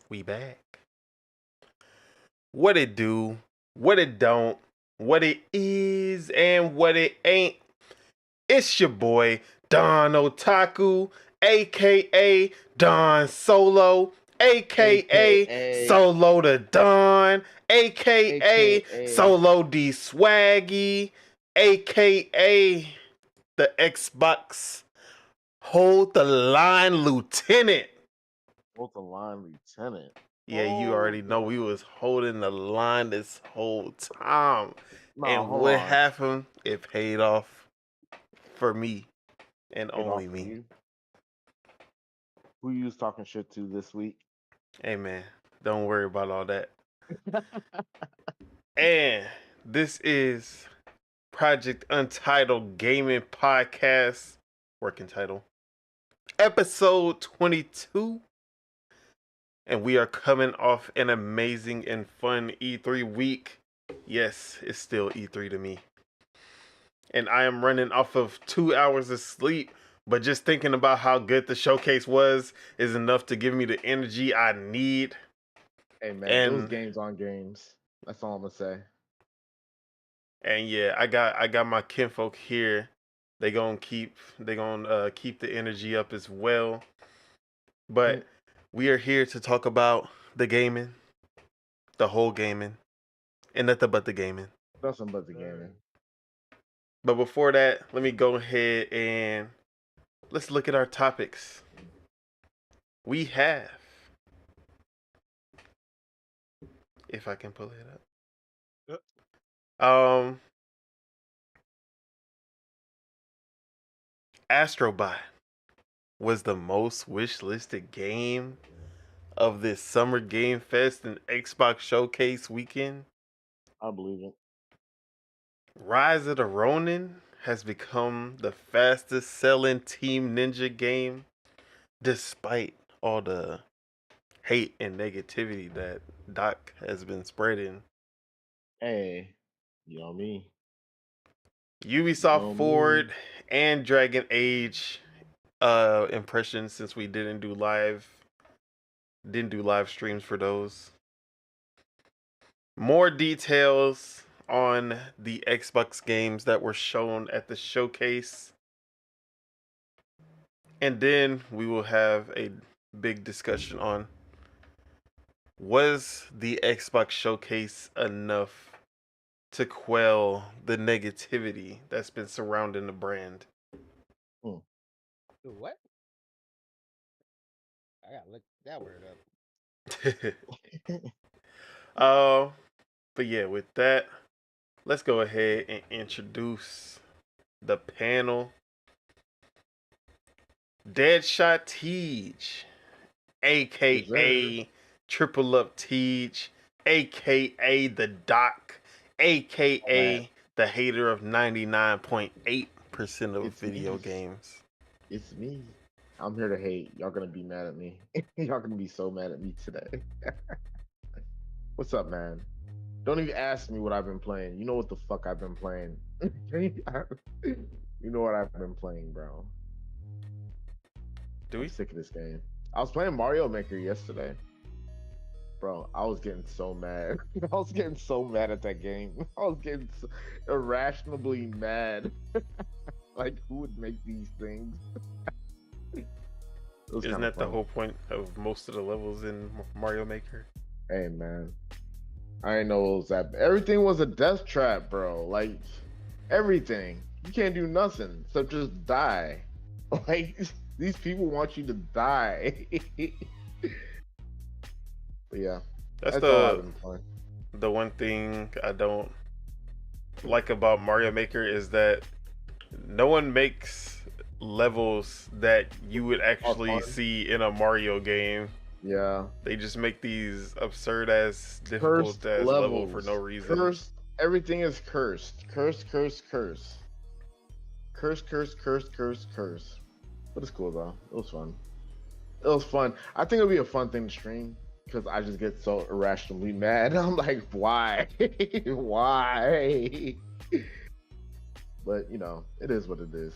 We back. What it do, what it don't, what it is, and what it ain't. It's your boy, Don Otaku, aka Don Solo, aka AKA, Solo the Don, aka AKA, Solo D Swaggy, aka the Xbox Hold the Line Lieutenant. both the line lieutenant. Yeah, you already know we was holding the line this whole time. No, And hold what on. happened? It paid off for me and Paid off only for me. you. Who you was talking shit to this week? Hey man, don't worry about all that. And this is Project Untitled Gaming Podcast, working title, episode 22. And we are coming off an amazing and fun E3 week. Yes, it's still E3 to me. And I am running off of 2 hours of sleep, but just thinking about how good the showcase was is enough to give me the energy I need. Hey man, it was And games on games. That's all I'm gonna say. yeah, I got my kinfolk here. They gonna keep the energy up as well. But we are here to talk about the gaming, the whole gaming, and nothing but the gaming. Nothing but the gaming. But before that, let me go ahead and let's look at our topics. We have, if I can pull it up. Astrobot was the most wishlisted game of this Summer Game Fest and Xbox Showcase weekend. I believe it. Rise of the Ronin has become the fastest selling Team Ninja game despite all the hate and negativity that Doc has been spreading. Hey, you know me. Ubisoft Forward and Dragon Age impressions, since we didn't do live streams for those. More details on the Xbox games that were shown at the showcase. And then we will have a big discussion on, was the Xbox showcase enough to quell the negativity that's been surrounding the brand? Dude, what? I gotta look that word up. But yeah, with that, let's go ahead and introduce the panel. Deadshot Teej, aka Triple Up Teej, aka the Doc, aka the hater of 99.8% of video games. It's me. I'm here to hate. Y'all gonna be mad at me. Y'all gonna be so mad at me today. What's up, man? Don't even ask me what I've been playing. You know what the fuck I've been playing. You know what I've been playing, bro. Do we? I'm sick of this game. I was playing Mario Maker yesterday. Bro, I was getting so mad. I was getting so mad at that game. I was getting so irrationally mad. Like, who would make these things? Isn't that the whole point of most of the levels in Mario Maker? Hey, man. I didn't know it was that. Everything was a death trap, bro. Like, everything. You can't do nothing except just die. Like, these people want you to die. But yeah, that's all I've been playing. The one thing I don't like about Mario Maker is that no one makes levels that you would actually see in a Mario game. Yeah. They just make these absurd ass difficult ass level for no reason. Cursed. Everything is cursed. Curse, curse, curse. Curse, curse, curse, curse, curse. But it's cool though. It was fun. It was fun. I think it'll be a fun thing to stream because I just get so irrationally mad. I'm like, why? Why? But you know, it is what it is.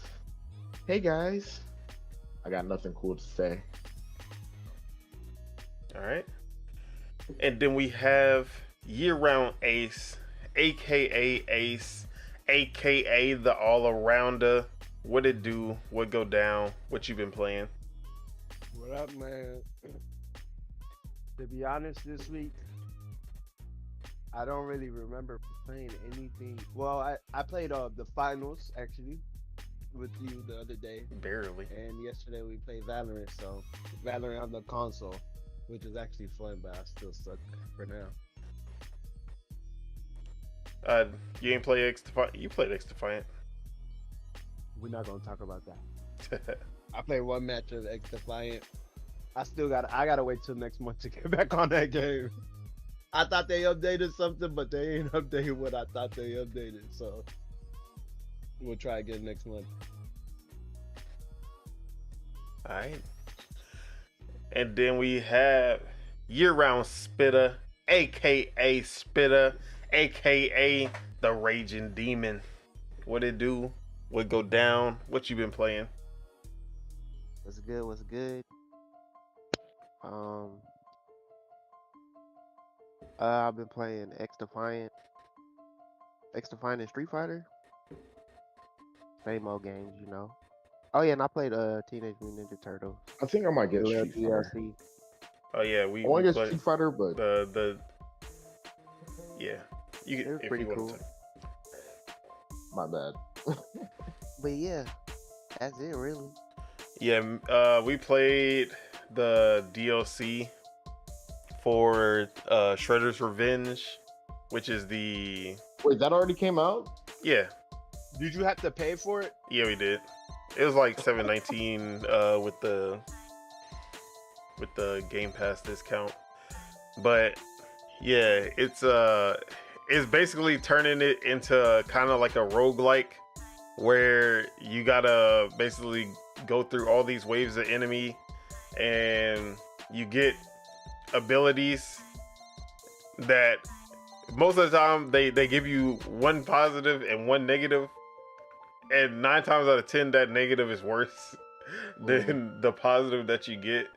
Hey guys. I got nothing cool to say. All right. And then we have year-round Ace, aka Ace, aka the all-arounder. What it do? What go down? What you been playing? What up, man? To be honest, this week, I don't really remember playing anything. Well, I played the finals, actually, with you the other day. Barely. And yesterday we played Valorant, so Valorant on the console, which is actually fun, but I still suck for now. You ain't play X Defiant? You played X Defiant. We're not gonna talk about that. I played one match of X Defiant. I gotta wait till next month to get back on that game. I thought they updated something, but they ain't updated what I thought they updated. So we'll try again next month. All right. And then we have year-round Spitter, aka Spitter, aka the Raging Demon. What it do? What go down? What you been playing? What's good? What's good? I've been playing X Defiant and Street Fighter. Same old games, you know. Oh yeah, and I played Teenage Mutant Ninja Turtles. I think I might get The Street Fighter. DLC. Oh yeah, I we want to get played Street Fighter, but the yeah. You It was if pretty you wanted cool. to. my bad. But yeah, that's it really. Yeah, we played the DLC for Shredder's Revenge, which is the Wait, that already came out? yeah. Did you have to pay for it? Yeah, we did. It was like $7.19 with the Game Pass discount. But yeah, it's basically turning it into kind of like a roguelike where you gotta basically go through all these waves of enemy and you get abilities that most of the time they give you one positive and one negative, and 9 times out of 10 that negative is worse than the positive that you get.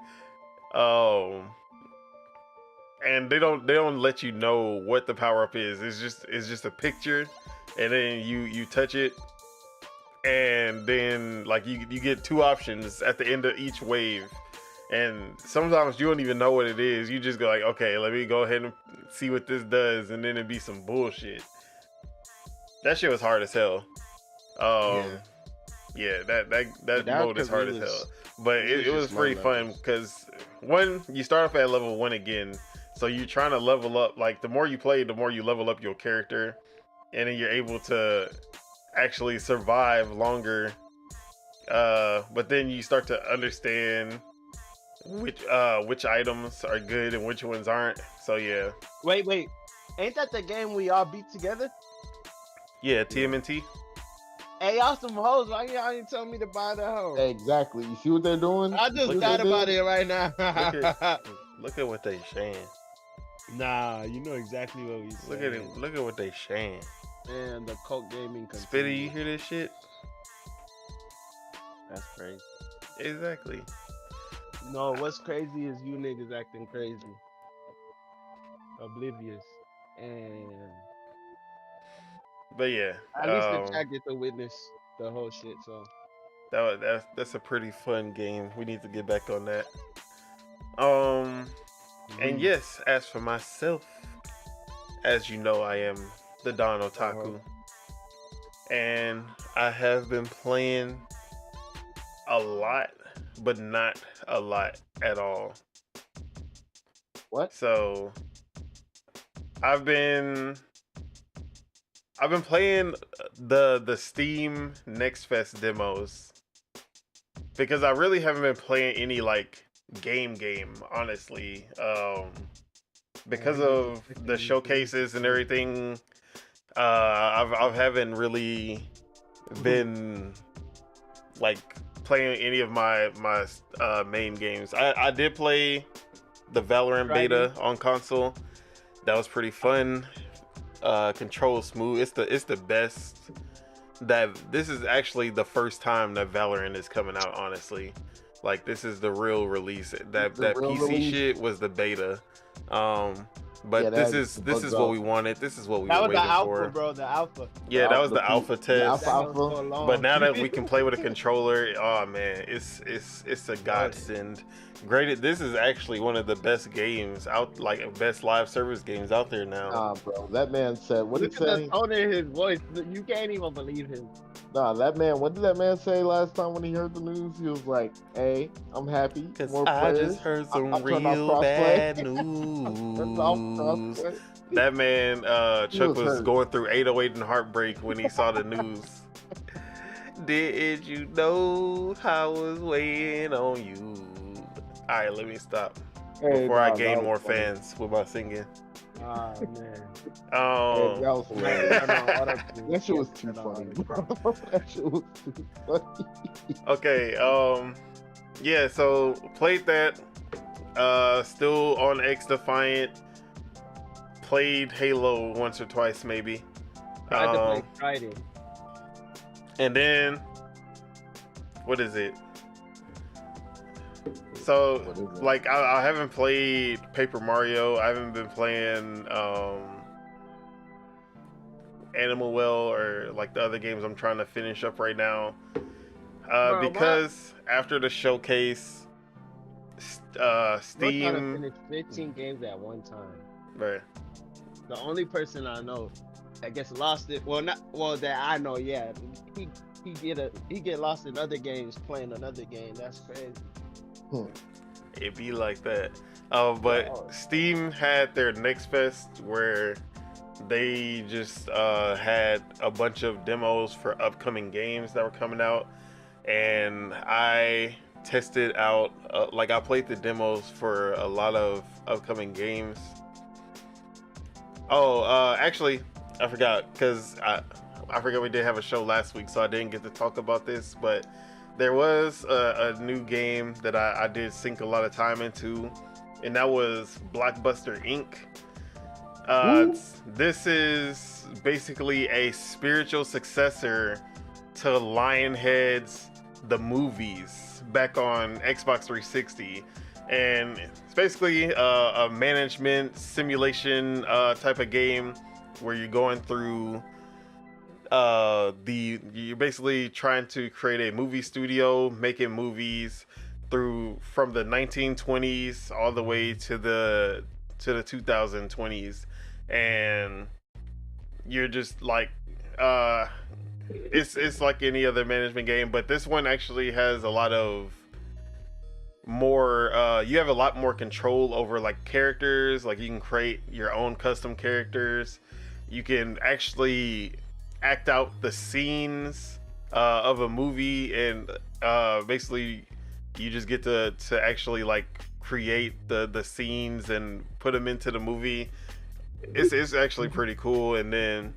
And they don't let you know what the power up is. It's just a picture, and then you touch it, and then like you get 2 options at the end of each wave. And sometimes you don't even know what it is. You just go like, okay, let me go ahead and see what this does, and then it'd be some bullshit. That shit was hard as hell. Yeah, that mode is hard as hell. But it was pretty fun because one, you start off at level 1 again, so you're trying to level up. Like the more you play, the more you level up your character, and then you're able to actually survive longer. But then you start to understand which items are good and which ones aren't. So yeah. Wait. Ain't that the game we all beat together? Yeah, TMNT. Hey, y'all some hoes. Why y'all ain't telling me to buy the hoe? Exactly. You see what they're doing? I just Look thought what about they it right now. Look at what they saying. Nah, you know exactly what we said. Look at it. Look at what they saying. And the Coke Gaming Spitty, you hear this shit? That's crazy. Exactly. No, what's crazy is you niggas acting crazy. Oblivious. And But yeah, at least the chat get to witness the whole shit, so that's a pretty fun game. We need to get back on that. And yes, as for myself, as you know, I am the Don Otaku, and I have been playing a lot, but not a lot at all. What? So I've been playing the Steam Next Fest demos because I really haven't been playing any like game honestly. Because of the showcases and everything, I haven't really been like playing any of my main games. I did play the Valorant beta on console. That was pretty fun. Control smooth. It's the best. This is actually the first time that Valorant is coming out, honestly. Like this is the real release. That real PC release. shit was the beta. But Yeah, this that is bugs what out. we wanted. This is what we That were was the waiting alpha, for. bro. The alpha. Yeah, that was the The alpha the test. alpha. That goes so But now that we long. can play with a controller, oh man, it's a godsend. Graded. This is actually one of the best games out, like best live service games out there now. Nah, bro. That man said, what did Look he at say? the tone in his voice. You can't even believe him. Nah, that man, what did that man say last time when he heard the news? He was like, hey, I'm happy. Cause More I players. just heard some I'll turn off real crossplay. bad Turn off news. crossplay. That man, He Chuck was was hurt. going through 808 and heartbreak when he saw the news. Did you know I was waiting on you? All right, let me stop Hey, before I nah, gain that more was funny. fans with my singing. Oh man. Hey, Um, that was hilarious. Turn on auto-tune. That shit was too Turn on funny, auto-tune. bro. That shit was too funny. okay, yeah, so played that. Still on X Defiant. Played Halo once or twice, maybe. Tried to play Friday. And then, what is it? So, What is it? like, I haven't played Paper Mario. I haven't been playing Animal Well or like the other games I'm trying to finish up right now. Bro, Because after the showcase, We're trying to Steam. finish 15 games at one time. Right. The only person I know that gets lost it, that I know, yeah. He get lost in other games playing another game. That's crazy. It be like that. But Steam had their Next Fest where they just had a bunch of demos for upcoming games that were coming out, and I tested out. I played the demos for a lot of upcoming games. Oh, actually, I forgot because I forgot we did have a show last week, so I didn't get to talk about this, but. There was a new game that I did sink a lot of time into, and that was Blockbuster Inc. This is basically a spiritual successor to Lionhead's The Movies back on Xbox 360. And it's basically a management simulation type of game where you're going through you're basically trying to create a movie studio, making movies from the 1920s all the way to the 2020s, and you're just like it's like any other management game, but this one actually has a lot of more you have a lot more control over like characters. Like you can create your own custom characters. You can actually act out the scenes of a movie, and basically you just get to actually like create the scenes and put them into the movie. It's actually pretty cool. And then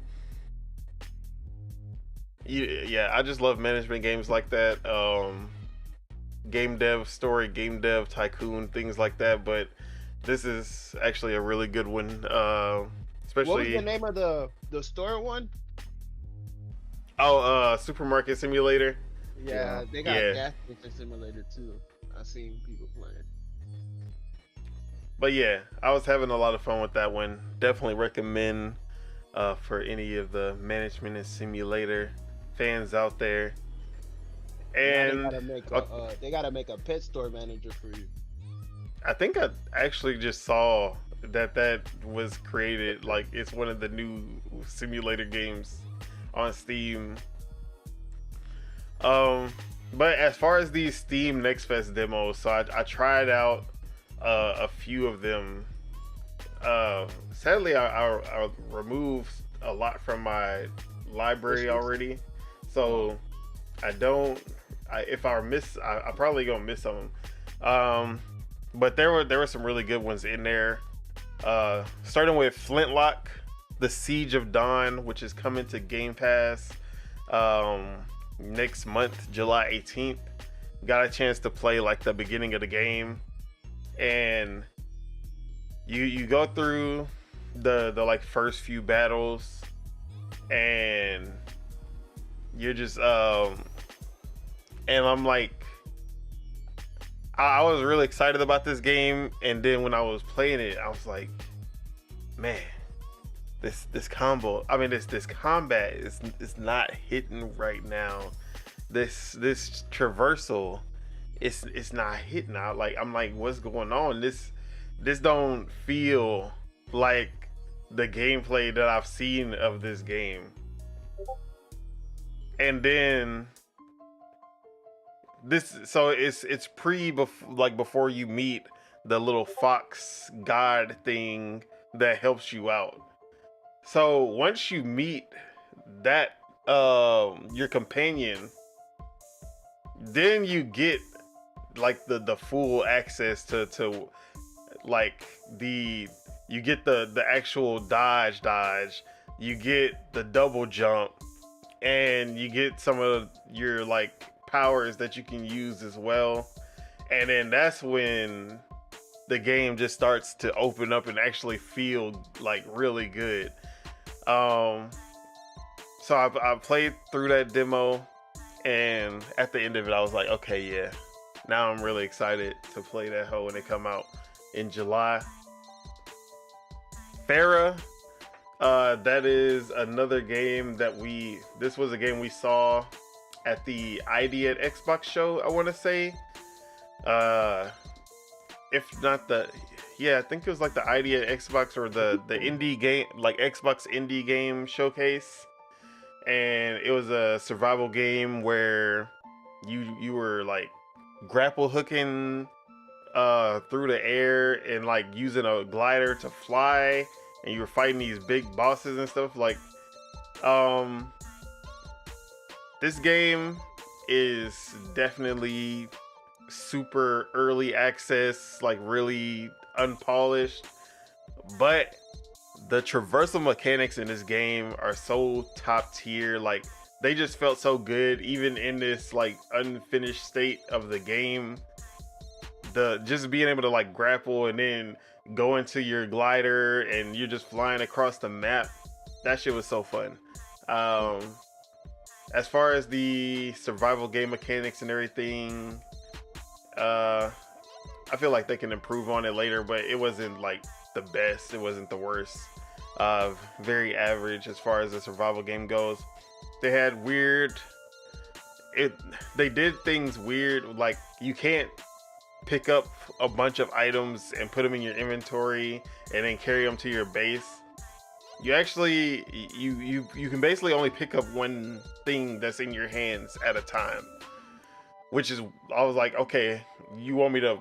yeah, I just love management games like that. Game dev story, game dev tycoon, things like that. But this is actually a really good one. Especially, What was the name of the store one? Oh, Supermarket Simulator. Yeah, they got Yeah. gas station simulator too. I seen people playing. But yeah, I was having a lot of fun with that one. Definitely recommend for any of the management and simulator fans out there. And Now they gotta make a pet store manager for you. I think I actually just saw that was created. Like it's one of the new simulator games on Steam. But as far as these Steam Next Fest demos, so I tried out a few of them. Sadly, I removed a lot from my library already, so I probably gonna miss some. But there were some really good ones in there. Starting with Flintlock, The Siege of Dawn, which is coming to Game Pass next month, July 18th. Got a chance to play like the beginning of the game, and you go through the like first few battles, and you're just and I'm like, I was really excited about this game, and then when I was playing it, I was like, man, this combat is not hitting right now. This traversal, it's not hitting out. Like, I'm like, what's going on? This don't feel like the gameplay that I've seen of this game. And then it's before you meet the little fox god thing that helps you out. So once you meet that your companion, then you get like the full access to like you get the actual dodge, you get the double jump, and you get some of your like powers that you can use as well. And then that's when the game just starts to open up and actually feel like really good. So I played through that demo, and at the end of it I was like, okay, yeah, now I'm really excited to play that hoe when it come out in July. Farah, that is another game that this was a game we saw at the ID at Xbox show, I want to say. If not I think it was like the ID at Xbox or the indie game, like Xbox indie game showcase. And it was a survival game where you were like grapple hooking through the air and like using a glider to fly, and you were fighting these big bosses and stuff. Like, this game is definitely super early access, like really unpolished, but the traversal mechanics in this game are so top tier. Like, they just felt so good even in this like unfinished state of the game. Just being able to like grapple and then go into your glider and you're just flying across the map, that shit was so fun. As far as the survival game mechanics and everything, I feel like they can improve on it later, but it wasn't like the best, it wasn't the worst. Very average as far as the survival game goes. They had they did things weird, like you can't pick up a bunch of items and put them in your inventory and then carry them to your base. You actually you can basically only pick up one thing that's in your hands at a time, which is, I was like, okay, you want me to,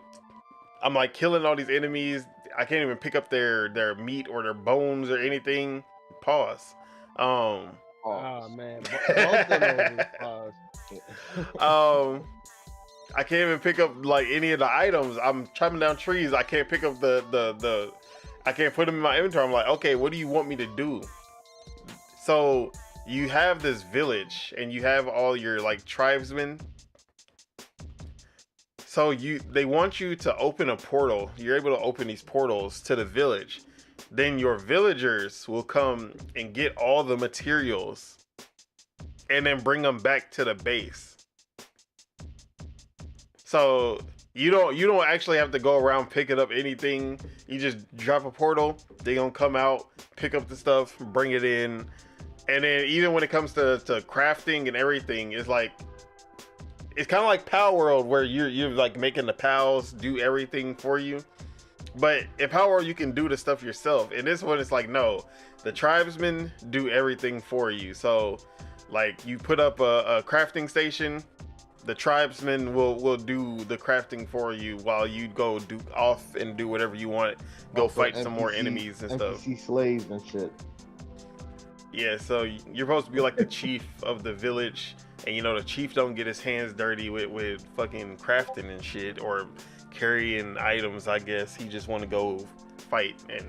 I'm like killing all these enemies, I can't even pick up their meat or their bones or anything. Pause. Oh man, both of those pause. I can't even pick up like any of the items. I'm chopping down trees. I can't pick up the I can't put them in my inventory. I'm like, okay, what do you want me to do? So you have this village and you have all your like tribesmen. So they want you to open a portal. You're able to open these portals to the village. Then your villagers will come and get all the materials and then bring them back to the base. So you don't actually have to go around picking up anything. You just drop a portal, they gonna come out, pick up the stuff, bring it in. And then even when it comes to crafting and everything, it's like, it's kind of like Power World where you're like making the pals do everything for you. But in Power World you can do the stuff yourself. In this one it's like, no, the tribesmen do everything for you. So like you put up a crafting station, the tribesmen will do the crafting for you while you go do off and do whatever you want. Go fight some more enemies and stuff. NPC slaves and shit. Yeah, so you're supposed to be like the chief of the village, and you know the chief don't get his hands dirty with fucking crafting and shit or carrying items. I guess he just want to go fight, and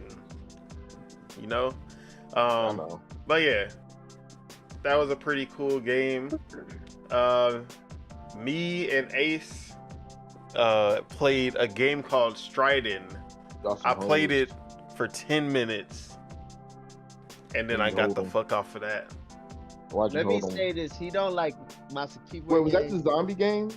you know. I know. But yeah, that was a pretty cool game. Me and Ace played a game called Striding. I played it for 10 minutes and then I got the fuck off of that. Let me say this, he don't like Master Keyboard. Wait, was that the zombie game?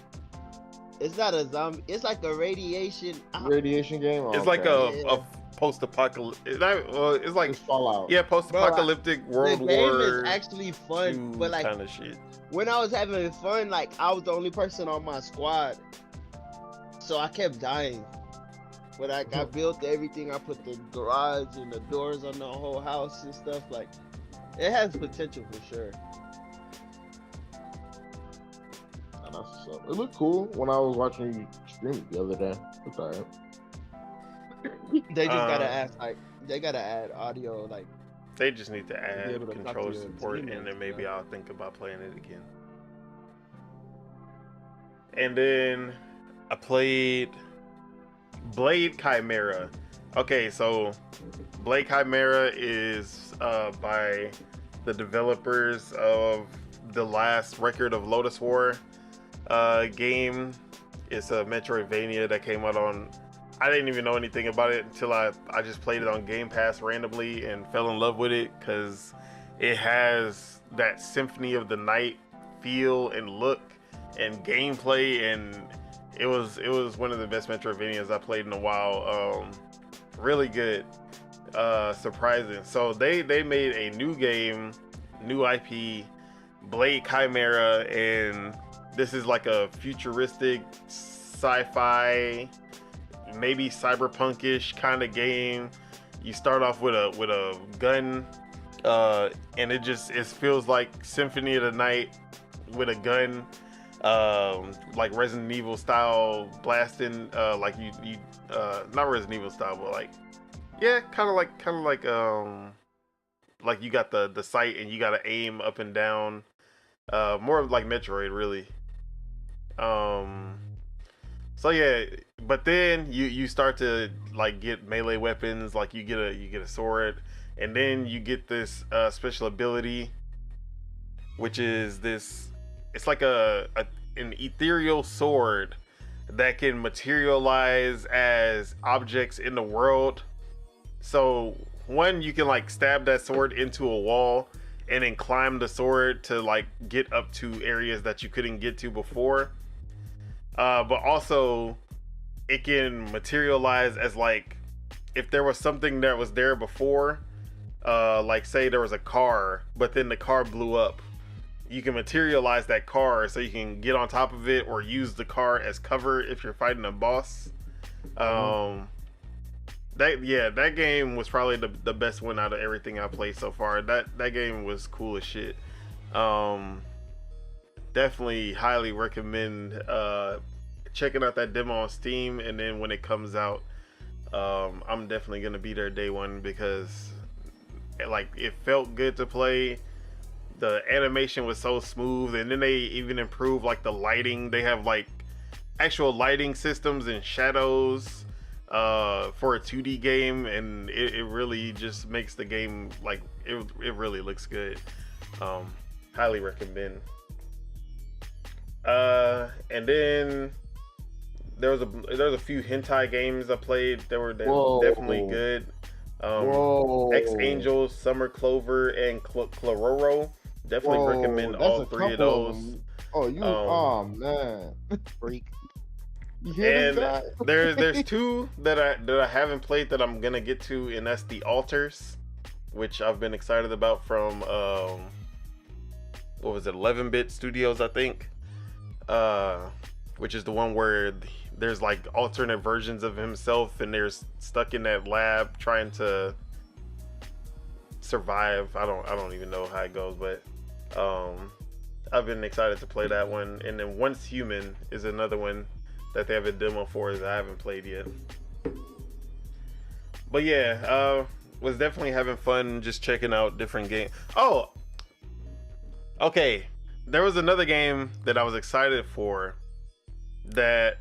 It's not a zombie. It's like a radiation. Radiation game. Oh, It's like okay. a post-apocalyptic. It's like It's Fallout. yeah, post-apocalyptic World the game War is actually fun, but like kind of shit. when I was having fun, like I was the only person on my squad, so I kept dying. But I built everything. I put the garage and the doors on the whole house and stuff. Like it has potential for sure. Oh, that's what's up. It looked cool when I was watching you stream it the other day. It's alright. They just gotta add audio, like They just need to be add able to talk to controller your support, and teammates, then maybe yeah. I'll think about playing it again. And then I played Blade Chimera. Okay, so Blade Chimera is by the developers of the last Record of Lotus War game. It's a Metroidvania that came out on... I didn't even know anything about it until I just played it on Game Pass randomly and fell in love with it because it has that Symphony of the Night feel and look and gameplay, and it was one of the best Metroidvanias I played in a while. Really good, surprising. So they made a new game, new IP, Blade Chimera, and this is like a futuristic sci-fi, maybe cyberpunkish kind of game. You start off with a gun, and it feels like Symphony of the Night with a gun, like Resident Evil style blasting, like you not Resident Evil style, but like yeah, kind of like you got the sight and you got to aim up and down, more like Metroid really. So yeah, but then you start to like get melee weapons, like you get a sword, and then you get this special ability, which is this. It's like an ethereal sword that can materialize as objects in the world. So one, you can like stab that sword into a wall and then climb the sword to like get up to areas that you couldn't get to before. But also it can materialize as like if there was something that was there before, like say there was a car, but then the car blew up. You can materialize that car so you can get on top of it or use the car as cover if you're fighting a boss. That game was probably the best one out of everything I played so far. That game was cool as shit. Definitely highly recommend checking out that demo on Steam, and then when it comes out, I'm definitely gonna be there day one because it felt good to play. The animation was so smooth, and then they even improved like the lighting. They have like actual lighting systems and shadows for a 2D game, and it really just makes the game like it really looks good. Highly recommend. And then there was a few hentai games I played that were definitely good. X Angels, Summer Clover, and Clororo. Definitely recommend all three of those. Oh man, Freak. You hear this And guy? there's two that I haven't played that I'm gonna get to, and that's the Altars, which I've been excited about from what was it, 11-Bit Studios, I think, which is the one where there's like alternate versions of himself, and they're stuck in that lab trying to survive. I don't even know how it goes, but I've been excited to play that one. And then Once Human is another one that they have a demo for that I haven't played yet. But yeah, was definitely having fun just checking out different games. Oh, okay. There was another game that I was excited for that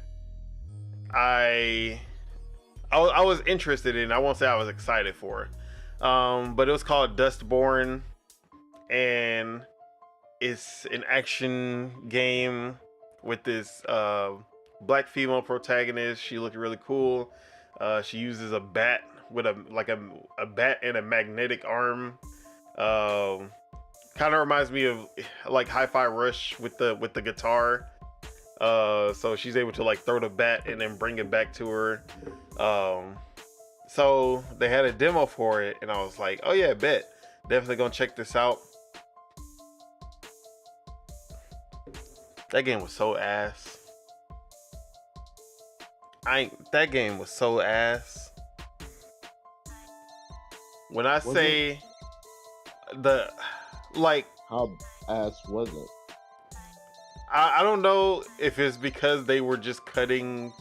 I was interested in. I won't say I was excited for, but it was called Dustborn, and it's an action game with this black female protagonist. She looked really cool. She uses a bat with a bat and a magnetic arm. Kind of reminds me of like Hi-Fi Rush with the guitar. So she's able to like throw the bat and then bring it back to her. So they had a demo for it, and I was like, oh yeah, bet. Definitely gonna check this out. That game was so ass. That game was so ass. When I say the like, How ass was it? I don't know if it's because they were just cutting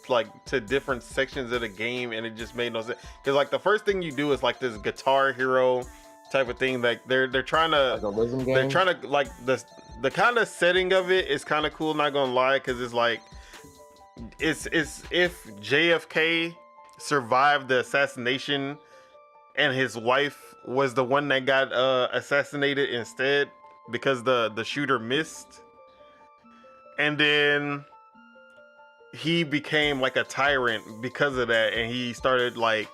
like to different sections of the game and it just made no sense. Because like the first thing you do is like this Guitar Hero type of thing. Like they're trying to Like a rhythm game? they're trying to like the kind of setting of it is kind of cool. Not gonna lie, because it's like it's if JFK survived the assassination and his wife was the one that got assassinated instead because the shooter missed. And then he became like a tyrant because of that, and he started like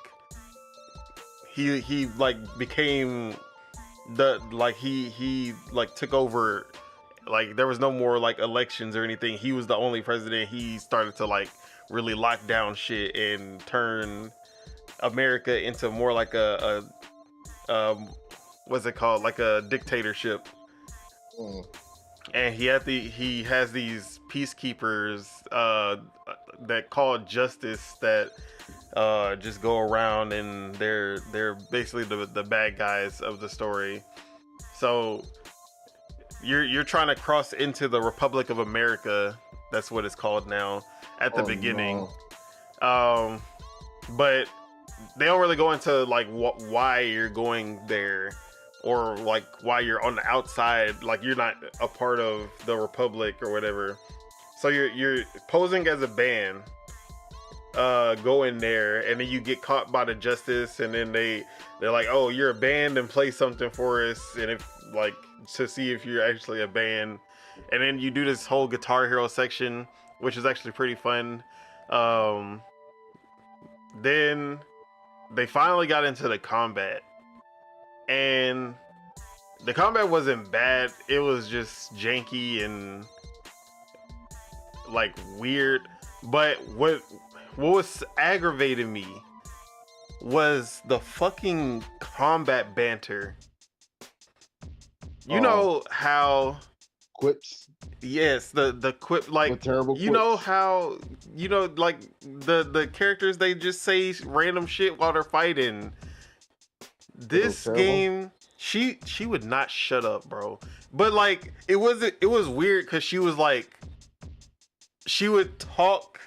he like became the like he like took over. Like there was no more like elections or anything. He was the only president. He started to like really lock down shit and turn America into more like a what's it called, like a dictatorship. And he has these peacekeepers that call justice that just go around, and they're basically the bad guys of the story. So you're trying to cross into the Republic of America. That's what it's called now at the beginning. No. But they don't really go into like why you're going there, or like why you're on the outside, like you're not a part of the Republic or whatever. So you're posing as a band, go in there, and then you get caught by the justice, and then they're like, oh, you're a band and play something for us, and if like to see if you're actually a band. And then you do this whole Guitar Hero section, which is actually pretty fun. Then they finally got into the combat, and the combat wasn't bad. It was just janky and like weird. But what was aggravating me was the fucking combat banter. You know how Quips? yes, the quip, like The terrible you know quips. how like the characters, they just say random shit while they're fighting. This terrible? game, she would not shut up, bro. But like it was weird because she was like, she would talk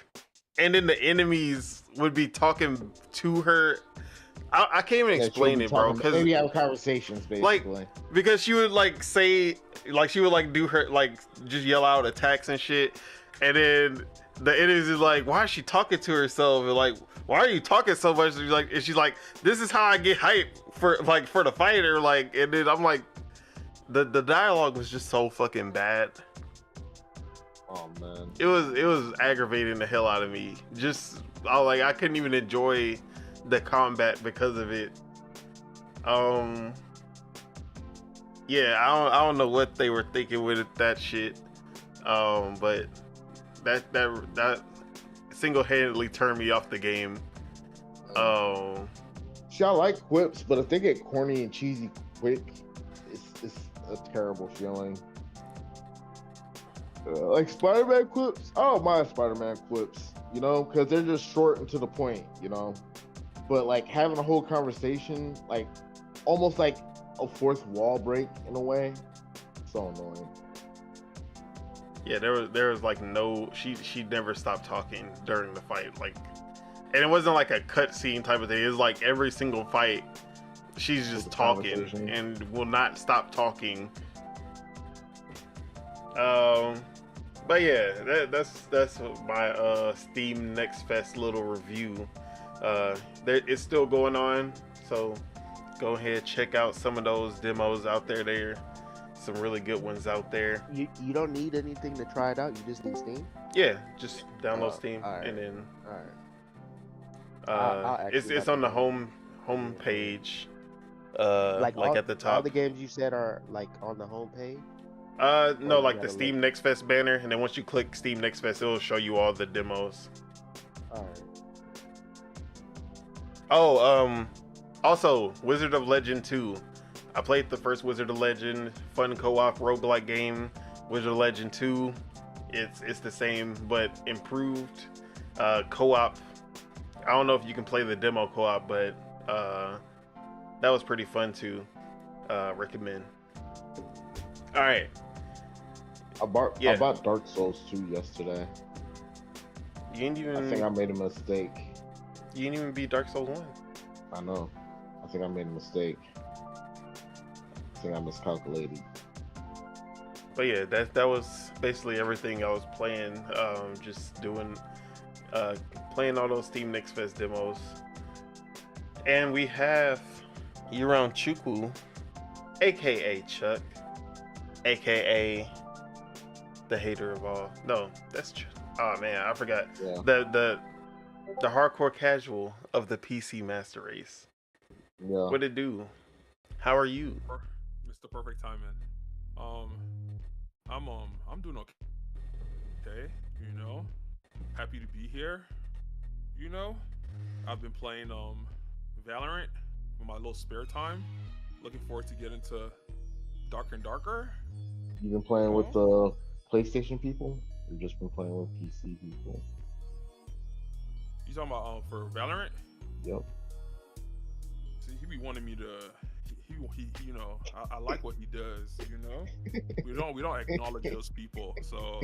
and then the enemies would be talking to her. I can't even explain it, bro, because maybe have conversations basically. like, because she would like say, like she would like do her, like just yell out attacks and shit, and then the enemies is like, why is she talking to herself, and like, why are you talking so much? And she's like, this is how I get hype for the fighter, like. And then I'm like, the dialogue was just so fucking bad. Oh man. It was aggravating the hell out of me. Just I couldn't even enjoy the combat because of it. Yeah, I don't know what they were thinking with that shit. But that single-handedly turned me off the game. See, I like quips, but if they get corny and cheesy quick, it's a terrible feeling. Like Spider-Man quips. I don't mind Spider-Man quips, because they're just short and to the point, But like having a whole conversation, like almost like a fourth wall break in a way. So annoying. Yeah, there was like no, she never stopped talking during the fight, like, and it wasn't like a cut scene type of thing. It was like every single fight, she's just talking and will not stop talking. But yeah, that's my Steam Next Fest little review. It's still going on, so go ahead, check out some of those demos out there. There some really good ones out there. You don't need anything to try it out. You just need Steam. Yeah, just download Steam, all right. and then I'll it's actually on the home page, like at the top. All the games you said are like on the home page. No, you like the gotta Steam look? Next Fest banner, and then once you click Steam Next Fest, it'll show you all the demos. All right. Oh, also Wizard of Legend 2. I played the first Wizard of Legend, fun co-op roguelike game. Wizard of Legend 2, it's the same but improved. Co-op. I don't know if you can play the demo co-op, but that was pretty fun too. Recommend. All right. I bought Dark Souls 2 yesterday. You didn't even. I think I made a mistake. You didn't even beat Dark Souls 1. I know. I think I made a mistake. I think I miscalculated. But yeah, that was basically everything I was playing. Just doing, playing all those Steam Next Fest demos. And we have Yuran Chukwu, aka Chuck, aka the hater of all. No, that's oh man, I forgot. Yeah. The hardcore casual of the PC Master Race. Yeah. What it do? How are you? Mr. Perfect Timing. I'm doing okay. You know, happy to be here. You know, I've been playing Valorant with my little spare time. Looking forward to get into Darker and Darker. You been playing with the PlayStation people, or just been playing with PC people? You talking about for Valorant? Yep. See, he be wanting me to. He you know, I like what he does. You know, we don't acknowledge those people. So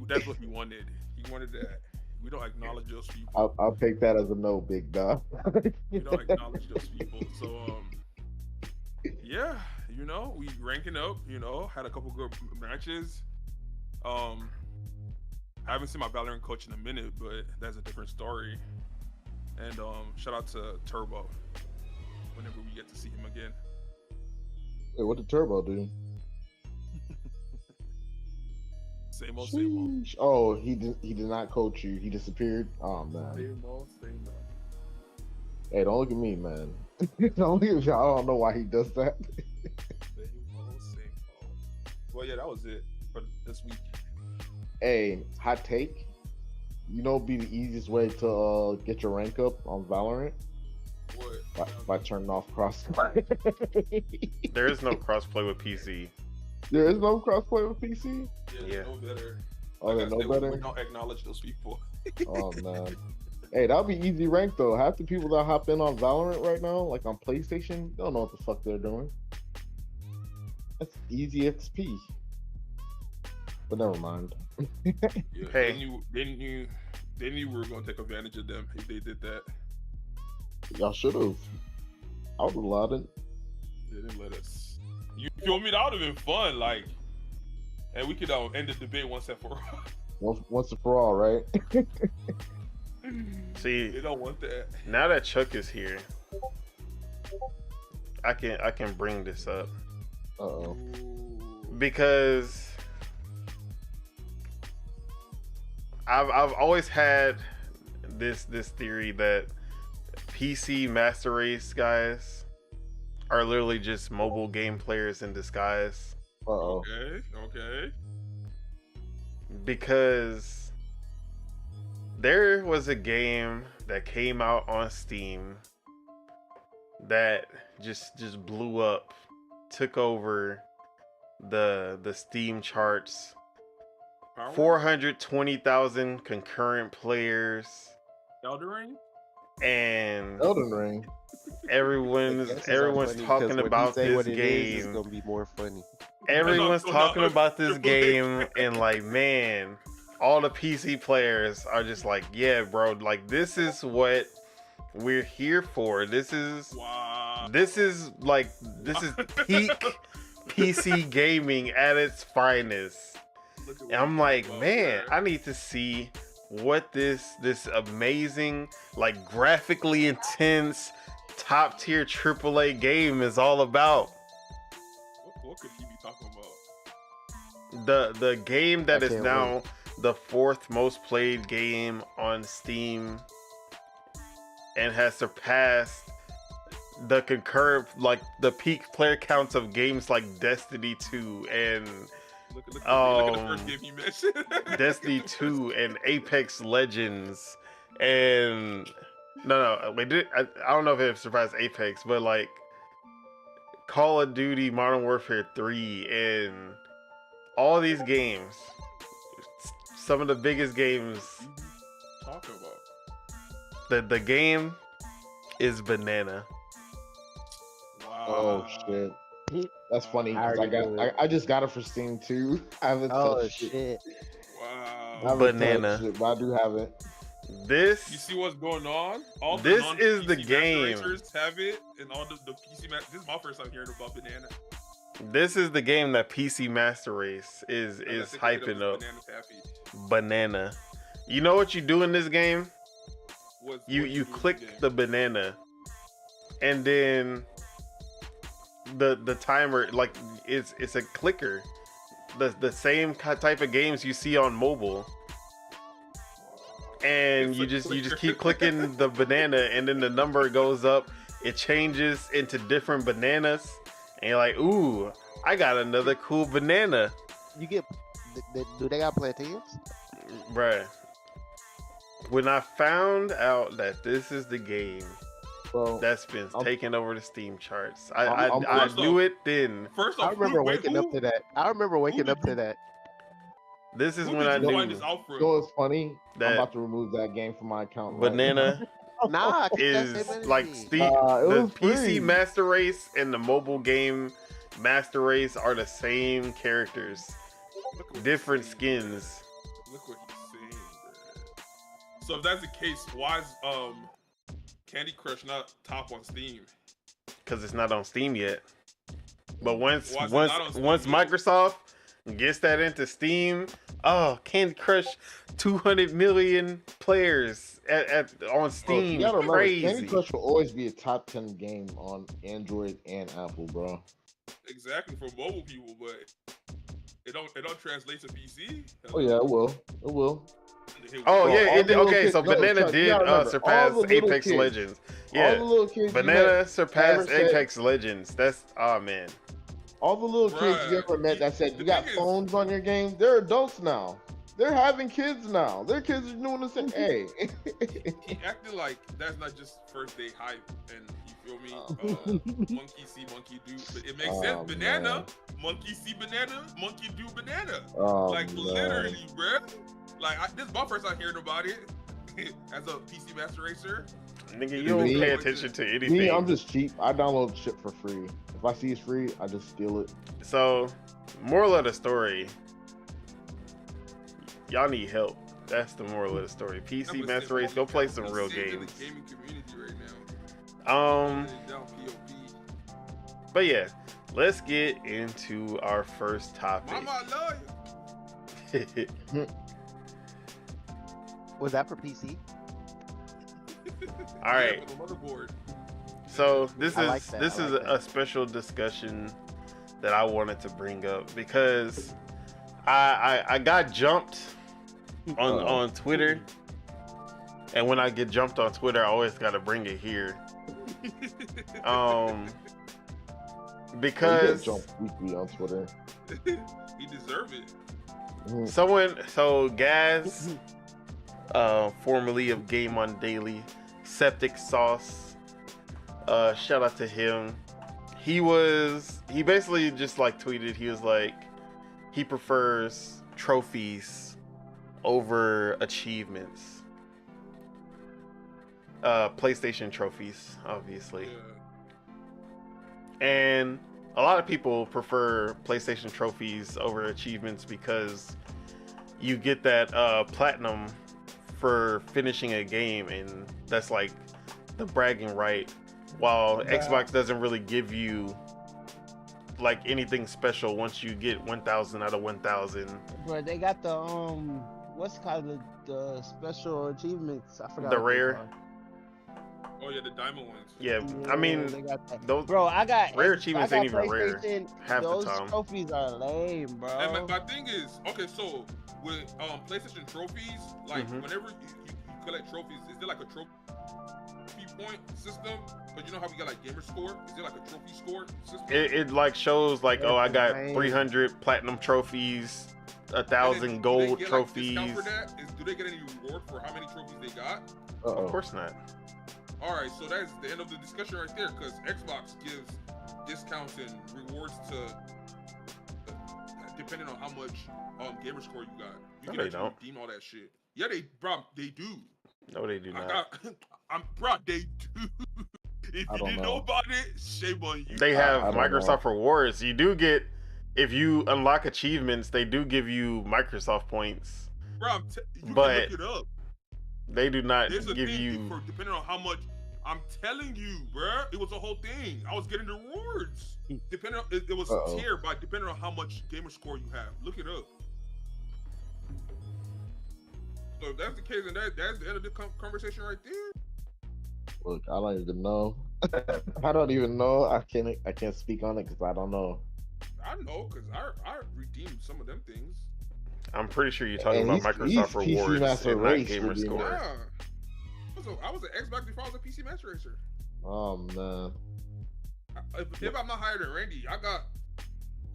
that's what he wanted. He wanted that. We don't acknowledge those people. I'll take that as a no, big dog. We don't acknowledge those people. So yeah, you know, we ranking up. You know, had a couple good matches. I haven't seen my Valorant coach in a minute, but that's a different story. And shout out to Turbo whenever we get to see him again. Hey, what did Turbo do? Same old, same old. Sheesh. Oh, he did not coach you. He disappeared. Oh man. Same old, same old. Hey, don't look at me, man. Don't look at me. I don't know why he does that. Same old, same old. Well, yeah, that was it for this week. Hey, hot take. You know, be the easiest way to get your rank up on Valorant What? by turning off crossplay. There is no crossplay with PC. There is no crossplay with PC. Yeah. No better. Oh, Like I no said, better. We don't acknowledge those people. Oh man. Hey, that'll be easy rank though. Half the people that hop in on Valorant right now, like on PlayStation, don't know what the fuck they're doing. That's easy XP. But never mind. Yeah, Hey. Then you were gonna take advantage of them if they did that. Y'all should have. I would have allowed it. They didn't let us. You feel me? That would have been fun. Like, and we could end the debate once and for all. Once and for all, right? See, They don't want that. now that Chuck is here, I can bring this up Uh-oh. because I've always had this theory that PC Master Race guys are literally just mobile game players in disguise. Uh-oh. Okay. Because there was a game that came out on Steam that just blew up, took over the Steam charts. Power? 420,000 concurrent players, Elden Ring? and Elden Ring. everyone's Guess it's not funny because talking when you about say this what it is, it's game. gonna be more funny. Everyone's No, talking no, about this Triple A. game, and like, man, all the PC players are just like, yeah, bro, like this is what we're here for. This is Wow. peak PC gaming at its finest. Look at And what I'm you like, talking about man, there. I need to see what this amazing, like graphically intense, top tier AAA game is all about. What could he be talking about? The game that I is can't now the 4th most played game on Steam and has surpassed the concurrent, like the peak player counts of games like Destiny 2 and Look at the first game he mentioned. Destiny 2 and Apex Legends and wait, I don't know if it surpassed Apex, but like Call of Duty Modern Warfare 3 and all these games, some of the biggest games. Talking about The game is banana. wow. Oh shit. That's funny I because already I just got it for Steam too. I haven't Oh touched it. shit! I Wow. haven't Banana. touched it, but I do have it. You This see what's going on? All the This non-PC is the master game. racers have it, and all the PC master. This is my first time hearing about banana. this is the game that PC Master Race is And I think it hyping was up. Banana Taffy. Banana. You know what you do in this game? What You do in click this game? the banana, and then the timer, like it's a clicker. The same type of games you see on mobile. And It's you a just clicker. keep clicking the banana, and then the number goes up. It changes into different bananas, and you're like, "Ooh, I got another cool banana, You get? Do they got plantains? bruh." When I found out that this is the game Bro, that's been I'm- taking over the Steam charts, I'm I first knew off- it then. First I off, remember wait, waking up to that. I remember waking did up to you- that. This is Who when did I you find knew this out from? you know what's funny? that I'm about to remove that game from my account. right banana Nah, I keep that is same like energy. Steam. It The was PC free. Master Race and the mobile game Master Race are the same characters, Look what different he's saying, skins. bruh. Look what he's saying, bruh. So if that's the case, why is Candy Crush not top on Steam? Because it's not on Steam yet. But once Why is it once not on Steam once yet? Microsoft gets that into Steam, oh, Candy Crush, 200 million players on Steam, You gotta remember, crazy. Candy Crush will always be a top 10 game on Android and Apple, bro. Exactly for mobile people, but it don't translate to PC. Oh yeah, it will. It will. Oh Bro, yeah, all it, the little okay. kids- So no, Banana Chuck, you did gotta remember, surpass all the little Apex kids- Legends. All the Yeah, little kids. you Banana met, surpassed never said- Apex Legends. That's man. all the little kids you Bruh, ever met that said the you got thing is- phones on your game, they're adults now. They're having kids now. Their kids are doing the same. Hey. He acted like that's not just first day hype, and you feel me? Monkey see, monkey do, but it makes Oh, sense. Banana, man. monkey see banana, monkey do banana. Oh, Like man. literally, bruh. Like this is my first time hearing about it as a PC Master Racer. Nigga, you don't Me- pay attention to anything. Me, I'm just cheap. I download shit for free. If I see it's free, I just steal it. So, moral of the story, y'all need help. That's the moral of the story. PC Master Race, go play some real games. The gaming community right now. Down POP. But yeah, let's get into our first topic. Mama, I love you. Was that for PC? All right. Yeah, for the motherboard. So this I is like that, this I is like a that. special discussion that I wanted to bring up because I got jumped on Twitter, and when I get jumped on Twitter, I always got to bring it here. You Because get jumped weekly on Twitter. He deserve it. Mhm. Gaz, formerly of Game on Daily, Septic Sauce, shout out to him. He basically just like tweeted, he was like, he prefers trophies over achievements. PlayStation trophies, obviously. Yeah. And a lot of people prefer PlayStation trophies over achievements because you get that platinum for finishing a game, and that's like the bragging right. While Xbox doesn't really give you like anything special once you get 1,000 out of 1,000. But they got the what's it called the special achievements. I forgot. The what they rare? called. Oh yeah, the diamond ones. Yeah, I Yeah, mean, they got that. those Bro, I got rare I achievements got ain't even rare PlayStation, half the those time. trophies are lame, bro. And my thing is, okay, so with PlayStation trophies, like Mhm. whenever you collect trophies, is there like a trophy point system? But you know how we got like gamer score? Is it like a trophy score system? It like shows like, oh, I got Right. 300 platinum trophies, And then 1,000 do they gold get, like, trophies. discount for that? Do they get any reward for how many trophies they got? Of course not. All right, so that's the end of the discussion right there, because Xbox gives discounts and rewards to depending on how much gamer score you got. You No, can they actually don't. redeem all that shit. Yeah, they do. No, they do I not. they do. If I you don't didn't know know. about it, shame on you. They have I don't Microsoft rewards. You do get, if you unlock achievements, they do give you Microsoft points. Bro, you But can look it up. They do not There's a give thing you. for depending on how much. I'm telling you, bruh, it was a whole thing. I was getting the rewards. Depending on it was tiered by depending on how much gamer score you have. Look it up. So if that's the case, and that's the end of the conversation right there. Look, I don't even know. I don't even know. I can't speak on it because I don't know. I know, cause I redeemed some of them things. I'm pretty sure you're talking And about he's Microsoft PC rewards Master and not Race gamer redeemer. score. Yeah. I was an Xbox before I was a PC Master Racer. Oh man. If I'm not higher than Randy, I got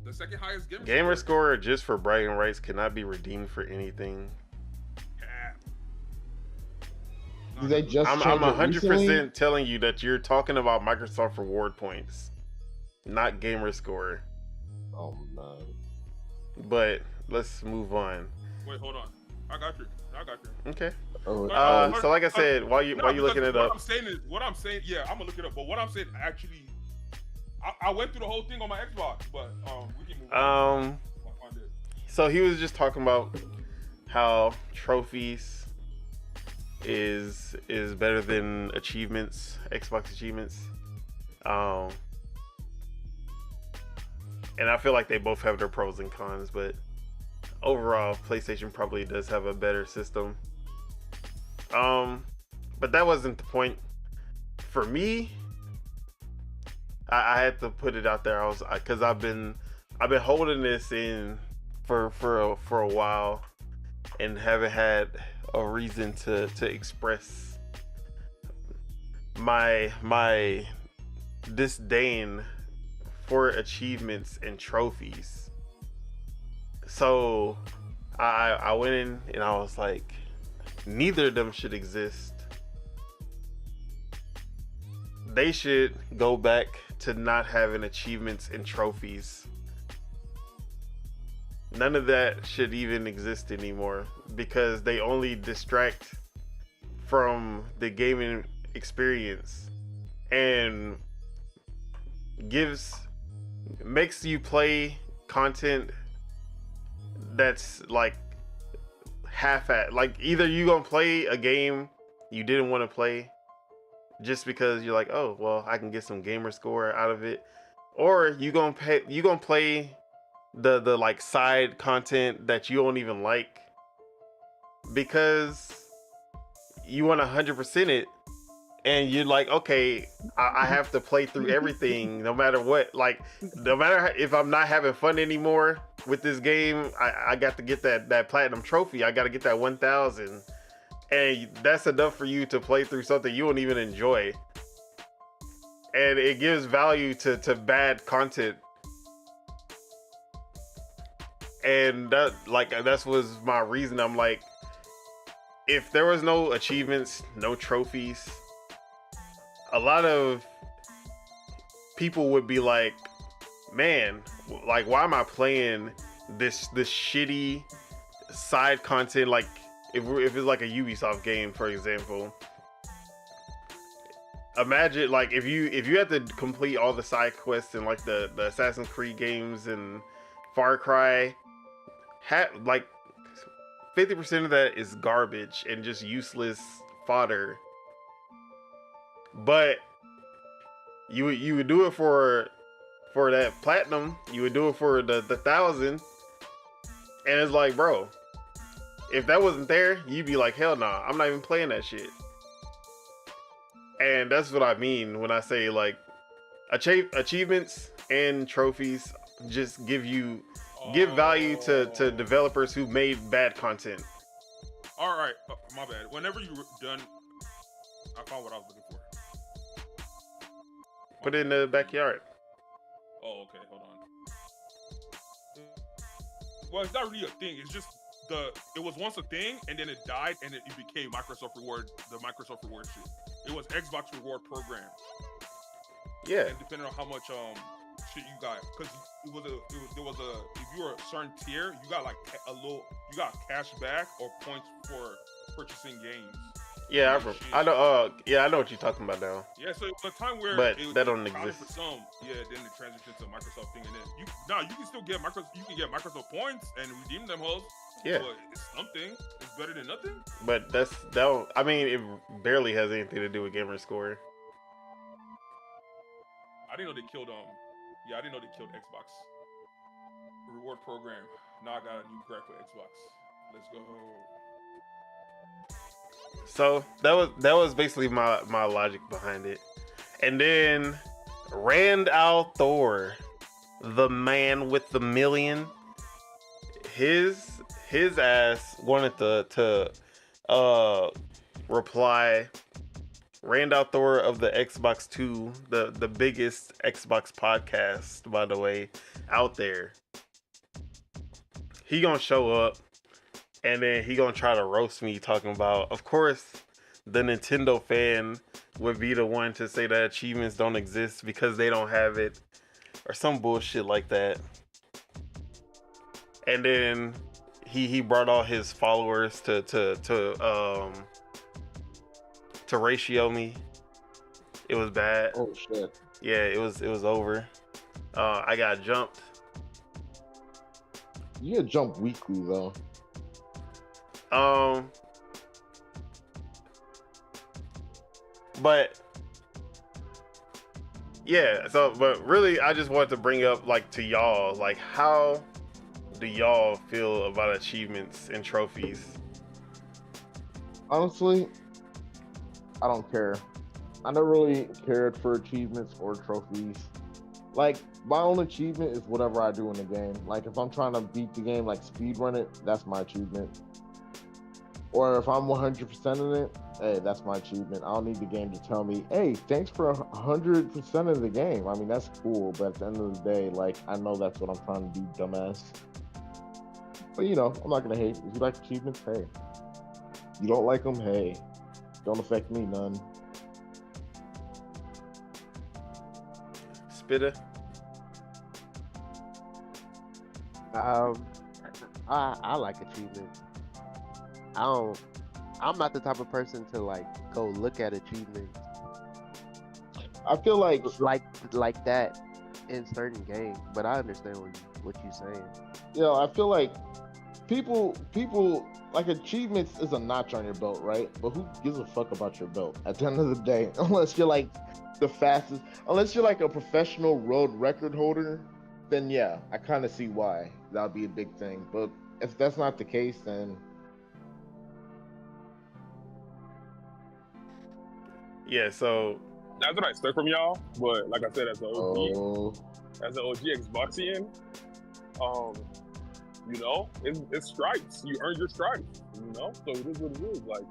the second highest Gamer score just for bragging rights cannot be redeemed for anything. Did they just I'm change it 100% recently? telling you that you're talking about Microsoft reward points, not gamer score. Oh man. But let's move on. Wait, hold on. I got you. Okay. Oh, So like I said, while you looking it up, what I'm saying, yeah, I'm gonna look it up. But what I'm saying, actually, I went through the whole thing on my Xbox, but we can move on. So he was just talking about how trophies is better than achievements, Xbox achievements. And I feel like they both have their pros and cons, but overall, PlayStation probably does have a better system. But that wasn't the point. For me, I had to put it out there. Because I've been holding this in for a while and haven't had a reason to express my disdain for achievements and trophies. So I went in and I was like, neither of them should exist. They should go back to not having achievements and trophies. None of that should even exist anymore because they only distract from the gaming experience and makes you play content that's like half-at. Like either you gonna play a game you didn't want to play just because you're like, oh well, I can get some gamer score out of it, or you gonna play the like side content that you don't even like because you want 100% it, and you're like, okay, I have to play through everything no matter what. Like no matter if I'm not having fun anymore with this game, I got to get that platinum trophy. I got to get that 1,000, and that's enough for you to play through something you don't even enjoy. And it gives value to bad content. And that was my reason. I'm like, if there was no achievements, no trophies, a lot of people would be like, man, like why am I playing this shitty side content? Like if it's like a Ubisoft game, for example, imagine like if you had to complete all the side quests in like the Assassin's Creed games and Far Cry, like 50% of that is garbage and just useless fodder. But you would do it for that platinum. You would do it for the 1,000, and it's like, bro, if that wasn't there, you'd be like, hell nah, I'm not even playing that shit. And that's what I mean when I say like achievements and trophies just give value to developers who made bad content. All right, my bad. Whenever you were done, I found what I was looking for. Put it in the backyard. Oh, okay. Hold on. Well, it's not really a thing. It's just it was once a thing, and then it died, and it became Microsoft Reward. The Microsoft Reward shit. It was Xbox Reward Program. Yeah. And depending on how much shit you got, because there was a if you were a certain tier, you got like you got cash back or points for purchasing games. Yeah, I know. Yeah, I know what you're talking about now. Yeah, so the time where but it that don't counted exist. for some, then the transition to Microsoft thing, and then you can still get Microsoft points and redeem them hoes. Yeah, but it's something. It's better than nothing. But I mean, it barely has anything to do with gamer score. I didn't know they killed I didn't know they killed Xbox Reward Program. Now I got a new crack for Xbox. Let's go. So that was basically my logic behind it. And then Rand Thor, the man with the million, his ass wanted to reply. Rand Thor of the Xbox 2, the biggest Xbox podcast, by the way, out there. He gonna show up. And then he gonna try to roast me talking about, of course, the Nintendo fan would be the one to say that achievements don't exist because they don't have it, or some bullshit like that. And then he brought all his followers to ratio me. It was bad. Oh shit. Yeah, it was over. I got jumped. You get jumped weekly though. But yeah, but really I just wanted to bring up, like, to y'all, like, how do y'all feel about achievements and trophies? Honestly, I don't care. I never really cared for achievements or trophies. Like, my own achievement is whatever I do in the game. Like, if I'm trying to beat the game, like speed run it, that's my achievement. Or if I'm 100% in it, hey, that's my achievement. I don't need the game to tell me, hey, thanks for 100% of the game. I mean, that's cool, but at the end of the day, like, I know that's what I'm trying to do, dumbass. But, you know, I'm not going to hate. If you like achievements, hey. You don't like them, hey. Don't affect me none. Spitter? I like achievements. I'm not the type of person to like go look at achievements I feel like that in certain games, but I understand what you're saying. I feel like people like achievements is a notch on your belt, right? But who gives a fuck about your belt at the end of the day? Unless you're like the fastest, unless you're like a professional road record holder, then yeah, I kind of see why that would be a big thing. But if that's not the case, then Yeah, so That's what I expect from y'all. But like I said, as an OG Xboxian, you know, it's stripes. You earned your stripes. You know, so it is what it is. Like,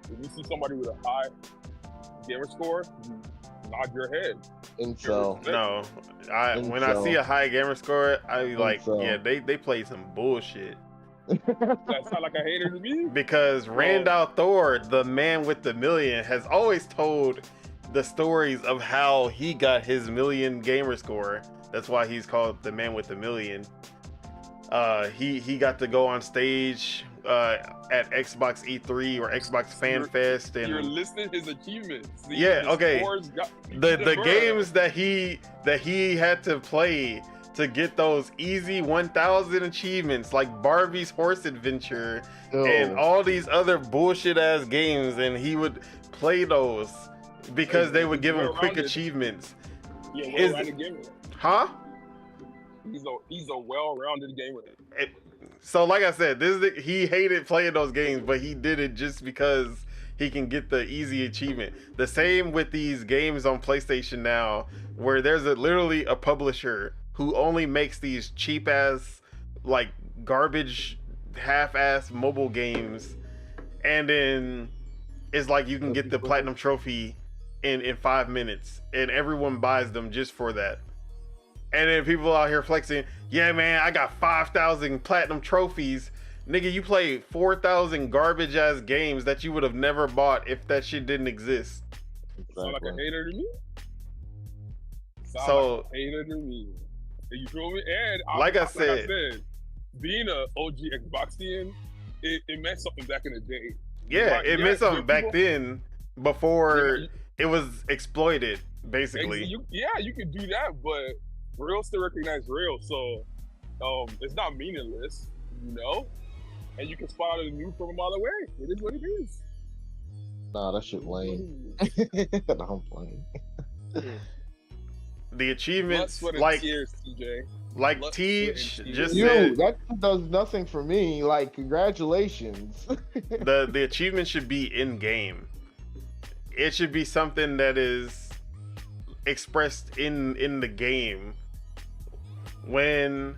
if you see somebody with a high gamer score, you nod your head. incel. no, when I see a high gamer score, I be like, yeah, they play some bullshit. That sound like a hater to me. Because Randall Thor, the man with the million, has always told the stories of how he got his million gamer score. That's why he's called the man with the million. He got to go on stage at Xbox E3 or Xbox Fan Fest, and you're listing his achievements. The games that he had to play to get those easy 1,000 achievements, like Barbie's Horse Adventure and all these other bullshit ass games, and he would play those because they would give him quick achievements. Yeah, well-rounded gamer. Huh? He's a well-rounded gamer. So like I said, he hated playing those games, but he did it just because he can get the easy achievement. The same with these games on PlayStation now, where there's literally a publisher who only makes these cheap ass, like, garbage, half-ass mobile games, and then it's like you can get the platinum trophy in 5 minutes, and everyone buys them just for that. And then people out here flexing, yeah, man, I got 5,000 platinum trophies. Nigga, you played 4,000 garbage ass games that you would have never bought if that shit didn't exist. Sound like a hater to me. So, like a hater to me. You feel me? And like I I said, being a OG Xboxian, it meant something back in the day. yeah, Like, it meant something back people, then before yeah, it was exploited, basically. you can do that, but real still recognize real. So it's not meaningless, you know? And you can spot a new from a mile away. It is what it is. Nah, that shit lame. No, I'm playing. The achievements, Blood, sweat, and like tears, TJ. like Blood, Teach sweat, and just tears. said, That does nothing for me. Like, congratulations. the achievement should be in game. It should be something that is expressed in the game. When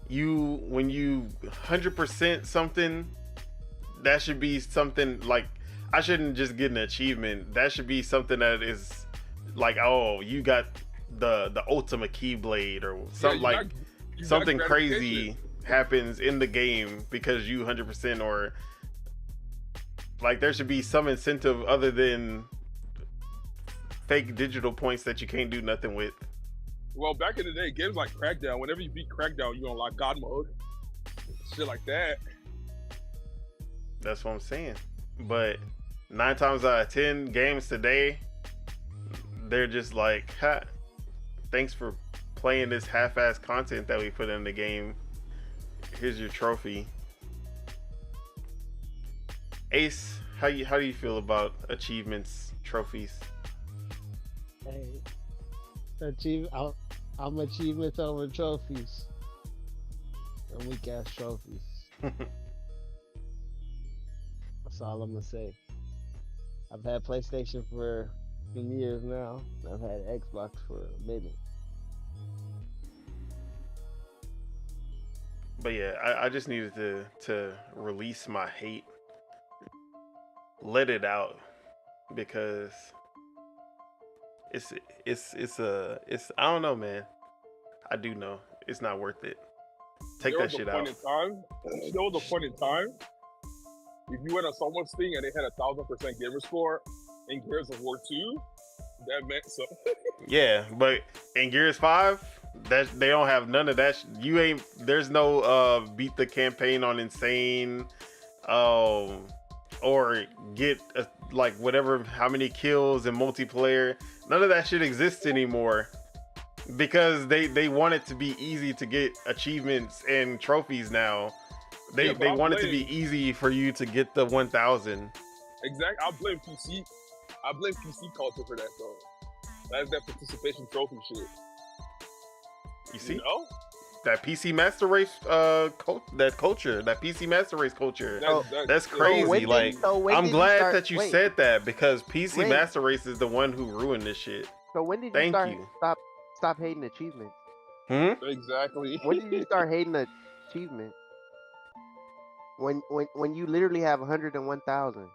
you 100% something, that should be something like, I shouldn't just get an achievement. That should be something that is like, oh, you got the ultimate keyblade or something, Yeah, something got crazy happens in the game because you 100%, or like there should be some incentive other than fake digital points that you can't do nothing with. Well, back in the day, games like Crackdown, whenever you beat Crackdown, you unlock God mode. Shit like that. That's what I'm saying. But 9 times out of 10 games today, they're just like, ha, thanks for playing this half-ass content that we put in the game. Here's your trophy. Ace, how do you feel about achievements, trophies? Hey, I'm achievements over trophies. And weak ass trophies. That's all I'm gonna say. I've had PlayStation for some years now. I've had Xbox for a minute. But yeah, I just needed to release my hate, let it out, because it's I don't know, man. I do know it's not worth it. Take that shit out. There was a point in time, if you went on someone's thing and they had 1,000% gamer score in Gears of War 2, that meant something. Yeah, but in Gears 5, that they don't have none of that. There's no beat the campaign on insane, or get like whatever, how many kills in multiplayer. None of that shit exists anymore because they want it to be easy to get achievements and trophies now. They want it to be easy for you to get the 1,000. Exactly. I blame PC culture for that though. That's that participation trophy shit. You see? You know? That PC Master Race that PC Master Race culture. That's crazy. I'm glad that you said that, because PC Master Race is the one who ruined this shit. So when did you stop hating achievements? Exactly. When did you start hating achievements? When you literally have 101,000.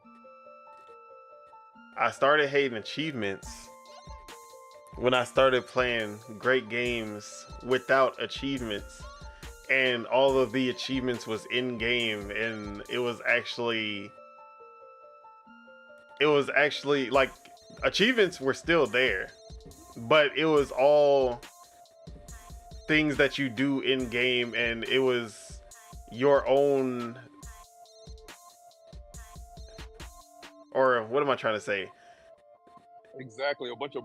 I started hating achievements when I started playing great games without achievements, and all of the achievements was in game, and it was actually like achievements were still there, but it was all things that you do in game, and it was your own, or what am I trying to say? Exactly, a bunch of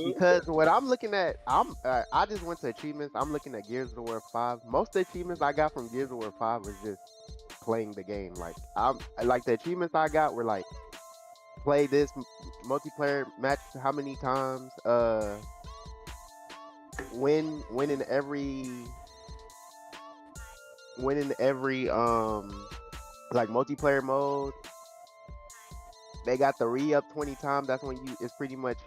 because what I'm looking at, I just went to achievements. I'm looking at Gears of War 5. Most of the achievements I got from Gears of War 5 was just playing the game. Like the achievements I got were like, play this multiplayer match how many times, win in every like multiplayer mode. They got the re-up 20 times. That's when it's pretty much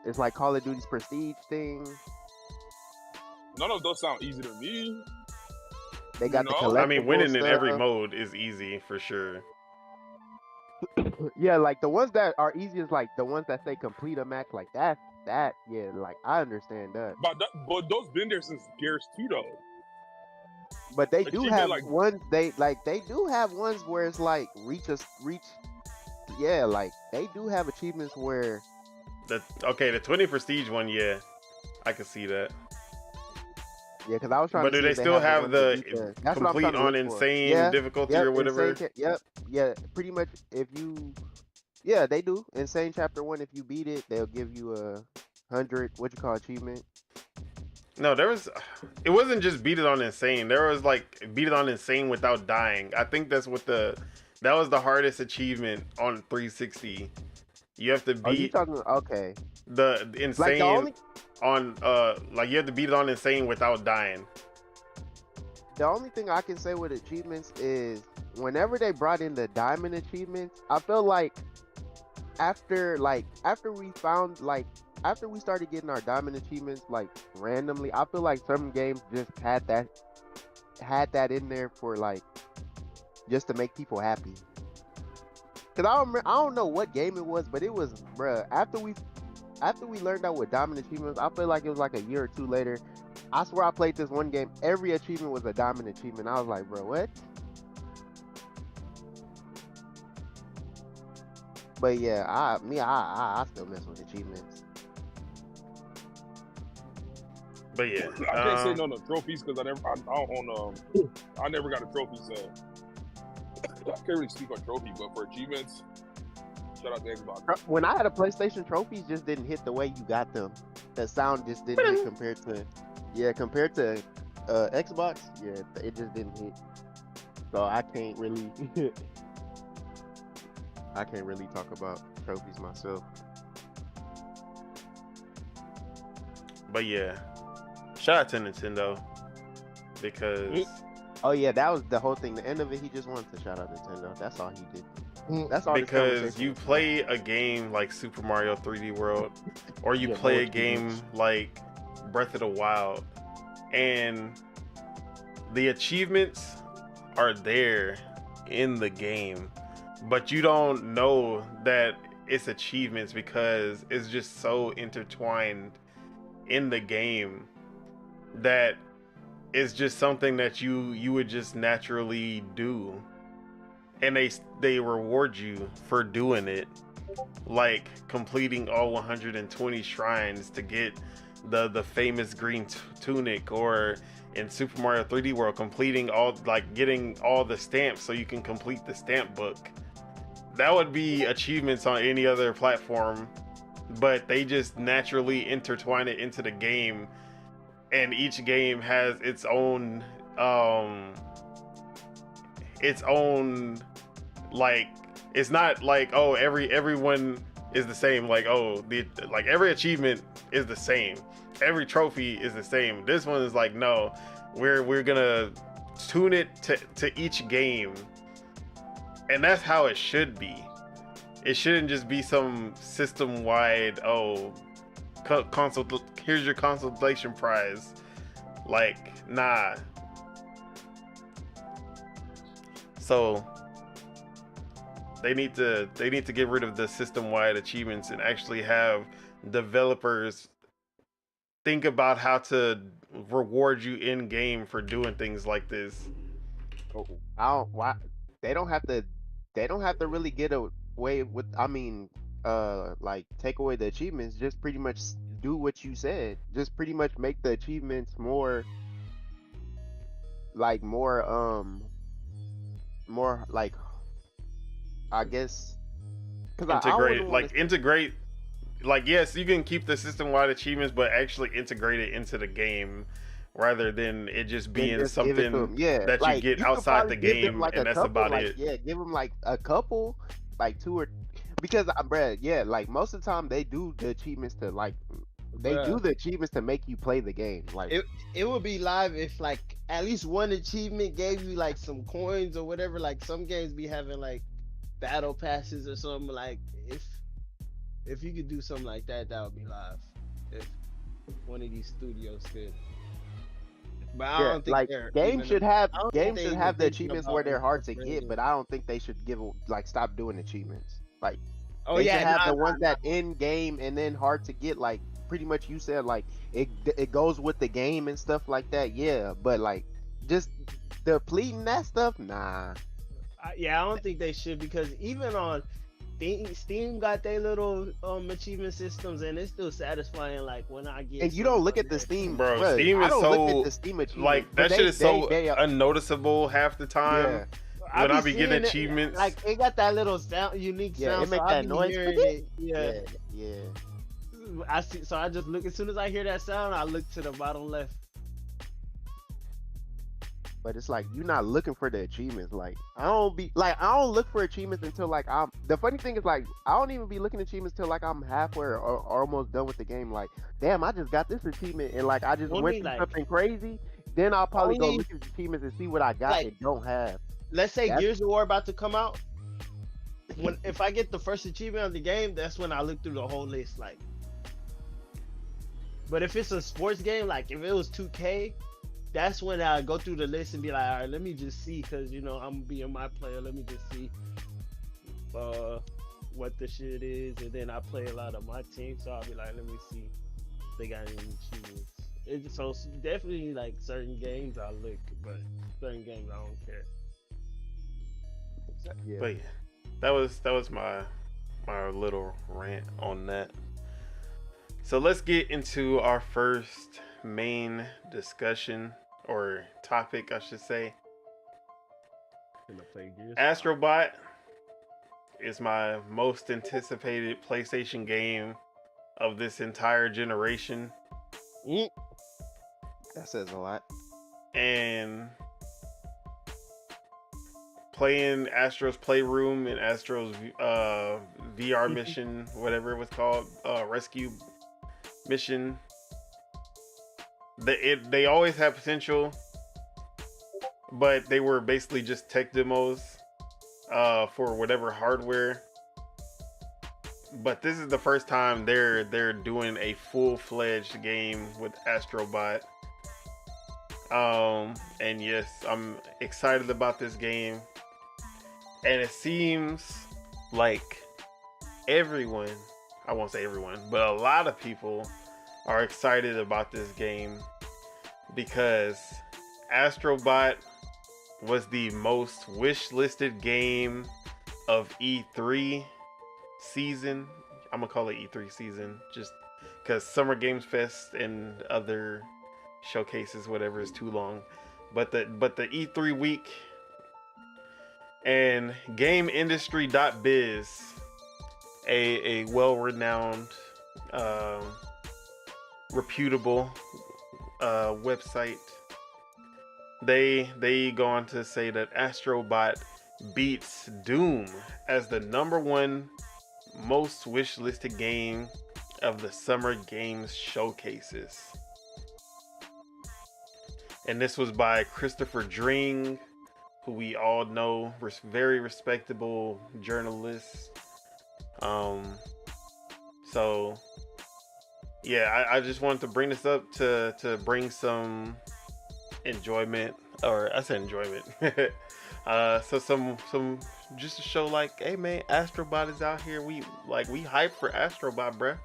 it's like Call of Duty's prestige thing. None of those sound easy to me. They got the collectible I mean, winning stuff. in every mode is easy for sure. Yeah, like the ones that are easiest, like the ones that say complete a match, like that. Yeah, like I understand that. But those been there since Gears 2 though. But they do Achievement, have like- ones. They do have ones where it's like reach. Yeah, like they do have achievements where. The 20 prestige one, yeah, I can see that. Yeah, because I was trying But to. do see they if still have ones the that beat that's what I'm complete trying to on look for. insane Yeah, difficulty yep, or whatever? yeah, pretty much. Yeah, they do. Insane Chapter 1. If you beat it, they'll give you a 100. What you call achievement? No, it wasn't just beat it on insane. There was like beat it on insane without dying. I think that was the hardest achievement on 360. You have to Oh, you beat talking? Okay. the insane on like you have to beat it on insane without dying. The only thing I can say with achievements is whenever they brought in the diamond achievements, I feel like after we started getting our diamond achievements like randomly, I feel like some games just had that in there for like just to make people happy. Cause I don't know what game it was, but it was, bruh, after we learned out what diamond achievements, I feel like it was like a year or two later. I swear I played this one game, every achievement was a diamond achievement. I was like, bro, what? But yeah, I still mess with achievements. But yeah, I can't say no trophies because I never got a trophy, so I can't really speak on trophy. But for achievements, shout out to Xbox. When I had a PlayStation, trophies just didn't hit the way you got them. The sound just didn't hit compared to Xbox. Yeah, it just didn't hit. So I can't really talk about trophies myself. but yeah, shout out to Nintendo because Oh yeah, that was the whole thing. The end of it, he just wanted to shout out Nintendo. That's all he did. That's all. because you play a game like Super Mario 3D World, or you play a game like Breath of the Wild, and the achievements are there in the game, but you don't know that it's achievements because it's just so intertwined in the game that it's just something that you would just naturally do, and they reward you for doing it, like completing all 120 shrines to get the famous green tunic, or in Super Mario 3D World completing getting all the stamps so you can complete the stamp book. That would be achievements on any other platform, but they just naturally intertwine it into the game, and each game has its own like, it's not like, oh, everyone is the same, like, oh, like every achievement is the same, every trophy is the same. This one is like, no, we're gonna tune it to each game, and that's how it should be. It shouldn't just be some system-wide, oh, here's your consolation prize. Like, nah. So they need to get rid of the system-wide achievements and actually have developers think about how to reward you in game for doing things like this. They don't have to really get away with, like take away the achievements. Just pretty much do what you said. Just pretty much make the achievements more like I guess, integrate, like, yes, you can keep the system-wide achievements, but actually integrate it into the game rather than it just being something that you get outside the game, and that's about it. Yeah, give them like a couple, like two or, because bruh, yeah, like most of the time they do the achievements to like, do the achievements to make you play the game. Like it would be live if like at least one achievement gave you like some coins or whatever. Like some games be having like battle passes or something. Like if you could do something like that, that would be live. If one of these studios could. But I don't think like games should have the even achievements where they're hard to get, but I don't think they should stop doing achievements. Like Oh they yeah, should have nah, the ones that in game and then hard to get. Like pretty much you said, like it goes with the game and stuff like that. Yeah, but like just depleting that stuff, nah. yeah, I don't think they should because even on Steam got their little achievement systems and it's still satisfying. Like when I get And you don't look at the Steam, Bro, bruh, Steam I is don't so look at the Steam achievements. like but that shit is so they unnoticeable half the time. yeah, When I be seeing getting it, achievements, like it got that little sound, unique yeah, sound. it make so I that be noise. hearing it. Yeah. Yeah. I see. So I just look as soon as I hear that sound, I look to the bottom left. But it's like you're not looking for the achievements. Like I don't look for achievements until like I'm. The funny thing is like I don't even be looking at achievements till like I'm halfway or almost done with the game. Like damn, I just got this achievement and like I just Only, went through like- something crazy. Then I'll probably go Only- look at the achievements and see what I got Like- and don't have. Let's say That's- Gears of War about to come out. If I get the first achievement of the game, that's when I look through the whole list. Like, but if it's a sports game, like if it was 2K, that's when I go through the list and be like, all right, let me just see, cause you know I'm being my player. Let me just see, what the shit is, and then I play a lot of my team, so I'll be like, let me see if they got any achievements. It's so definitely like certain games I look, but certain games I don't care. Yeah. but yeah, that was my little rant on that. So let's get into our first main discussion or topic, I should say. Gonna play Gears. Astrobot is my most anticipated PlayStation game of this entire generation. That says a lot. And playing Astro's Playroom and Astro's VR mission, whatever it was called, rescue mission. They always had potential, but they were basically just tech demos for whatever hardware. But this is the first time they're doing a full-fledged game with Astrobot. And yes, I'm excited about this game. And it seems like everyone, I won't say everyone, but a lot of people are excited about this game because Astrobot was the most wish-listed game of E3 season. I'm gonna call it E3 season just because Summer Games Fest and other showcases, whatever, is too long. But the E3 week and GameIndustry.biz, a well-renowned, reputable website, they go on to say that Astrobot beats Doom as the #1 most wish-listed game of the Summer Games showcases. And this was by Christopher Dring, who we all know, very respectable journalist. So yeah, I just wanted to bring this up to bring some enjoyment, or I said enjoyment. So some just to show like, hey man, Astrobot is out here. We hype for Astrobot, bruh.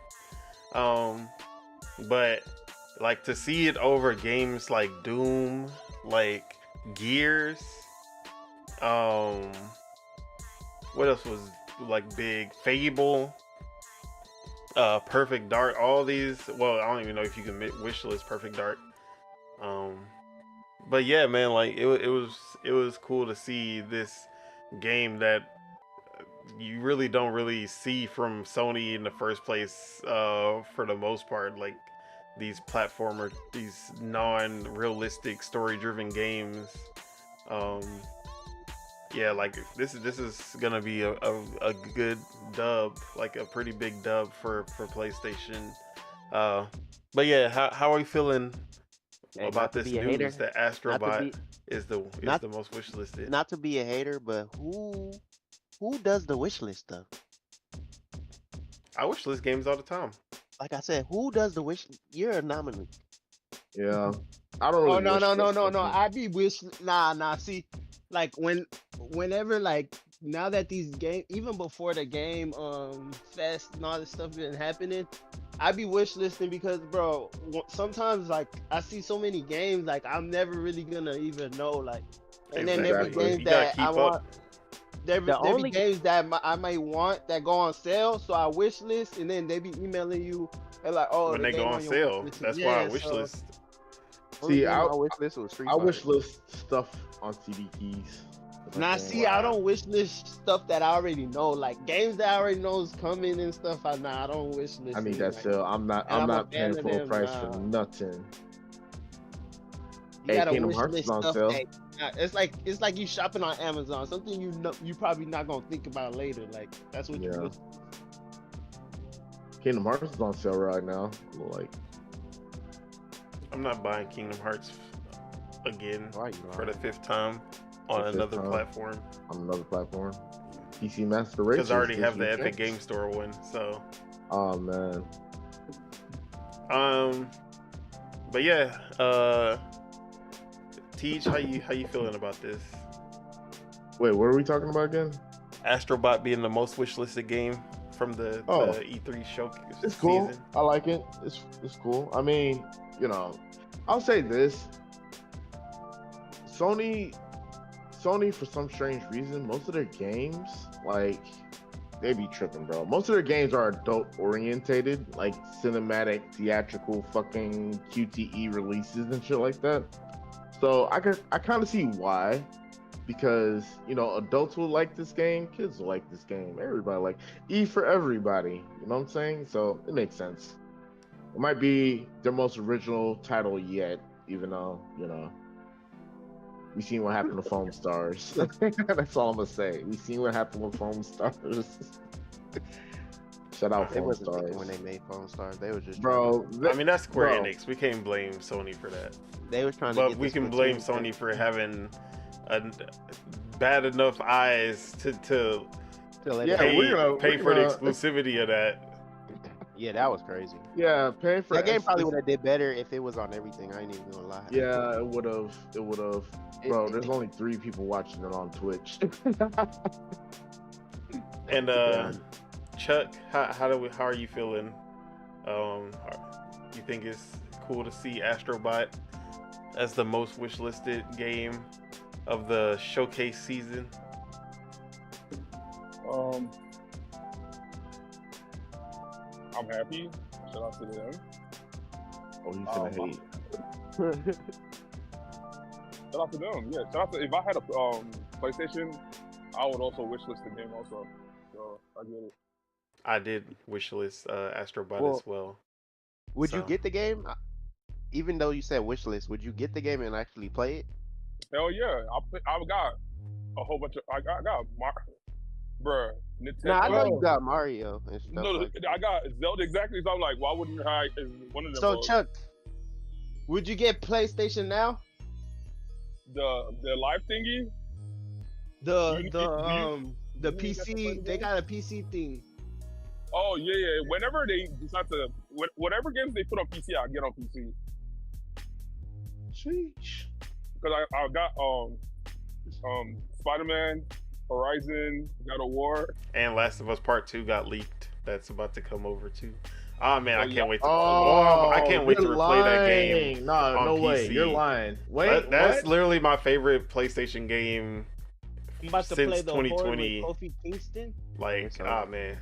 But like to see it over games like Doom, like Gears, what else was like big? Fable, Perfect Dark, all these. Well, I don't even know if you can wishlist Perfect Dark. But yeah, man, like it was cool to see this game that you really don't really see from Sony in the first place, for the most part. Like these platformer, these non-realistic story-driven games. Yeah, like this is gonna be a good dub, like a pretty big dub for PlayStation. But yeah, how are you feeling about this news that Astrobot is the most wish listed? Not to be a hater, but who does the wish list stuff? I wish list games all the time. Like I said, who does the wish? You're a nominee. Yeah, I don't Oh really. no. I be wish. Nah. See, like whenever like now that these games, even before the game fest and all this stuff been happening, I be wish listing because, bro, sometimes like I see so many games like I'm never really gonna even know, like, and then there be Exactly. games You gotta that keep I up. want. There The be only- games that I might want that go on sale, so I wish list, and then they be emailing you and like, oh, when the they go game on your sale. wish list. That's Yeah, why I wish so- list. Only See, game I- my wish list was Street I Fighter. wish list stuff on CD keys. Now, see, I don't wish list stuff that I already know, like games that I already know is coming and stuff. I don't wish list. I need it, that like, still. I'm and I'm a not fan paying of full them, price for nothing. You Hey, gotta Kingdom wish Hearts list is on stuff. sale. It's like you shopping on Amazon. Something you probably not gonna think about later. Like that's what you Yeah. wish. Kingdom Hearts is on sale right now. Like, I'm not buying Kingdom Hearts again Why you for the lying? 5th time on The fifth another time. platform on another platform. PC Master Race. because I already have the Epic Game Store one. So, Oh man. but yeah, Teach, how you feeling about this? Wait, what are we talking about again? Astrobot being the most wishlisted game from the Oh. E3 show It's cool. season. I like it. It's cool. I mean, you know, I'll say this. Sony for some strange reason, most of their games, like, they be tripping, bro. Most of their games are adult orientated, like cinematic, theatrical, fucking QTE releases and shit like that. So I kind of see why, because you know adults will like this game, kids will like this game, everybody like for everybody. You know what I'm saying? So it makes sense. It might be their most original title yet, even though you know we seen what happened to Foam Stars. That's all I'm gonna say. We seen what happened with Foam Stars. Shout out They Foam wasn't Stars, thinking when they made Phone Stars. They was just bro. I mean, that's Square Bro. Enix. We can't blame Sony for that. they was trying to. But get we the can blame Splatoon Sony for having bad enough eyes to to let Yeah, it- pay, we're gonna- pay we're for the gonna- exclusivity of that. Yeah, that was crazy. Yeah, paying for That game probably exclusive- would have did better if it was on everything. I ain't even gonna lie. Yeah, it would have. It would have. Bro, there's only 3 people watching it on Twitch. And Yeah. Chuck, how are you feeling? You think it's cool to see Astrobot as the most wishlisted game of the showcase season? I'm happy. Shout out to them. Oh, he's gonna Oh, hate. Shout out to them. Yeah. Shout out to, if I had a PlayStation, I would also wishlist the game also. So I get it. I did wishlist Astrobot Well, as well. Would you So- get the game? Even though you said wish list, would you get the game and actually play it? Hell yeah. I got a whole bunch of I got bruh. Nintendo. Nah, I know you got Mario and stuff. No, like that. I got Zelda exactly. So I'm like, why wouldn't I? Is one of them. So Chuck, would you get PlayStation now? the live thingy. The You need- the you- um the you need that to play PC the they game? got a PC thing. Oh yeah. Whenever they decide to, whatever games they put on PC, I get on PC Sheesh. because I got Spider-Man, Horizon, God of War. And Last of Us Part 2 got leaked. That's about to come over too. Oh man, I Oh, yeah. can't wait to. Oh, I can't wait to you're replay that game. lying. No, on no way. PC. You're lying. Wait, That's what? literally my favorite PlayStation game. I'm about to Since play the 2020. Horde with Kofi Kingston. Like, So- ah man,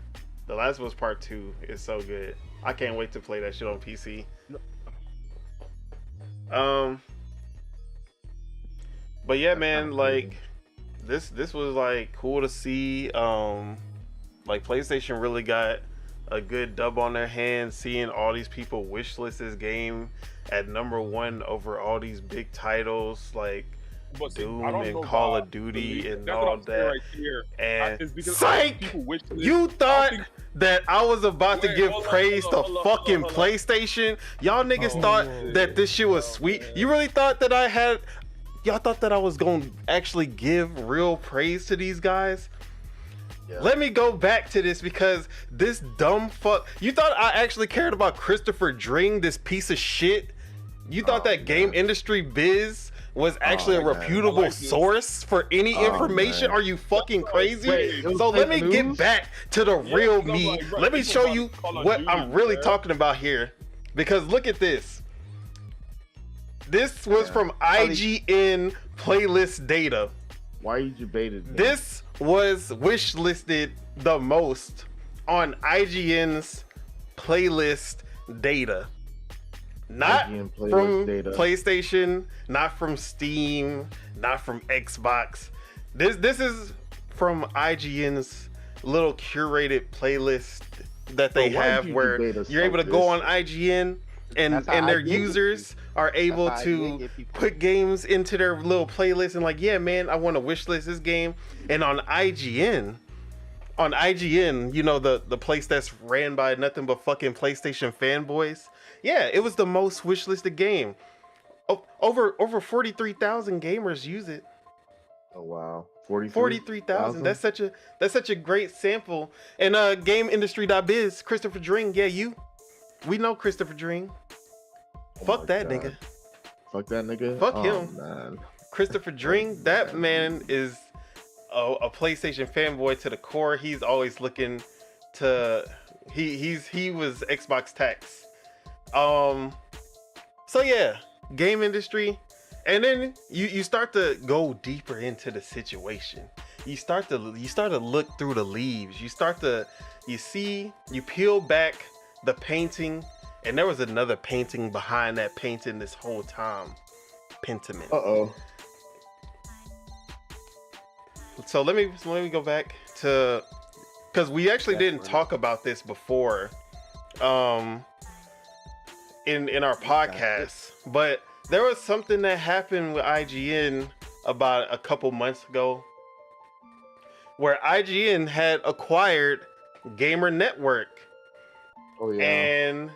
The Last of Us Part 2 is so good. I can't wait to play that shit on PC. But yeah, man, like this was like cool to see. Like PlayStation really got a good dub on their hands, seeing all these people wishlist this game at #1 over all these big titles like But see, Doom I don't and know Call about of Duty the leak. and That's all what I'm saying that. right here. And It's because psych! people wish this. You I thought think- that I was about to Wait, give hold on, praise hold on, to hold on, fucking hold on. PlayStation? Y'all niggas Oh, thought man. that this shit was Oh, sweet. man. You really thought that I had. Y'all thought that I was gonna actually give real praise to these guys? Yeah. Let me go back to this because this dumb fuck. You thought I actually cared about Christopher Dring, this piece of shit? You thought Oh, that Game man. Industry Biz was actually a my God. reputable I like this. source for any Oh, information. man. Are you fucking crazy? Wait, it was So let me fake get news? back to the Yeah, real no, me. like, bro, Let me people show about you Call of what Duty, I'm really man. talking about here. Because look at this. This was Yeah. from IGN playlist data. Why you debated me? This was wishlisted the most on IGN's playlist data. Not IGN playlist from data. PlayStation, not from Steam, not from Xbox. This is from IGN's little curated playlist that they So why have did you where debate us you're able to like go this? on IGN and That's how their IGN gets users are able how IGN to get people. put games into their little playlist and like, yeah, man, I want to wishlist this game. And on IGN, you know, the place that's ran by nothing but fucking PlayStation fanboys. Yeah, it was the most wishlisted game. Over 43,000 gamers use it. Oh wow, 43,000. That's such a great sample. And GameIndustry.biz, Christopher Dring. Yeah, we know Christopher Dring. Fuck that nigga. Fuck that nigga. Fuck Oh, him. Man. Christopher Dring. That man is a PlayStation fanboy to the core. He's always looking to. He was Xbox tax. So yeah, game industry. And then you start to go deeper into the situation. You start to look through the leaves. You peel back the painting, and there was another painting behind that painting this whole time. Pentiment. Uh-oh. So let me go back to, because we actually didn't talk about this before, in our podcast, but there was something that happened with IGN about a couple months ago, where IGN had acquired Gamer Network, Oh yeah. and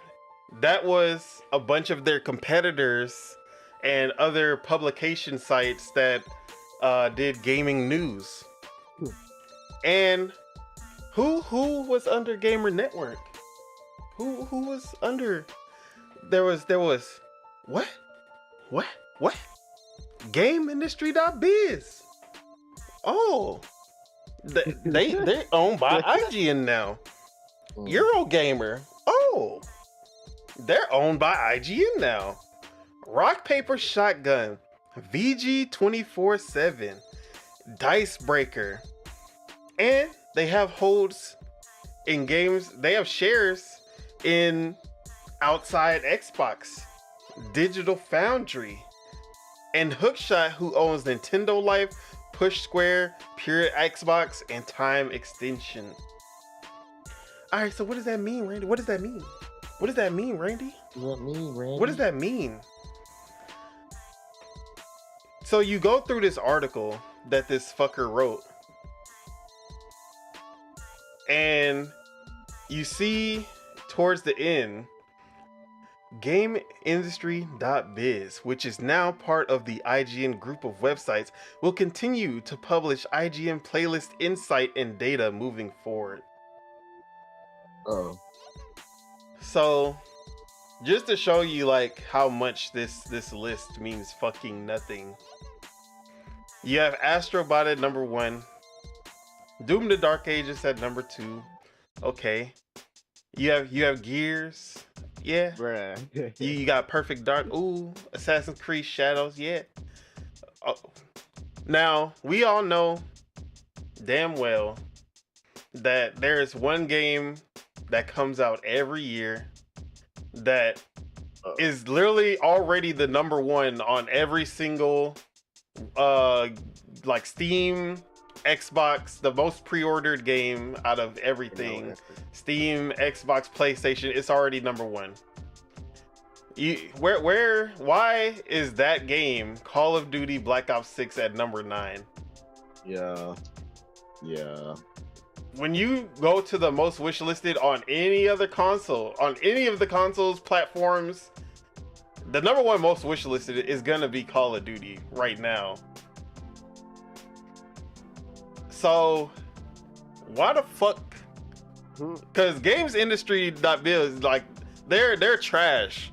that was a bunch of their competitors and other publication sites that did gaming news. And who was under Gamer Network? Who was under? There was what? GameIndustry.biz. Oh, they're owned by IGN now. Eurogamer. Oh, they're owned by IGN now. Rock Paper Shotgun, VG247, Dicebreaker, and they have holds in games. They have shares in Outside Xbox, Digital Foundry, and Hookshot, who owns Nintendo Life, Push Square, Pure Xbox, and Time Extension. All right, so what does that mean, Randy? What does that mean? What does that mean, Randy? What does that mean? So you go through this article that this fucker wrote, and you see towards the end, GameIndustry.biz, which is now part of the IGN group of websites, will continue to publish IGN playlist insight and data moving forward. Oh. So, just to show you like how much this list means fucking nothing. You have Astrobot at number 1, Doom the Dark Ages at number 2. Okay. You have Gears. Yeah. Bruh. You got Perfect Dark. Ooh, Assassin's Creed Shadows. Yeah. Oh. Now, we all know damn well that there is one game that comes out every year that is literally already the number 1 on every single like Steam, Xbox, the most pre-ordered game out of everything. Steam, Xbox, PlayStation, it's already number 1. Why is that game, Call of Duty Black Ops 6, at number 9? Yeah. When you go to the most wishlisted on any other console, on any of the consoles, platforms, the number 1 most wishlisted is gonna be Call of Duty right now. So, why the fuck? Because GamesIndustry.biz, like, they're trash,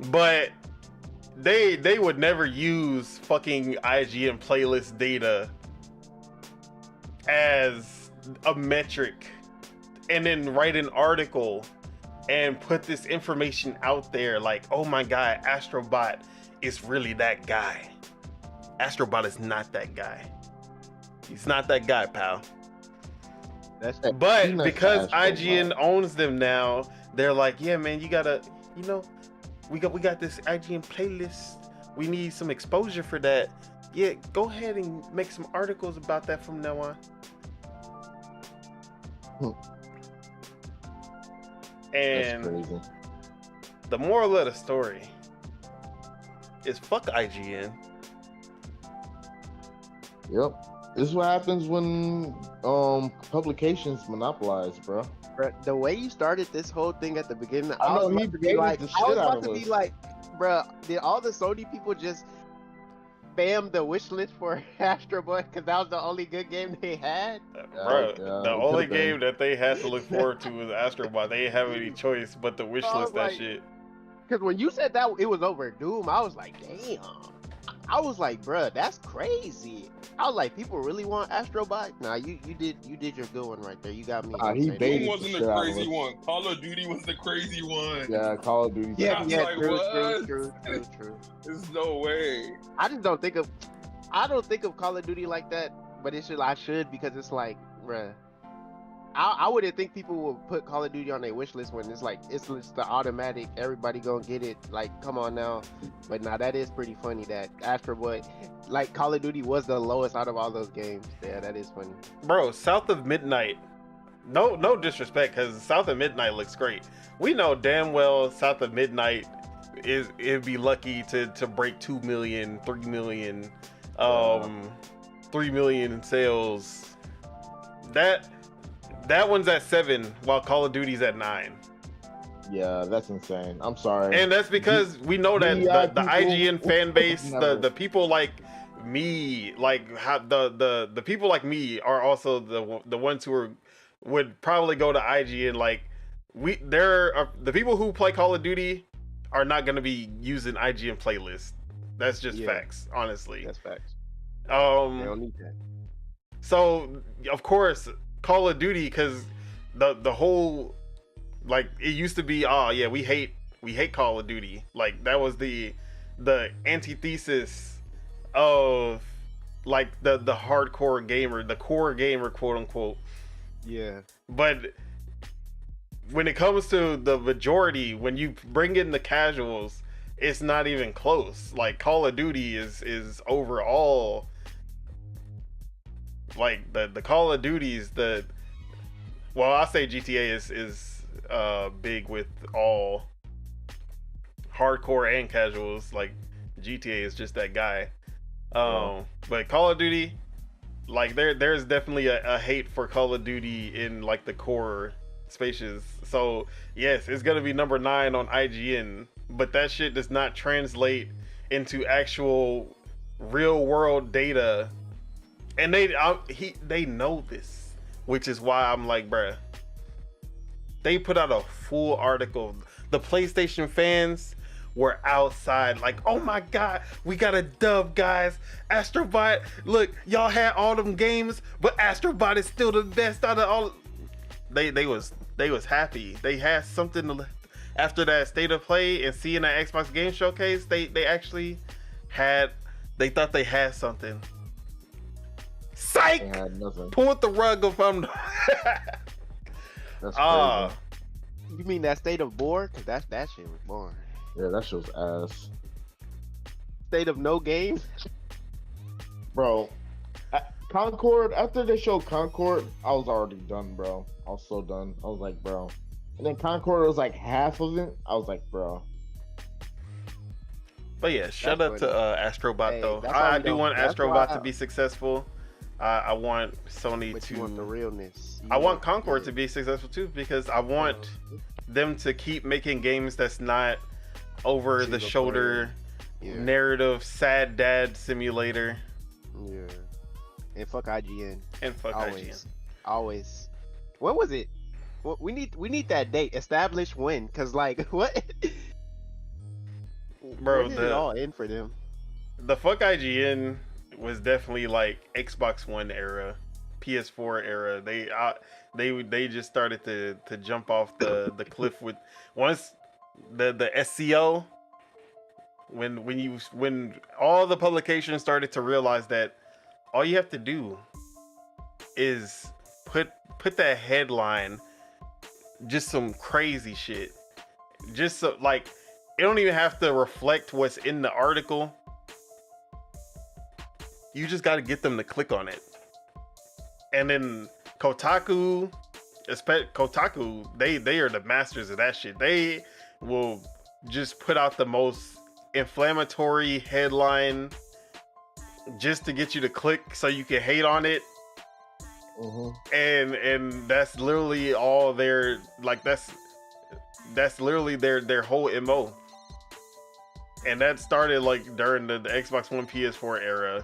but they would never use fucking IGN playlist data as a metric and then write an article and put this information out there like, oh my god, Astrobot is really that guy. Astrobot is not that guy. He's not that guy, pal. But because IGN owns them now, they're like, yeah, man, you gotta, you know, we got this IGN playlist. We need some exposure for that. Yeah, go ahead and make some articles about that from now on. And crazy. The moral of the story is fuck IGN. Yep. This is what happens when publications monopolize, bro. Bruh, the way you started this whole thing at the beginning, I know, he be like, the I was shit out about of to us. be like, bruh, did all the Sony people just spam the wish list for Astrobot because that was the only good game they had? Bro, yeah, the it only could've been. game that they had to look forward to was Astrobot. They didn't have any choice but to wish I was list that like- shit. Because when you said that it was over Doom, I was like, damn. I was like, bruh, that's crazy. I was like, people really want Astrobot? Nah, you did your good one right there. You got me. Nah, he saying baited Doom that. wasn't shit the out of crazy us. one. Call of Duty was the crazy one. Yeah, Call of Duty. Yeah, I'm yeah, like, true, what? true. There's no way. I just don't think of Call of Duty like that, but I should because it's like, bruh. I wouldn't think people would put Call of Duty on their wish list when it's just the automatic, everybody gonna get it, like, come on now. But now that is pretty funny that Astrobot, like, Call of Duty was the lowest out of all those games. Yeah, that is funny. Bro, South of Midnight. No disrespect, because South of Midnight looks great. We know damn well South of Midnight it'd be lucky to break 2 million, 3 million, 3 million in sales. That one's at 7, while Call of Duty's at 9. Yeah, that's insane. I'm sorry. And that's because we know that the IGN fan base, the people like me, like how the people like me are also the ones who would probably go to IGN. Like the people who play Call of Duty are not going to be using IGN playlists. That's just facts, honestly. That's facts. They don't need that. So of course Call of Duty, because the whole, like, it used to be, oh yeah, we hate Call of Duty. Like, that was the antithesis of, like, the hardcore gamer, the core gamer, quote unquote. Yeah. But when it comes to the majority, when you bring in the casuals, it's not even close. Like, Call of Duty is overall, like, the Call of Duties, I'll say GTA is big with all hardcore and casuals. Like, GTA is just that guy. But Call of Duty, like, there's definitely a hate for Call of Duty in, like, the core spaces. So yes, it's gonna be number 9 on IGN, but that shit does not translate into actual real world data. And they know this, which is why I'm like, bruh, they put out a full article. The PlayStation fans were outside like, oh my god, we got a dub, guys. Astrobot, look, y'all had all them games, but Astrobot is still the best out of all. They was happy. They had something to, after that state of play and seeing that Xbox Game Showcase, they actually they thought they had something. Psych! They had nothing. Pulled the rug from That's crazy. You mean that state of bored? Cause that shit was boring. Yeah, that shit was ass. State of no games? Bro, Concord, after they showed Concord, I was already done, bro. I was so done. I was like, bro. And then Concord was like half of it. I was like, bro. But yeah, shout out to Astrobot, Hey, though. that's why I we do don't- want that's Astrobot why- to be successful. I want Sony But to. you want the realness. I want Concord to be successful too, because I want them to keep making games that's not over the Single shoulder Yeah. narrative sad dad simulator. Yeah. And fuck IGN. And fuck Always. Always. What was it? What we need that date. Establish when. Cause like what? Bro, when did it all end for them? the fuck IGN was definitely like Xbox One era, PS4 era. They just started to jump off the cliff with once the SCO when all the publications started to realize that all you have to do is put that headline, just some crazy shit, just so like it don't even have to reflect what's in the article. You just got to get them to click on it. And then Kotaku, they are the masters of that shit. They will just put out the most inflammatory headline just to get you to click so you can hate on it. And that's literally all their like that's literally their whole MO. And that started like during the Xbox One PS4 era,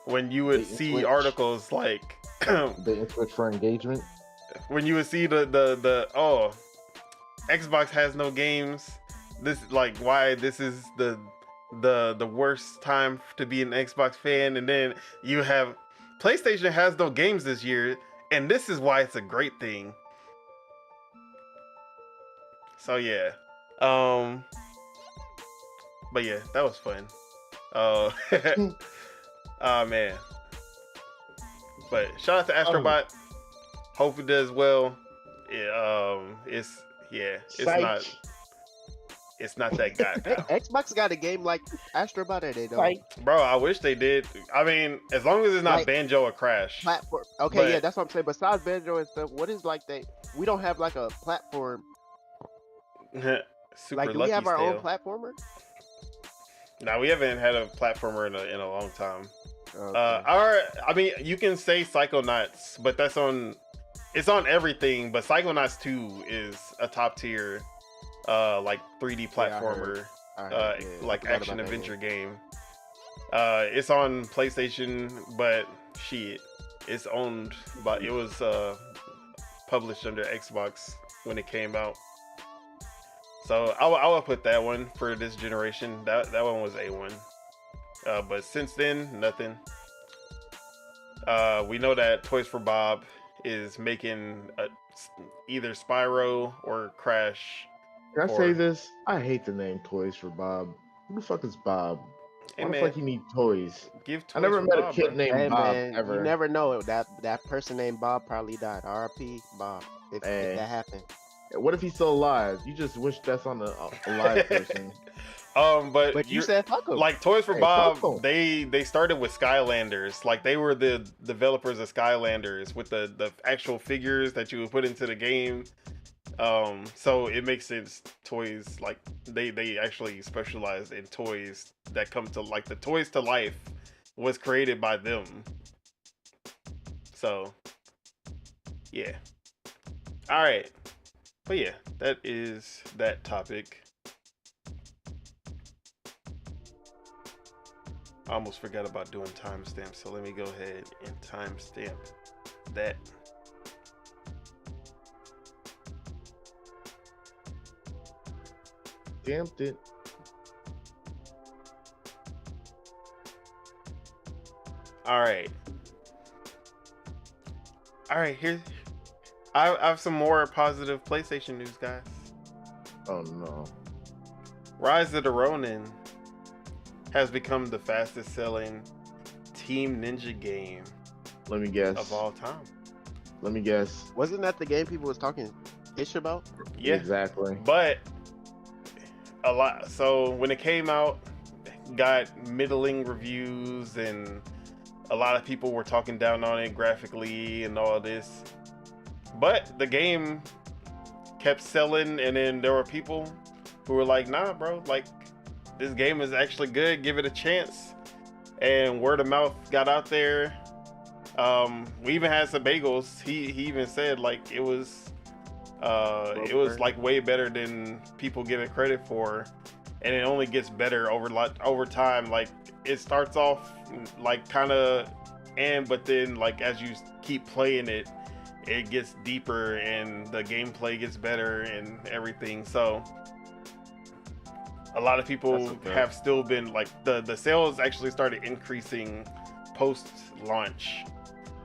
when you would see articles like they switch for engagement. When you would see the oh, Xbox has no games. This like why this is the worst time to be an Xbox fan, and then you have PlayStation has no games this year, and this is why it's a great thing. So yeah, but yeah, that was fun. Oh man. But shout out to Astrobot. Hope it does well. It's not that guy. Xbox got a game like Astrobot, or they don't? Bro, I wish they did. I mean, as long as it's not like, Banjo or Crash. Platform. Okay, yeah, that's what I'm saying. Besides Banjo and stuff, what is like we don't have like a platform. Super like, do lucky we have our still. own platformer? No, we haven't had a platformer in a long time. Okay. I mean, you can say Psychonauts, but it's on everything. But Psychonauts 2 is a top tier, like 3D platformer, like action adventure game. It's on PlayStation, but shit, it's owned by. It was published under Xbox when it came out. So I will put that one for this generation. That one was A1. But since then, nothing. We know that Toys for Bob is making either Spyro or Crash. Can I say this? I hate the name Toys for Bob. Who the fuck is Bob? Hey, Why the fuck you need toys? Give toys I never for met Bob, a kid bro. named Bob man, ever. you never know. That person named Bob probably died. R.I.P. Bob. If that happened. What if he's still alive? You just wish death on a live person. But you said fuck him. Like Toys for Hey, Bob, fuck 'em. they started with Skylanders. Like they were the developers of Skylanders with the actual figures that you would put into the game. So it makes sense. Toys, like they actually specialize in toys that come to, like, the Toys to Life was created by them. So yeah. All right. But yeah, that is that topic. I almost forgot about doing timestamps, so let me go ahead and timestamp that. Stamped it. All right, here. I have some more positive PlayStation news, guys. Oh no. Rise of the Ronin has become the fastest selling Team Ninja game Let me guess. of all time. Let me guess. Wasn't that the game people was talking ish about? Yeah, Exactly. but a lot. So when it came out, got middling reviews, and a lot of people were talking down on it graphically and all this. But the game kept selling, and then there were people who were like, "Nah, bro, like this game is actually good. Give it a chance." And word of mouth got out there. We even had some bagels. He even said like it was like way better than people give it credit for, and it only gets better over time. Like it starts off like kind of, but then like as you keep playing it, it gets deeper and the gameplay gets better and everything. So a lot of people That's okay. have still been like the sales actually started increasing post launch,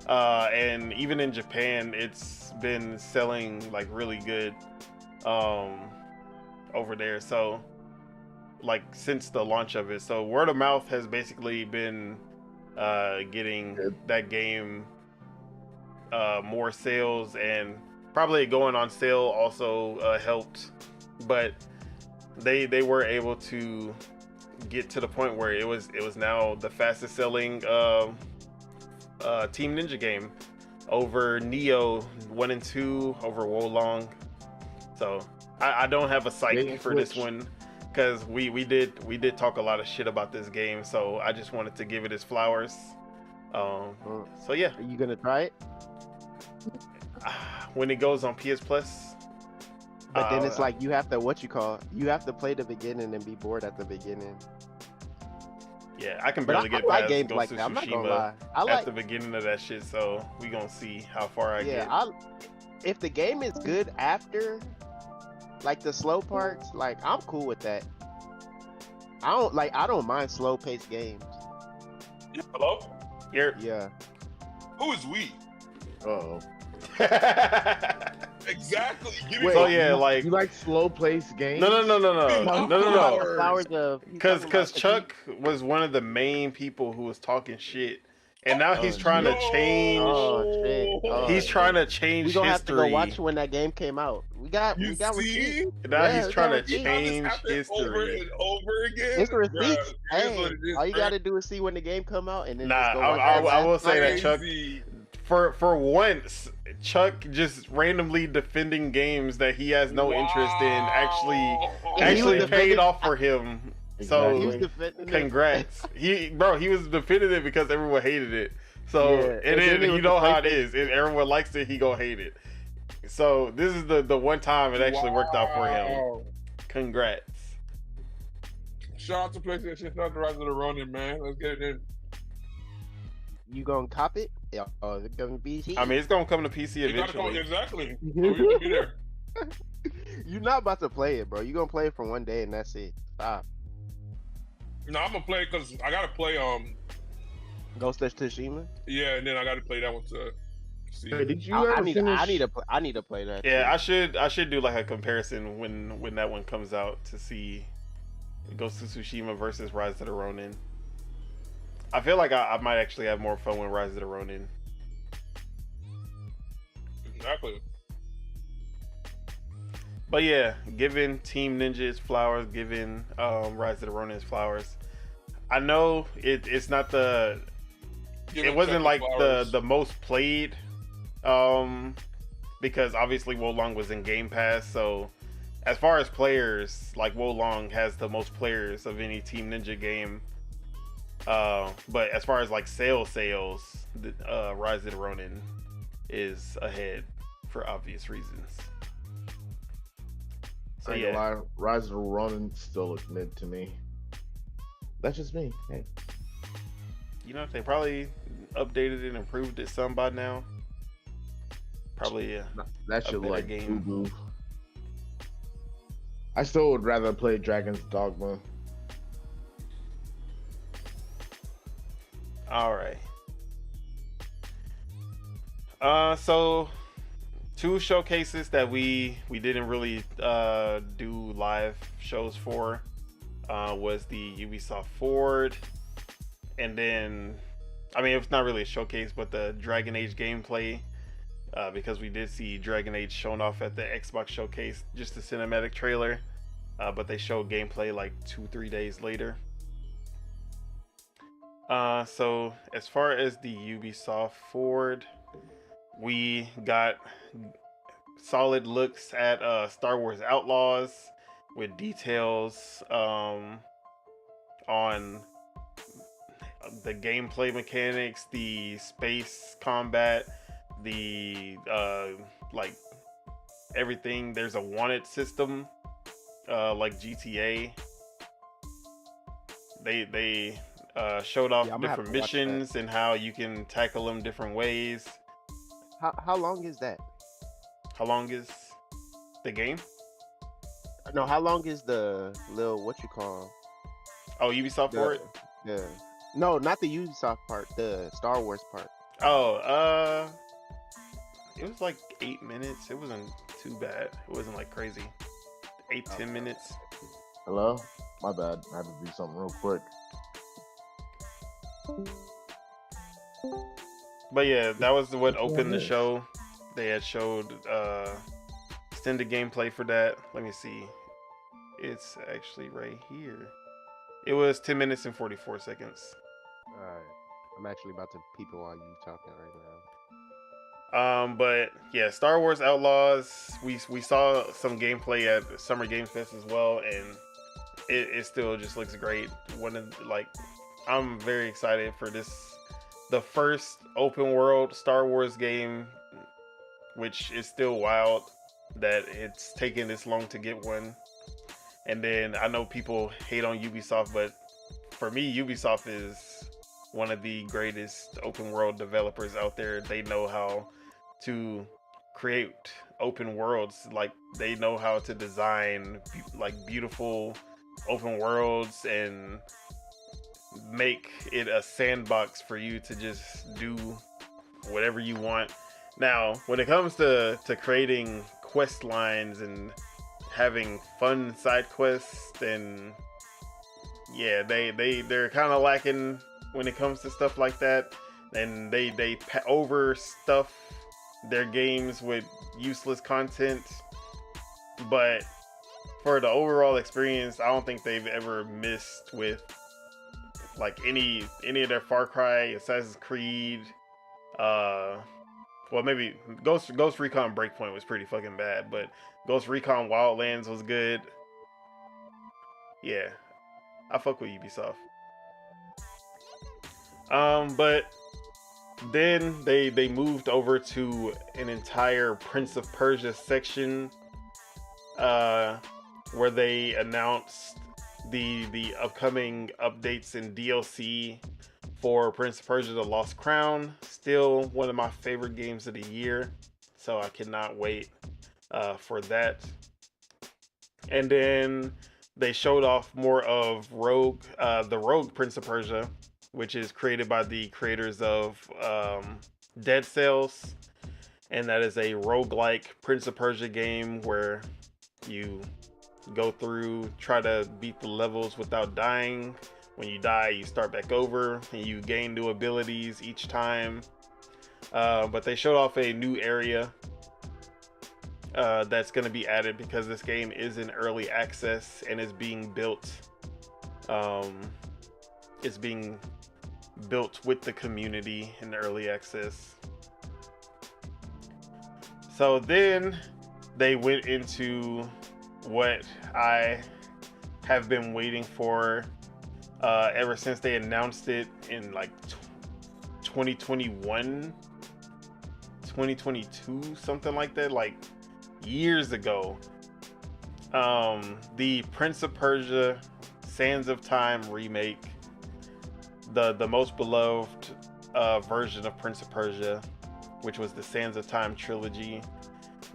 and even in Japan, it's been selling like really good over there. So like since the launch of it, so word of mouth has basically been getting that game more sales, and probably going on sale also helped, but they were able to get to the point where it was now the fastest selling Team Ninja game, over Neo 1 and 2, over Wolong. So I don't have a psych for this one, because we did talk a lot of shit about this game, so I just wanted to give it its flowers. So yeah, Are you gonna try it? when it goes on PS Plus. But then it's like you have to you have to play the beginning and be bored at the beginning. Yeah, I can But barely I get like past games Ghost like of that. I'm not gonna Tsushima lie. I at like the beginning of that shit, so we gonna see how far I get. if the game is good after, like the slow parts, like I'm cool with that. I don't mind slow paced games. Yeah, hello? Yeah. Who is we? Oh. Exactly. Give me Wait, So yeah, like you like slow paced games? no. Flowers of Because Chuck was one of the main people who was talking shit, and now he's trying to change. Oh shit. Oh, He's trying to we change gonna have to go history. watch when that game came out. We got You receipts. see? Now Yeah, he's we trying got to receipts. All this change happened over history. and over again. It's receipts. Bruh, it is Hey, what it is, all you bruh. gotta do is see when the game come out, and then Nah, just go watch that I will last say that game. Chuck, Crazy. for once, Chuck just randomly defending games that he has no interest in actually And he was paid defending- off for him. He So was defending it. congrats. He was defending it because everyone hated it. So Yeah, and and then then it you was know the how it is. If everyone likes it, he gonna hate it. So this is the one time it actually worked out for him. Wow. Congrats. Shout out to PlayStation. Shout out to Rise of the Ronin, man. Let's get it in. You gonna cop it? Yeah. Oh, it's gonna be. I mean, it's gonna come to PC You gotta call eventually. exactly. So we gonna be there. You're not about to play it, bro. You gonna play it for one day and that's it. Stop. No, I'm gonna play it because I gotta play Ghost of Tsushima. yeah, and then I gotta play that one to see. Hey, did you I ever need finish? I need to play that. Yeah, I should do like a comparison when that one comes out to see Ghost of Tsushima versus Rise of the Ronin. I feel like I might actually have more fun with Rise of the Ronin. Exactly. But yeah, giving Team Ninja its flowers, giving Rise of the Ronin its flowers. I know it's not the Give it him wasn't like flowers. the most played, because obviously Wolong was in Game Pass. So as far as players, like Wolong has the most players of any Team Ninja game. But as far as like sales, Rise of the Ronin is ahead for obvious reasons. So I ain't gonna lie, Rise of the Ronin still looks mid to me. That's just me. Hey. You know, they probably updated it and improved it some by now. Probably That should better like game. boo-boo. I still would rather play Dragon's Dogma. all right. So 2 showcases that we didn't really do live shows for was the Ubisoft Forward, and then I mean it's not really a showcase, but the Dragon Age gameplay, because we did see Dragon Age shown off at the Xbox showcase, just a cinematic trailer, but they showed gameplay like 2-3 days later. So as far as the Ubisoft Forward, we got solid looks at Star Wars Outlaws with details on the gameplay mechanics, the space combat, the like everything. There's a wanted system like GTA. They showed off Yeah, I'm gonna have different to watch that. missions and how you can tackle them different ways. How long is that? How long is the game? No, how long is the little what you call Oh, Ubisoft for it? the no, not the Ubisoft part, the Star Wars part. Oh, it was like 8 minutes. It wasn't too bad. It wasn't like crazy. 8-10 minutes. Hello? My bad. I had to do something real quick. But yeah, that was what opened the show. They had showed extended gameplay for that. Let me see. It's actually right here. It was 10 minutes and 44 seconds. Alright. I'm actually about to peep it while you talking right now. But yeah, Star Wars Outlaws. We saw some gameplay at Summer Game Fest as well, and it still just looks great. I'm very excited for this, the first open world Star Wars game, which is still wild that it's taken this long to get one. And then I know people hate on Ubisoft, but for me, Ubisoft is one of the greatest open world developers out there. They know how to create open worlds. Like, they know how to design beautiful open worlds and make it a sandbox for you to just do whatever you want. Now, when it comes to creating quest lines and having fun side quests, and yeah, they're kind of lacking when it comes to stuff like that, and they overstuff their games with useless content. But for the overall experience, I don't think they've ever missed with like any of their Far Cry, Assassin's Creed, well, maybe Ghost Recon Breakpoint was pretty fucking bad, but Ghost Recon Wildlands was good. Yeah, I fuck with Ubisoft. But then they moved over to an entire Prince of Persia section, where they announced the upcoming updates and DLC for Prince of Persia: The Lost Crown. Still one of my favorite games of the year, so I cannot wait for that. And then they showed off more of Rogue, the Rogue Prince of Persia, which is created by the creators of Dead Cells, and that is a roguelike Prince of Persia game where you go through, try to beat the levels without dying. When you die, you start back over, and you gain new abilities each time. But they showed off a new area that's going to be added because this game is in early access and is being built. It's being built with the community in the early access. So then they went into what I have been waiting for ever since they announced it in like 2021, 2022, something like that, like years ago. The Prince of Persia Sands of Time remake, the most beloved version of Prince of Persia, which was the Sands of Time trilogy.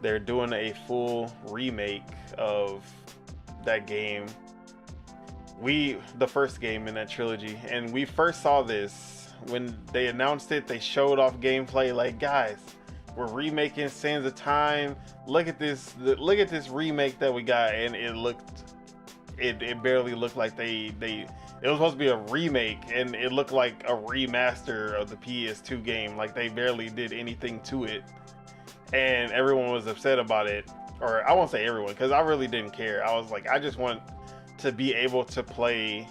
They're doing a full remake of that game. The first game in that trilogy, and we first saw this when they announced it. They showed off gameplay, like, guys, we're remaking Sands of Time. Look at this remake that we got, and it barely looked like it was supposed to be a remake, and it looked like a remaster of the PS2 game. Like, they barely did anything to it, and everyone was upset about it. Or I won't say everyone, because I really didn't care. I was like, I just want to be able to play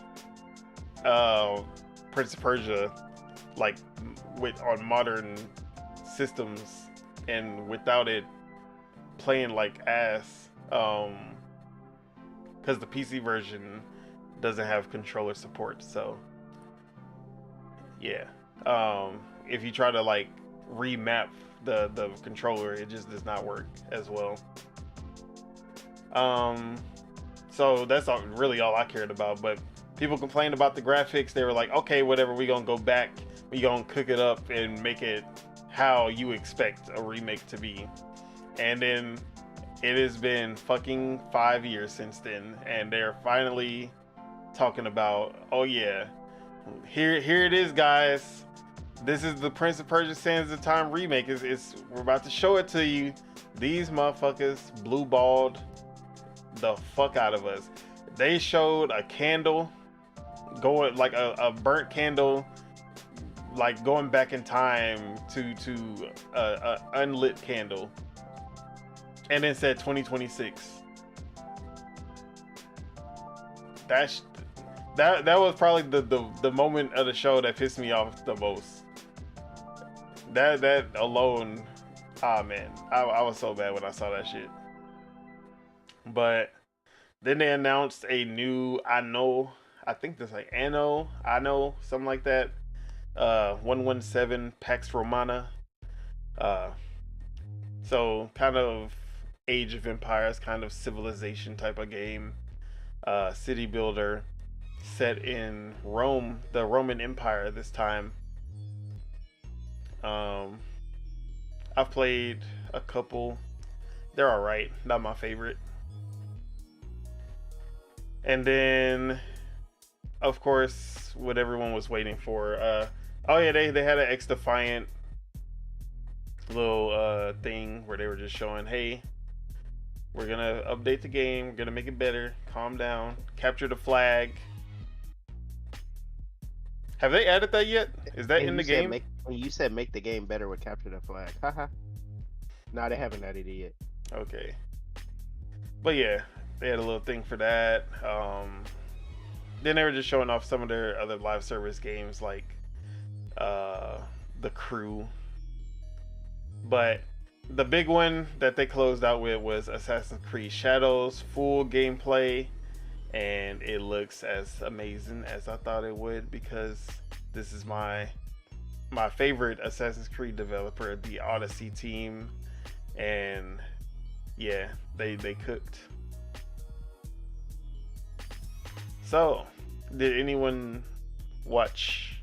Prince of Persia like on modern systems and without it playing like ass, because the PC version doesn't have controller support. So yeah, if you try to like remap the controller, it just does not work as well. So that's really all I cared about. But people complained about the graphics. They were like, okay, whatever, we gonna go back, we gonna cook it up and make it how you expect a remake to be. And then it has been fucking 5 years since then, and they're finally talking about, oh yeah, here it is, guys. This is the Prince of Persia: Sands of Time remake. We're about to show it to you. These motherfuckers blue balled the fuck out of us. They showed a candle going, like a burnt candle, like going back in time to a unlit candle, and then said 2026. That was probably the moment of the show that pissed me off the most. That alone, man, I was so bad when I saw that shit. But then they announced a new I think there's like Anno, something like that. 117 Pax Romana. So kind of Age of Empires, kind of civilization type of game. City builder set in Rome, the Roman Empire this time. I've played a couple. They're alright, not my favorite. And then, of course, what everyone was waiting for. Oh yeah, they had an X-Defiant little thing where they were just showing, hey, we're gonna update the game, we're gonna make it better, calm down, capture the flag. Have they added that yet? Is that in the game? You said make the game better with capture the flag. Haha. No, they haven't added it yet. Okay. But yeah, they had a little thing for that. Then they were just showing off some of their other live service games, like The Crew. But the big one that they closed out with was Assassin's Creed Shadows full gameplay, and it looks as amazing as I thought it would, because this is my favorite Assassin's Creed developer, the Odyssey team, and yeah, they cooked. So, did anyone watch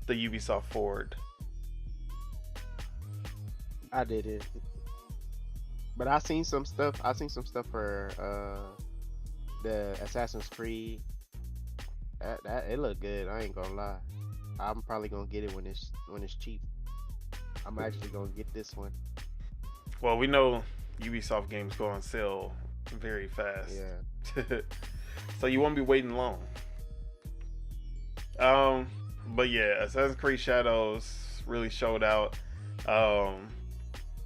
the Ubisoft Forward? I did it, but I seen some stuff. For the Assassin's Creed. That it looked good. I ain't gonna lie. I'm probably gonna get it when it's cheap. I'm actually gonna get this one. Well, we know Ubisoft games go on sale very fast. Yeah. So you won't be waiting long. But yeah, Assassin's Creed Shadows really showed out.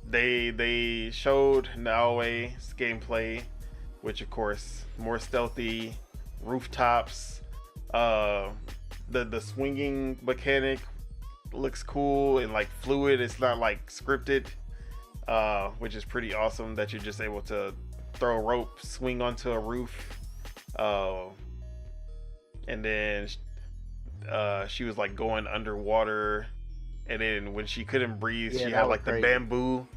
They showed Aloy's gameplay, which of course more stealthy, rooftops. The swinging mechanic looks cool and like fluid. It's not like scripted, which is pretty awesome that you're just able to throw a rope, swing onto a roof. And then she was like going underwater, and then when she couldn't breathe, she had like the bamboo,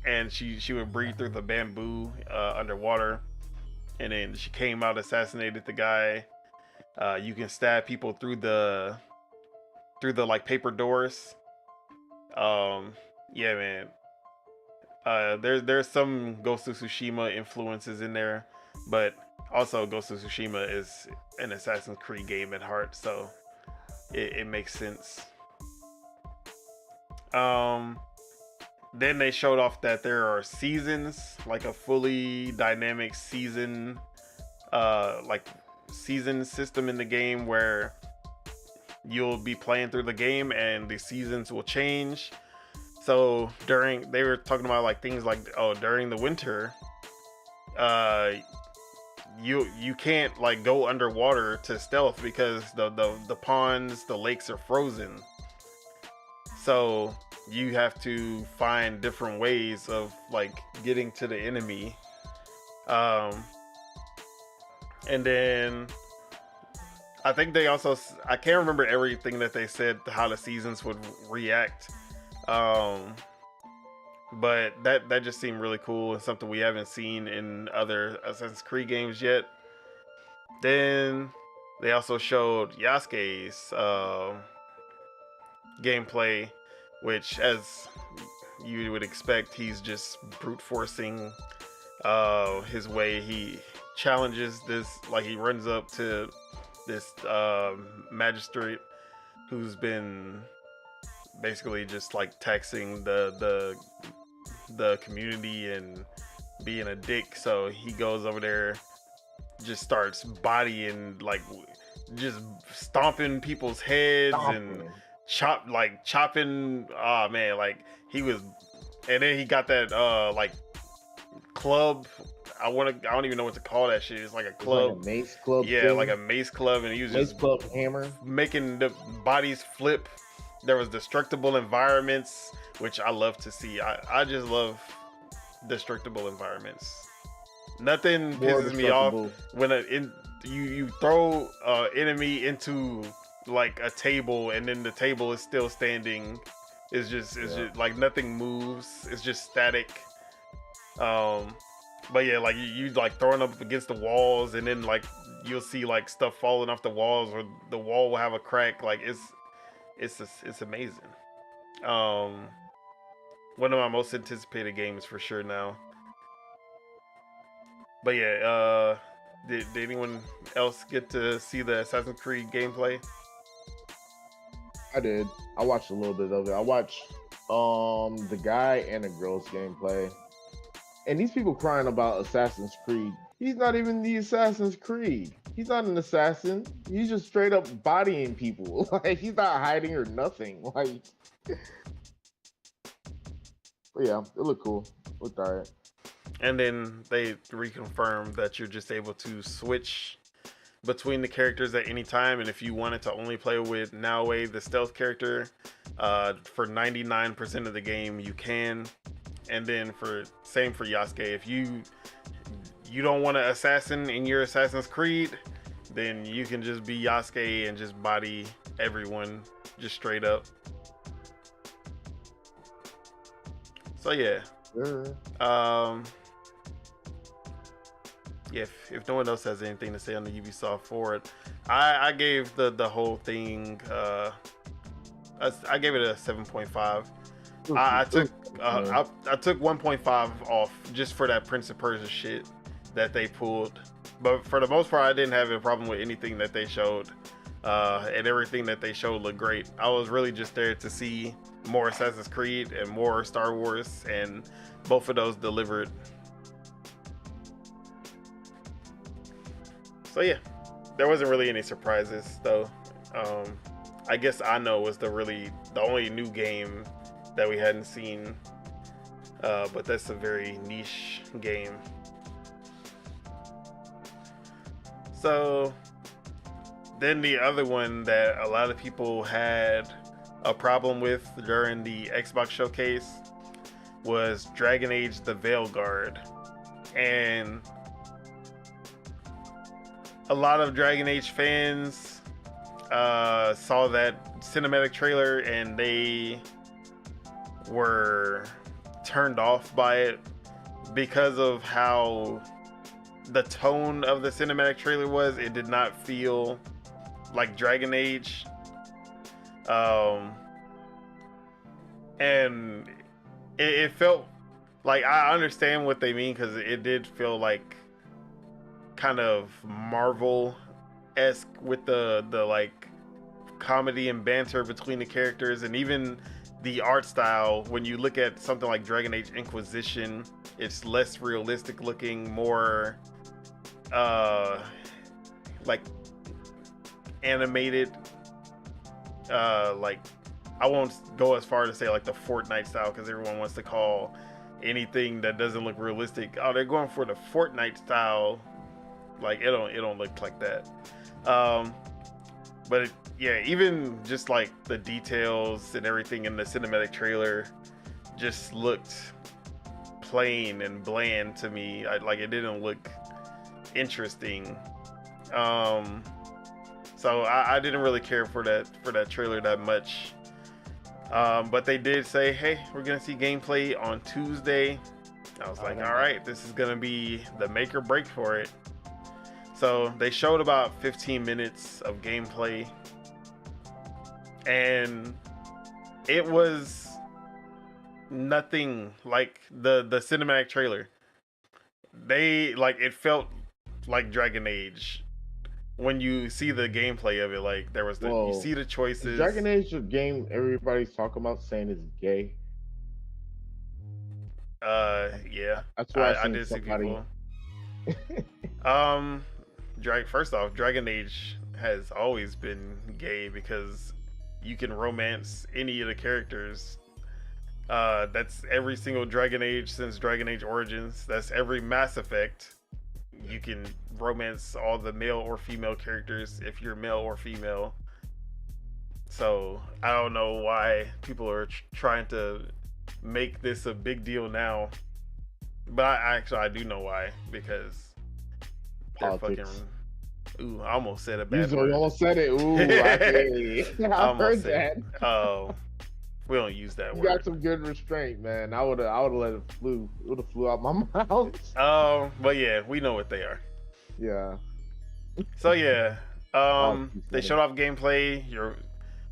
and she would breathe through the bamboo underwater. And then she came out, assassinated the guy. You can stab people through the like paper doors. Yeah, man. There's some Ghost of Tsushima influences in there, but also Ghost of Tsushima is an Assassin's Creed game at heart, so it makes sense. Then they showed off that there are seasons, like a fully dynamic season, like season system in the game where you'll be playing through the game and the seasons will change. So they were talking about like things like, during the winter, you can't like go underwater to stealth because the ponds, the lakes are frozen. So you have to find different ways of like getting to the enemy. And then I think they also, I can't remember everything that they said, how the seasons would react. But that just seemed really cool and something we haven't seen in other Assassin's Creed games yet. Then they also showed Yasuke's gameplay, which, as you would expect, he's just brute forcing his way. He challenges this, like he runs up to this magistrate who's been basically just like taxing the community and being a dick. So he goes over there, just starts bodying, like just stomping people's heads and chopping. Oh man, like he was, and then he got that like club. I don't even know what to call that shit. It's like a club, like a mace club. Yeah, thing. like a mace club, and he was mace just club hammer, making the bodies flip. There was destructible environments, which I love to see. I just love destructible environments. Nothing pisses me off when you throw enemy into like a table and then the table is still standing. It's just like nothing moves. It's just static. But yeah, like you like throwing up against the walls, and then like you'll see like stuff falling off the walls, or the wall will have a crack. Like it's amazing. One of my most anticipated games for sure now. But yeah, did anyone else get to see the Assassin's Creed gameplay? I did. I watched a little bit of it. I watched the guy and the girl's gameplay. And these people crying about Assassin's Creed. He's not even the Assassin's Creed. He's not an assassin. He's just straight up bodying people. Like he's not hiding or nothing. Like, but yeah, it looked cool. It looked alright. And then they reconfirmed that you're just able to switch between the characters at any time, and if you wanted to only play with Naoe, the stealth character, for 99% of the game you can. And then same for Yasuke. If you don't want an assassin in your Assassin's Creed, then you can just be Yasuke and just body everyone just straight up. So yeah. Sure. If no one else has anything to say on the Ubisoft Forward, I gave the whole thing I gave it a 7.5. I took 1.5 off just for that Prince of Persia shit that they pulled, but for the most part I didn't have a problem with anything that they showed, and everything that they showed looked great. I was really just there to see more Assassin's Creed and more Star Wars, and both of those delivered. So yeah, there wasn't really any surprises though. I guess Anno was the only new game that we hadn't seen, but that's a very niche game. So then the other one that a lot of people had a problem with during the Xbox showcase was Dragon Age: The Veilguard, and a lot of Dragon Age fans saw that cinematic trailer and they were turned off by it because of how the tone of the cinematic trailer was. It did not feel like Dragon Age, and it felt like, I understand what they mean, because it did feel like kind of Marvel-esque with the like comedy and banter between the characters, and even the art style. When you look at something like Dragon Age Inquisition, it's less realistic looking, more like animated, like, I won't go as far to say like the Fortnite style, because everyone wants to call anything that doesn't look realistic, oh, they're going for the Fortnite style. Like, it don't look like that. But yeah, even just like the details and everything in the cinematic trailer just looked plain and bland to me. Like, it didn't look interesting. So I didn't really care for that trailer that much. But they did say, hey, we're gonna see gameplay on Tuesday. I was like, all right, this is gonna be the make or break for it. So they showed about 15 minutes of gameplay, and it was nothing like the cinematic trailer. they like it felt like Dragon Age when you see the gameplay of it. Like there was you see the choices. Dragon Age game everybody's talking about saying is gay. Yeah. That's why I did somebody... see people. First off, Dragon Age has always been gay because you can romance any of the characters. That's every single Dragon Age since Dragon Age Origins. That's every Mass Effect. You can romance all the male or female characters if you're male or female. So I don't know why people are trying to make this a big deal now, but I do know why, because they're politics. Ooh, I almost said a bad You word. almost said it. Ooh, I heard that. Oh, we don't use that You word. got some good restraint, man. I would have let it flew. It would have flew out my mouth. But yeah, we know what they are. Yeah. So yeah, Oh, they showed off gameplay. You're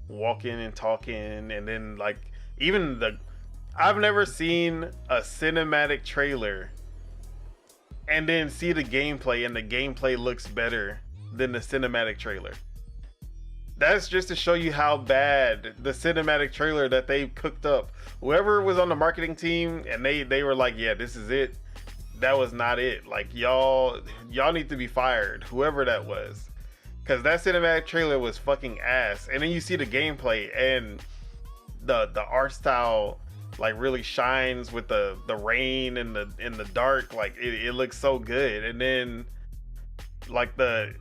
walking and talking, and then like even I've never seen a cinematic trailer and then see the gameplay and the gameplay looks better than the cinematic trailer. That's just to show you how bad the cinematic trailer that they cooked up. Whoever was on the marketing team and they were like, yeah, this is it. That was not it. Like y'all need to be fired. Whoever that was. Cause that cinematic trailer was fucking ass. And then you see the gameplay and the art style like really shines with the rain and the dark. Like it looks so good. And then like the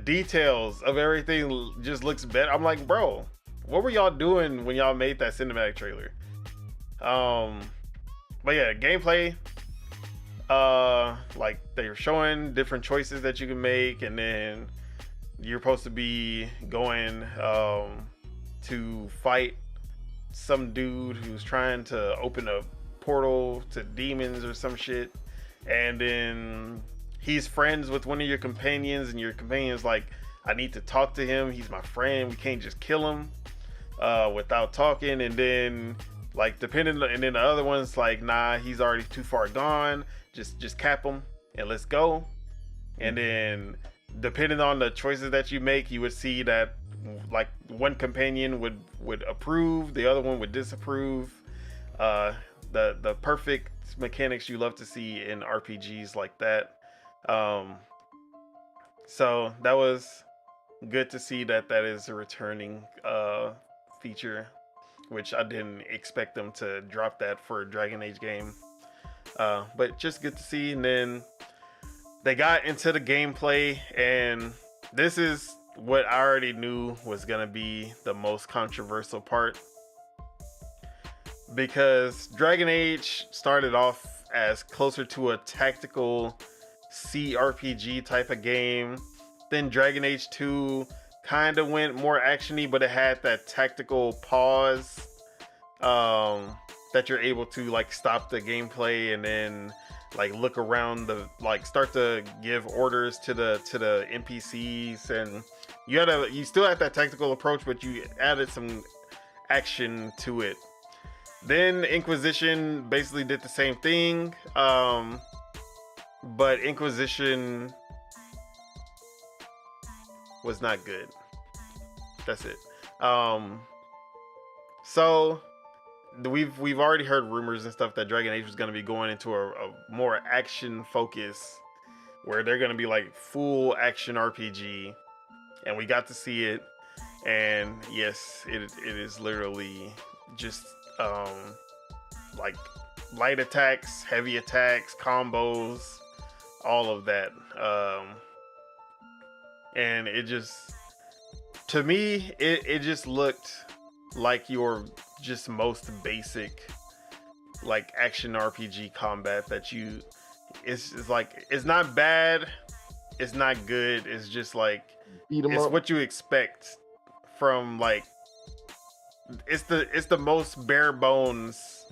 details of everything just looks better. I'm like, bro, what were y'all doing when y'all made that cinematic trailer? But yeah, gameplay, like they were showing different choices that you can make, and then you're supposed to be going to fight some dude who's trying to open a portal to demons or some shit, and then he's friends with one of your companions, and your companion's like, I need to talk to him. He's my friend. We can't just kill him without talking. And then like and then the other one's like, nah, he's already too far gone. Just cap him and let's go. And then depending on the choices that you make, you would see that like one companion would approve, the other one would disapprove. The perfect mechanics you love to see in RPGs like that. So that was good to see that is a returning feature, which I didn't expect them to drop that for a Dragon Age game, but just good to see. And then they got into the gameplay, and this is what I already knew was gonna be the most controversial part, because Dragon Age started off as closer to a tactical CRPG type of game. Then Dragon Age 2 kind of went more actiony, but it had that tactical pause that you're able to like stop the gameplay and then like look around start to give orders to the NPCs, and you still had that tactical approach, but you added some action to it. Then Inquisition basically did the same thing, but Inquisition was not good. That's it. So we've already heard rumors and stuff that Dragon Age was going to be going into a more action focus, where they're going to be like full action RPG, and we got to see it. And yes, it is literally just like light attacks, heavy attacks, combos, all of that. And it just, to me, it just looked like your just most basic like action RPG combat that it's like, it's not bad, it's not good, it's just like, it's what you expect from like, it's the most bare bones,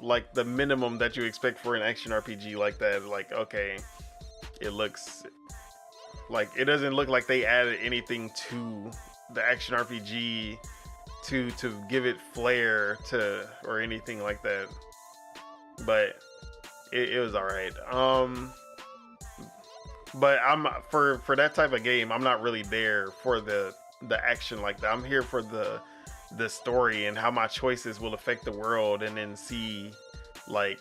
like the minimum that you expect for an action RPG like that. Like, okay, it looks like, it doesn't look like they added anything to the action RPG to give it flair or anything like that. But it was all right. But I'm for that type of game, I'm not really there for the action like that. I'm here for the story and how my choices will affect the world, and then see like,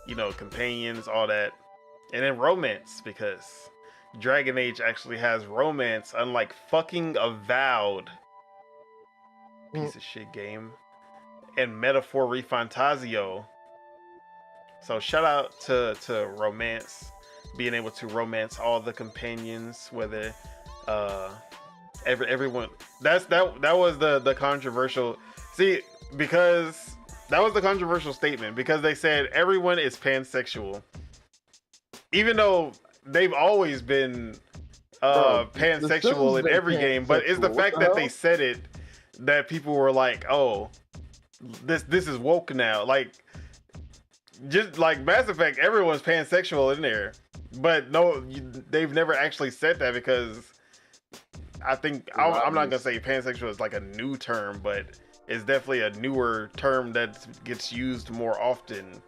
you know, companions, all that, and then romance, because Dragon Age actually has romance, unlike fucking Avowed, piece of shit game, and Metaphor Refantasio. So shout out to romance, being able to romance all the companions, whether everyone. That was the controversial. See, because that was the controversial statement, because they said everyone is pansexual, even though they've always been pansexual in every game. But it's the fact that they said it that people were like, "Oh, this is woke now." Like, just like Mass Effect, everyone's pansexual in there. But no, they've never actually said that, because I think I'm not gonna say pansexual is like a new term, but it's definitely a newer term that gets used more often.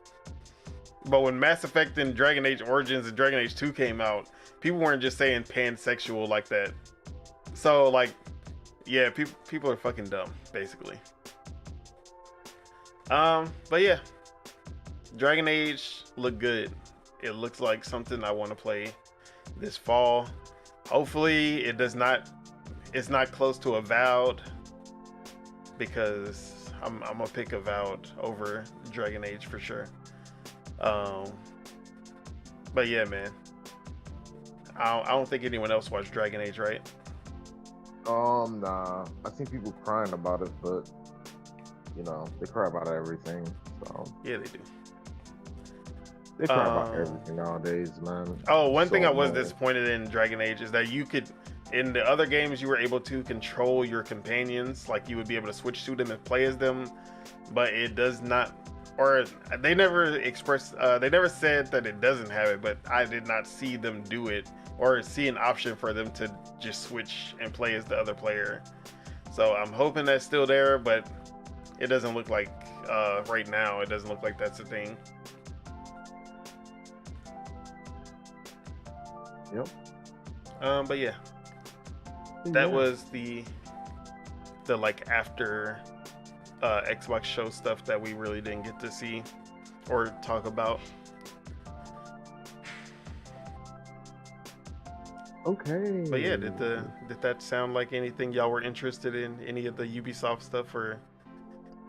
But when Mass Effect and Dragon Age Origins and Dragon Age 2 came out, people weren't just saying pansexual like that. So like, yeah, people are fucking dumb, basically. But yeah, Dragon Age looked good. It looks like something I want to play this fall. Hopefully it's not close to Avowed, because I'm gonna pick Avowed over Dragon Age for sure. But yeah, man, I don't think anyone else watched Dragon Age, right? Nah. I think people crying about it, but you know, they cry about everything. So Yeah, they do. they cry about everything nowadays, man. Oh, one thing I was annoying. disappointed in Dragon Age is that you could, in the other games, you were able to control your companions. Like, you would be able to switch to them and play as them, but it does not, or they never expressed, they never said that it doesn't have it, but I did not see them do it or see an option for them to just switch and play as the other player. So I'm hoping that's still there, but it doesn't look like, right now, it doesn't look like that's a thing. Yep. But yeah, that was the like after Xbox show stuff that we really didn't get to see or talk about. Okay. But yeah, did that sound like anything y'all were interested in? Any of the Ubisoft stuff or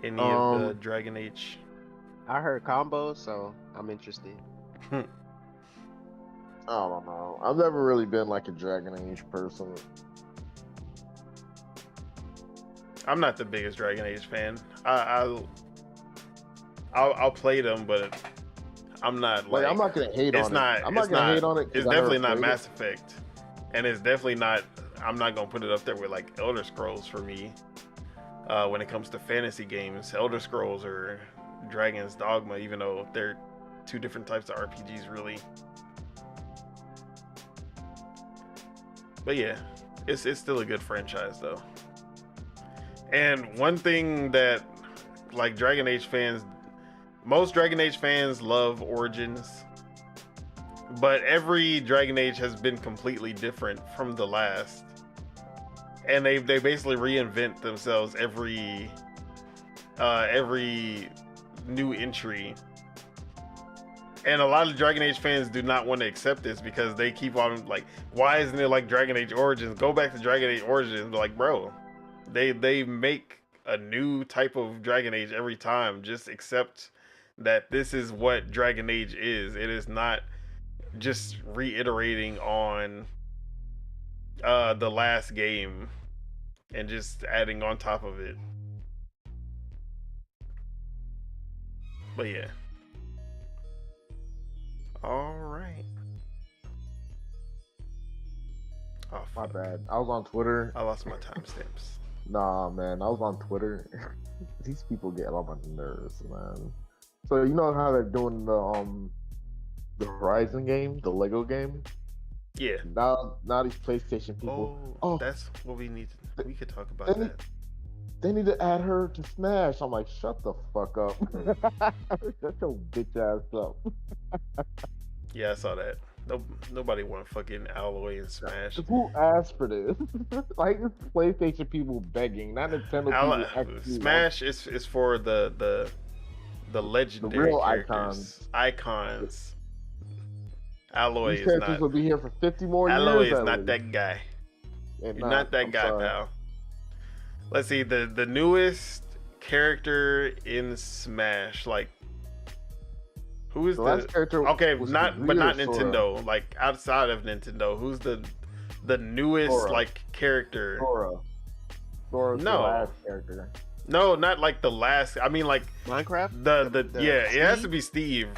any of the Dragon Age? I heard combos, so I'm interested. I don't know. I've never really been like a Dragon Age person. I'm not the biggest Dragon Age fan. I'll play them, but I'm not like I'm not gonna hate on it. I'm not gonna hate on it. It's definitely not Mass Effect, and it's definitely not. I'm not gonna put it up there with like Elder Scrolls for me. When it comes to fantasy games, Elder Scrolls or Dragon's Dogma, even though they're two different types of RPGs, really. But yeah, it's still a good franchise though. And one thing that like Dragon Age fans, most Dragon Age fans love Origins, but every Dragon Age has been completely different from the last. And they basically reinvent themselves every new entry. And a lot of Dragon Age fans do not want to accept this, because they keep on like, why isn't it like Dragon Age Origins? Go back to Dragon Age Origins. Like, bro, they make a new type of Dragon Age every time. Just accept that this is what Dragon Age is. It is not just reiterating on the last game and just adding on top of it. But yeah. All right. Oh, My fuck. bad. I was on Twitter. I lost my timestamps. Nah, man. I was on Twitter. These people get on my nerves, man. So you know how they're doing the Horizon game, the Lego game? Yeah. Now these PlayStation people. Oh, that's what we need to. We could talk about that. they need to add her to Smash. I'm like, shut the fuck up. Shut your bitch ass up. Yeah, I saw that. Nobody want fucking Alloy and Smash. Who asked for this? Like, it's PlayStation people begging, not Nintendo people actually. Smash is for the legendary real characters. Icons. Alloy These is characters not. will be here for 50 more years. Alloy is at not least. that guy. They're You're not that I'm guy, sorry. pal. Let's see the newest character in Smash. Like, who is The last character Okay, was not Kazooie but not or Sora? Nintendo. Like outside of Nintendo, who's the newest Sora. like character? Sora's No. the last character. No, not like the last. I mean, like Minecraft. the yeah, it has to Steve? be Steve.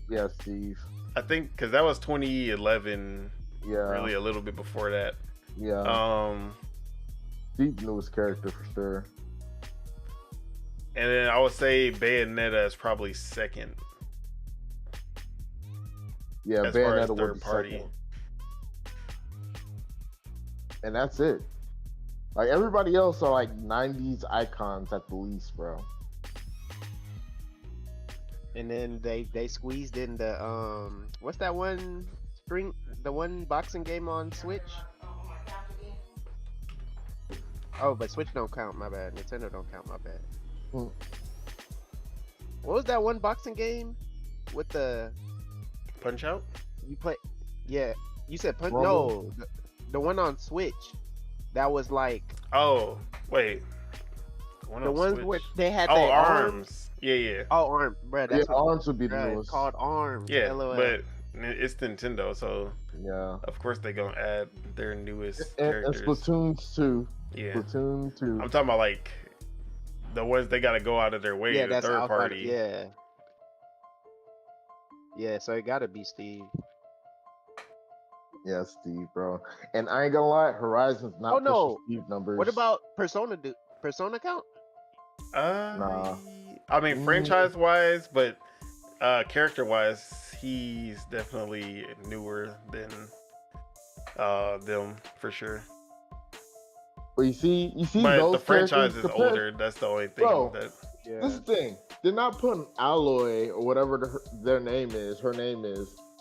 Yeah, Steve. I think because that was 2011. Yeah. Really, a little bit before that. Yeah. Steve's newest character for sure. And then I would say Bayonetta is probably second. Yeah, As far as Bayonetta third was the party. second. And that's it. Like, everybody else are like 90s icons at the least, bro. And then they squeezed in the what's that one the one boxing game on Switch? Oh, but Switch don't count, my bad. Nintendo don't count, my bad. Hmm. What was that one boxing game with the Punch Out. you play? Yeah, you said punch. Rumble? No, the one on Switch. That was like Oh wait. the ones where they had Oh, their Arms. Yeah. Oh, Arms, bro. Yeah, That's what Arms would be the bruh, newest. called Arms. Yeah, LOL. but it's Nintendo, so Yeah. of course they're gonna add their newest And characters. Splatoon 2. Yeah, Splatoon 2. I'm talking about like the ones they gotta go out of their way. yeah, the that's third outside- party. Yeah. Yeah, so it gotta be Steve. Yeah, Steve, bro. And I ain't gonna lie, Horizon's not Oh, no. pushing Steve numbers. What about Persona? Persona count? Nah. I mean Mm. franchise wise, but character wise, he's definitely newer than them for sure. But you see But those the franchise characters is compared- older. That's the only thing Bro. that. Yeah. This is the thing. They're not putting Aloy or whatever her name is,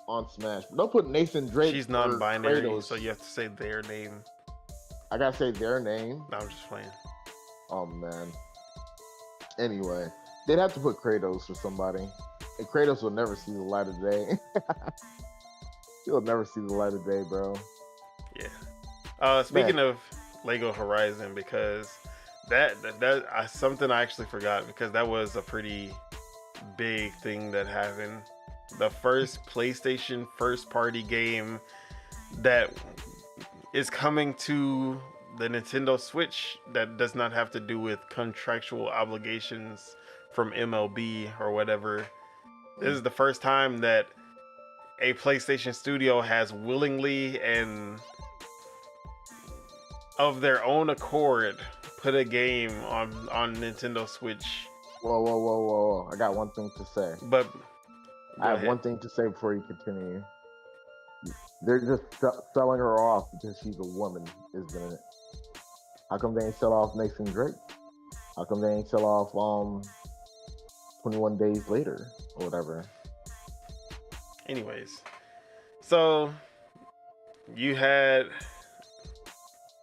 on Smash. They'll put Nathan Drake. She's or non-binary, Kratos. so you have to say their name. I gotta say their name. No, I'm just playing. Oh man. Anyway, they'd have to put Kratos for somebody, and Kratos will never see the light of day. He'll never see the light of day, bro. Yeah. Speaking of Lego Horizon, because that something I actually forgot, because that was a pretty big thing that happened. The first PlayStation first party game that is coming to the Nintendo Switch that does not have to do with contractual obligations from MLB or whatever. This is the first time that a PlayStation studio has willingly and of their own accord put a game on Nintendo Switch. Whoa. I got one thing to say. But I have one thing to say before you continue. They're just selling her off because she's a woman, isn't it? How come they ain't sell off Nathan Drake? How come they ain't sell off 21 Days Later or whatever? Anyways, so you had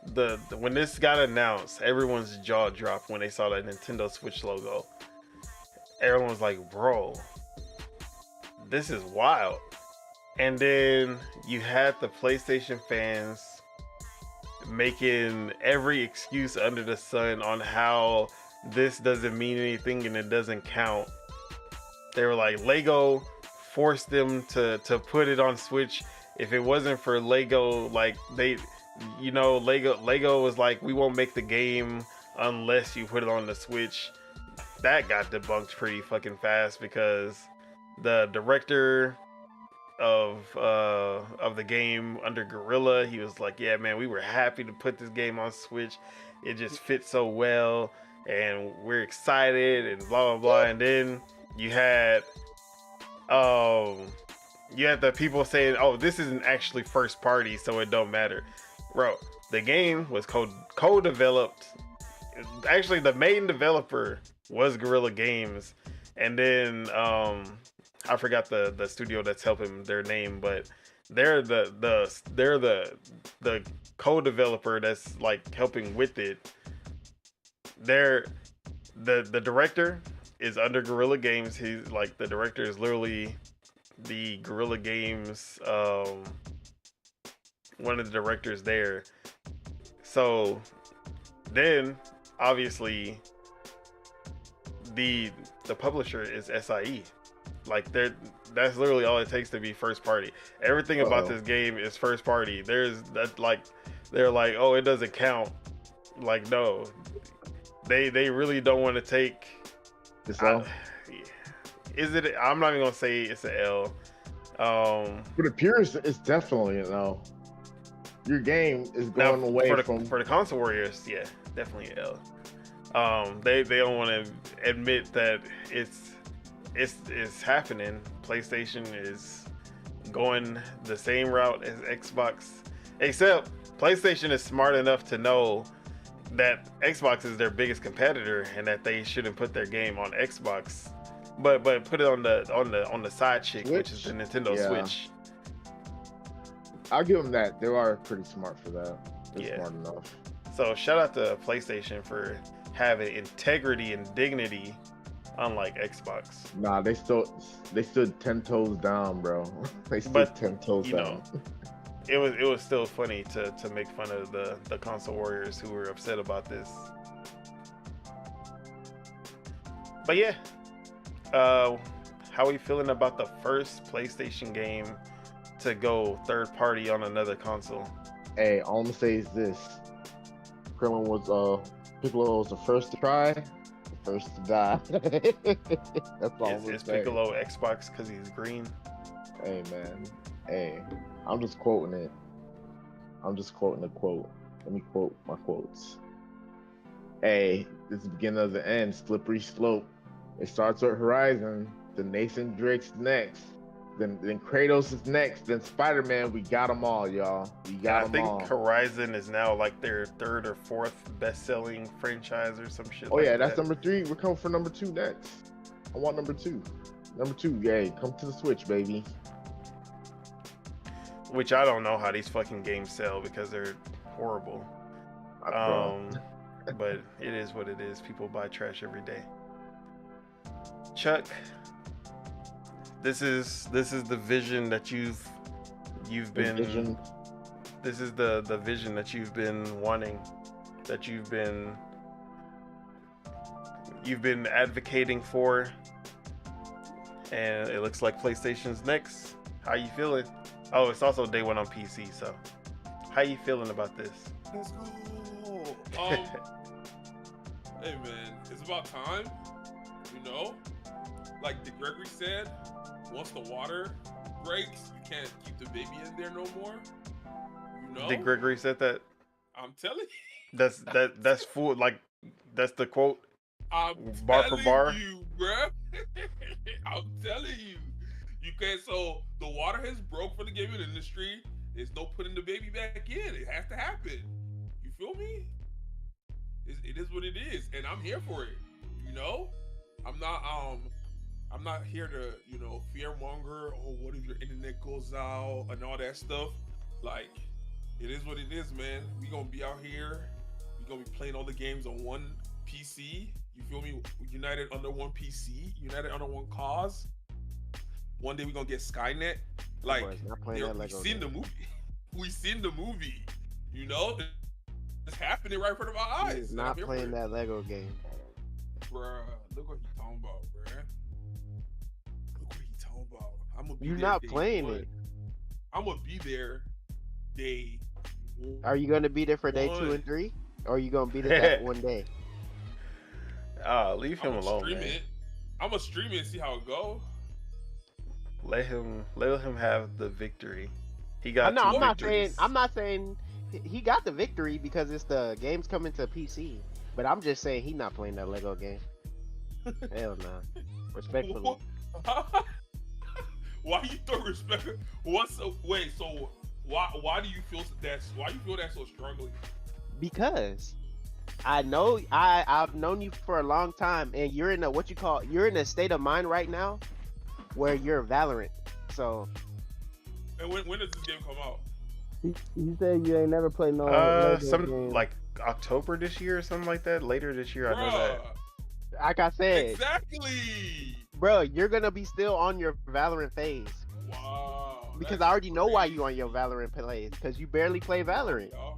the when this got announced, everyone's jaw dropped when they saw that Nintendo Switch logo. Everyone was like, bro, this is wild. And then you had the PlayStation fans making every excuse under the sun on how this doesn't mean anything and it doesn't count. They were like, Lego forced them to put it on Switch. If it wasn't for Lego, like Lego was like, we won't make the game unless you put it on the Switch. That got debunked pretty fucking fast because the director of the game under Guerrilla, he was like, yeah man, we were happy to put this game on Switch. It just fits so well and we're excited and blah blah blah. And then you had the people saying, oh, this isn't actually first party, so it don't matter. Bro, the game was co-developed actually the main developer was Guerrilla Games, and then I forgot the studio that's helping their name, but they're the co-developer that's like helping with it. They're the director is under Guerrilla Games. He's like the director is literally the Guerrilla Games one of the directors there. So then obviously the publisher is SIE. Like that's literally all it takes to be first party. Everything about this game is first party. There's that like they're like, oh, it doesn't count. Like no. They really don't want to take This L. Is it? I'm not even gonna say it's an L. For the purists, it's definitely an L. Your game is going away for the console warriors. Yeah, definitely an L. They don't want to admit that it's happening. PlayStation is going the same route as Xbox, except PlayStation is smart enough to know that Xbox is their biggest competitor and that they shouldn't put their game on Xbox, but put it on the side chick, which is the Nintendo Switch. I'll give them that. They are pretty smart for that. They're smart enough. So shout out to PlayStation for having integrity and dignity, unlike Xbox. Nah, they stood 10 toes down, bro. They stood 10 toes down. It was still funny to make fun of the console warriors who were upset about this. But yeah, how are we feeling about the first PlayStation game to go third party on another console? Hey, all I'm gonna say is this: Krillin Piccolo was the first to try, the first to die. That's all I'm gonna is say. Piccolo Xbox because he's green? Hey man, hey, I'm just quoting it. I'm just quoting a quote. Let me quote my quotes. Hey, this is the beginning of the end. Slippery slope. It starts with Horizon, then Nathan Drake's next, then Kratos is next, then Spider-Man. We got them all, y'all. We got them all. I think Horizon is now like their third or fourth best-selling franchise or some shit. Oh yeah, that's number 3. We're coming for number 2 next. I want number 2. Number 2, yay! Come to the Switch, baby. Which I don't know how these fucking games sell because they're horrible. But it is what it is. People buy trash every day. Chuck, this is the vision that you've been. Vision. This is the vision that you've been wanting, that you've been advocating for, and it looks like PlayStation's next. How you feeling? Oh, it's also day one on PC. So, how you feeling about this? Let's go. Hey man, it's about time. You know, like the Gregory said, once the water breaks, you can't keep the baby in there no more. You know? Did Gregory said that? I'm telling you. That's full. Like that's the quote. I'm bar for bar. You, bruh. I'm telling you. You can't. So the water has broke for the gaming industry. There's no putting the baby back in. It has to happen. You feel me? It is what it is, and I'm here for it. You know, I'm not here to, you know, fearmonger. Oh, what if your internet goes out and all that stuff? Like, it is what it is, man. We gonna be out here. We gonna be playing all the games on one PC. You feel me? United under one PC. United under one cause. One day we gonna get Skynet. Like, we seen the movie. We seen the movie. You know, it's happening right in front of our eyes. He's not playing that Lego game. Bruh, look what he's talking about, bruh. Look what he's talking about. I'm gonna be You're there not day playing one. it. I'm gonna be there day one. Are you gonna be there for day 2 and 3? Or are you gonna be there that one day? Leave him alone, man. I'm gonna stream it and see how it go. Let him have the victory. He got. No, I'm not saying he got the victory because it's the game's coming to PC. But I'm just saying he's not playing that Lego game. Hell no. Respectfully. Why you throw respect? So why do you feel that so strongly? Because I've known you for a long time, and you're in a state of mind right now where you're Valorant. So And when does this game come out? You said you ain't never played no Lego game. like October this year or something like that. Later this year, I know that. like I said, Exactly. bro, you're gonna be still on your Valorant phase Wow. because that's I already know why crazy. you on your Valorant phase because you barely play Valorant. Yo.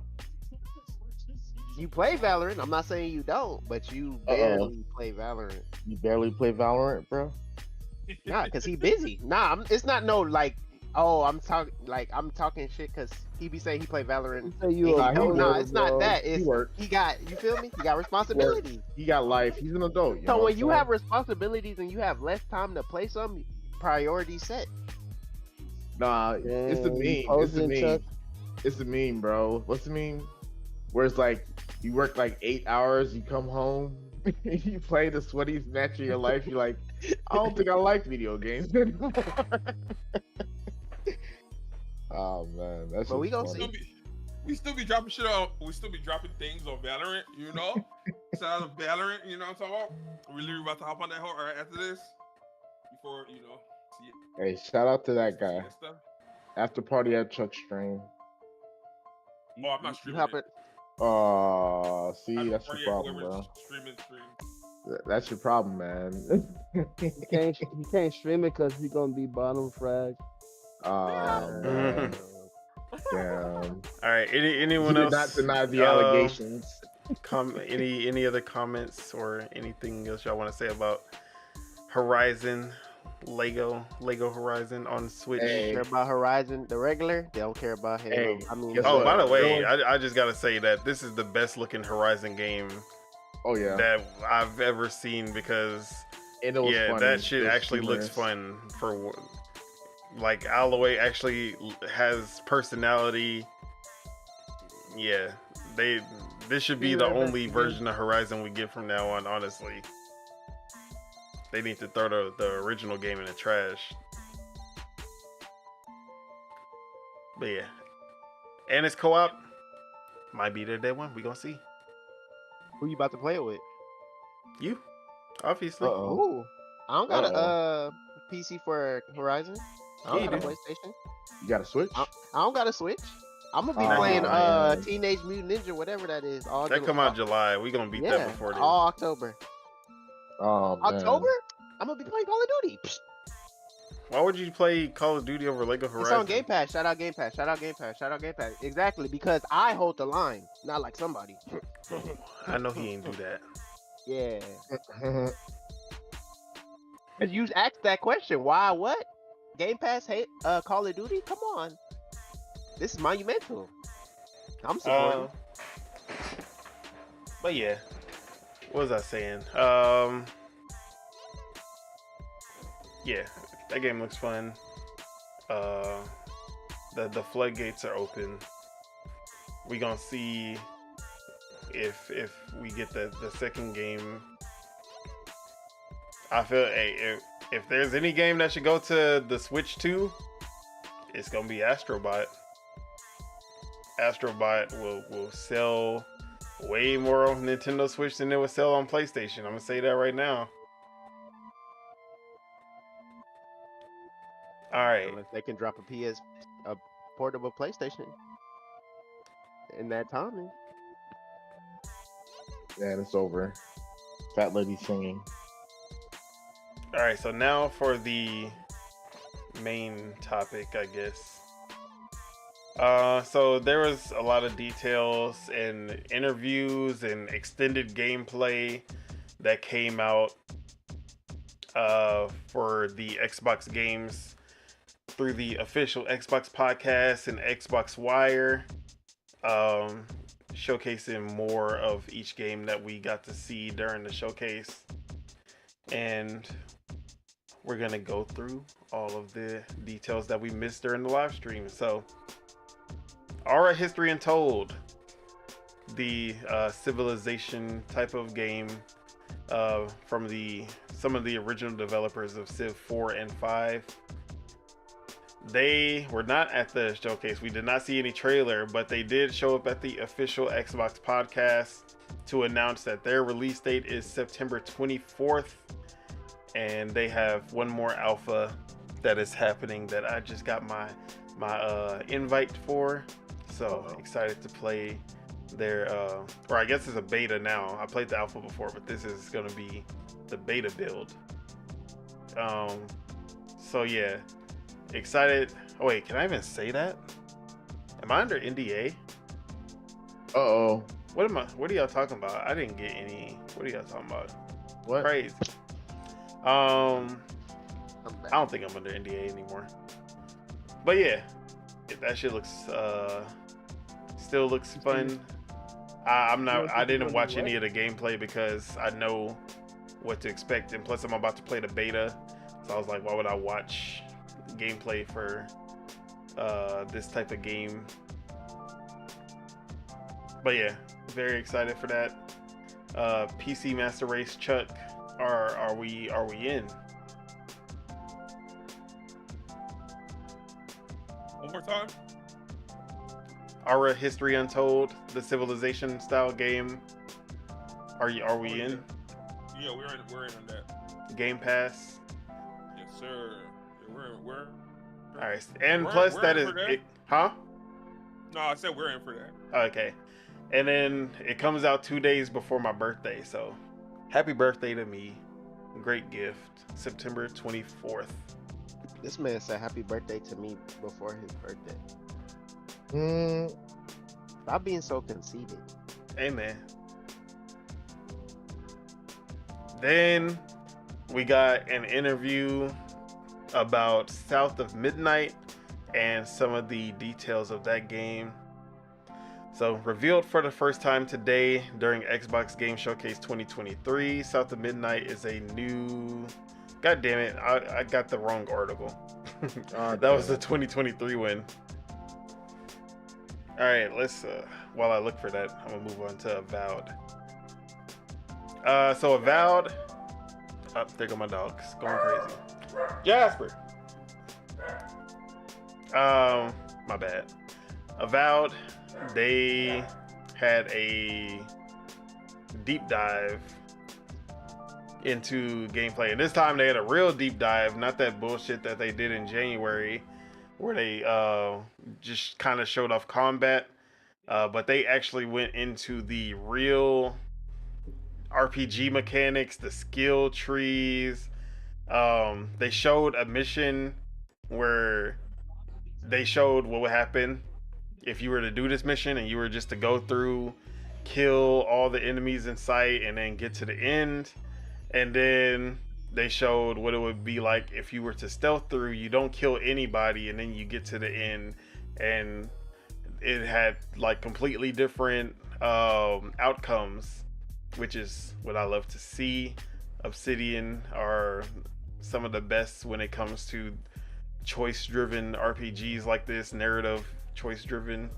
You play Valorant. I'm not saying you don't, but you barely play Valorant. You barely play Valorant, bro. Nah, cause he busy. Nah, it's not no like. Oh, I'm talking shit because he be saying he play Valorant. You say you And a he don't. Nah, worker, it's not bro. that. It's He work. he got. You feel me? He got responsibilities. He got life. He's an adult. So when you have responsibilities and you have less time to play something, priorities set. Nah, it's the Damn, meme. you It's the posting, meme. Chuck? It's the meme, bro. What's the meme? Where it's like you work like 8 hours, you come home, you play the sweatiest match of your life. You're like, I don't think I like video games anymore. Oh man, that's. But we gonna funny. see. We still be dropping shit on. We still be dropping things on Valorant. You know, shout out to Valorant. You know what I'm talking about? We're literally about to hop on that whole right after this. Before see it. Hey, shout out to that guy. See that stuff. After party at Chuck's stream. Oh, I'm not You streaming hop it. it. See, After that's your party, problem, whoever's bro. streaming. That's your problem, man. He can't stream it because he's gonna be bottom frag. Man. Damn. All right. He Anyone did else? not deny the allegations. Any other comments or anything else y'all want to say about Horizon, Lego Horizon on Switch? Hey. Care about Horizon, the regular. They don't care about Halo. Hey, I mean, guess Oh, what? by the way, Going- I just gotta say that this is the best looking Horizon game Oh yeah, that I've ever seen because and it was yeah, funny. that shit It was actually looks humorous. fun for like Aloy actually has personality. Yeah, this should be the only version of Horizon we get from now on, honestly. They need to throw the original game in the trash. But yeah. And it's co-op. Might be their day one. We gonna see. who you about to play it with? You, obviously. Uh-oh. Ooh, I don't got a PC for Horizon. I don't Yeah, got a you do. PlayStation. You got to switch. I don't got a Switch. I'm gonna be Oh, playing man. Teenage Mutant Ninja, whatever that is. All That come out July. We gonna beat that yeah, before then. all October. Oh man. October? I'm gonna be playing Call of Duty. Psst. Why would you play Call of Duty over Lego Horizon? It's on Game Pass. Shout out Game Pass. Shout out Game Pass. Shout out Game Pass. Exactly, because I hold the line, not like somebody. I know he ain't do that. Yeah. Cause you asked that question. Why? What? Game Pass hate Call of Duty? Come on. This is monumental. I'm supporting. But yeah, what was I saying? Yeah, that game looks fun. The floodgates are open. We gonna see if we get the second game. I feel if there's any game that should go to the Switch 2, it's gonna be Astrobot. Astrobot will sell way more on Nintendo Switch than it would sell on PlayStation. I'm gonna say that right now. All right. Unless they can drop a portable PlayStation in that timing. Man, it's over. Fat lady singing. All right. So now for the main topic, I guess. So there was a lot of details and interviews and extended gameplay that came out for the Xbox games through the official Xbox podcast and Xbox Wire, showcasing more of each game that we got to see during the showcase. And we're gonna go through all of the details that we missed during the live stream. So Aura History Untold, the Civilization type of game from some of the original developers of Civ 4 and 5. They were not at the showcase. We did not see any trailer, but they did show up at the official Xbox podcast to announce that their release date is September 24th, and they have one more alpha that is happening that I just got my invite for. So excited to play their or I guess it's a beta now. I played the alpha before, but this is gonna be the beta build. So yeah, excited. Oh wait, can I even say that? Am I under NDA? Uh-oh. What are y'all talking about? I didn't get any. What are y'all talking about? What? Crazy. I don't think I'm under NDA anymore. But yeah, that shit looks still looks fun. I didn't watch any of the gameplay because I know what to expect, and plus I'm about to play the beta, so I was like, why would I watch gameplay for this type of game? But yeah, very excited for that. PC Master Race, Chuck, are we in? One more time. Aura History Untold, the Civilization style game. Are we in? Yeah, we're in on that. Game Pass. Yes, sir. Yeah, we're All right, and we're- plus we're that in is for that. it, huh? No, I said we're in for that. Okay, and then it comes out 2 days before my birthday, so happy birthday to me. Great gift, September 24th. This man said happy birthday to me before his birthday. Stop being so conceited. Amen. Then we got an interview about South of Midnight and some of the details of that game. So, revealed for the first time today during Xbox Game Showcase 2023, South of Midnight is a new... God damn it, I got the wrong article. That was the 2023 one. Alright, let's, while I look for that, I'm gonna move on to Avowed. So Avowed... Oh, there go my dogs, going crazy. Jasper! My bad. Avowed, they had a deep dive into gameplay, and this time they had a real deep dive, not that bullshit that they did in January where they just kind of showed off combat, but they actually went into the real RPG mechanics, the skill trees. They showed a mission where they showed what would happen if you were to do this mission and you were just to go through, kill all the enemies in sight, and then get to the end. And then they showed what it would be like if you were to stealth through, you don't kill anybody, and then you get to the end, and it had like completely different outcomes, which is what I love to see. Obsidian are some of the best when it comes to choice-driven RPGs like this, narrative choice-driven.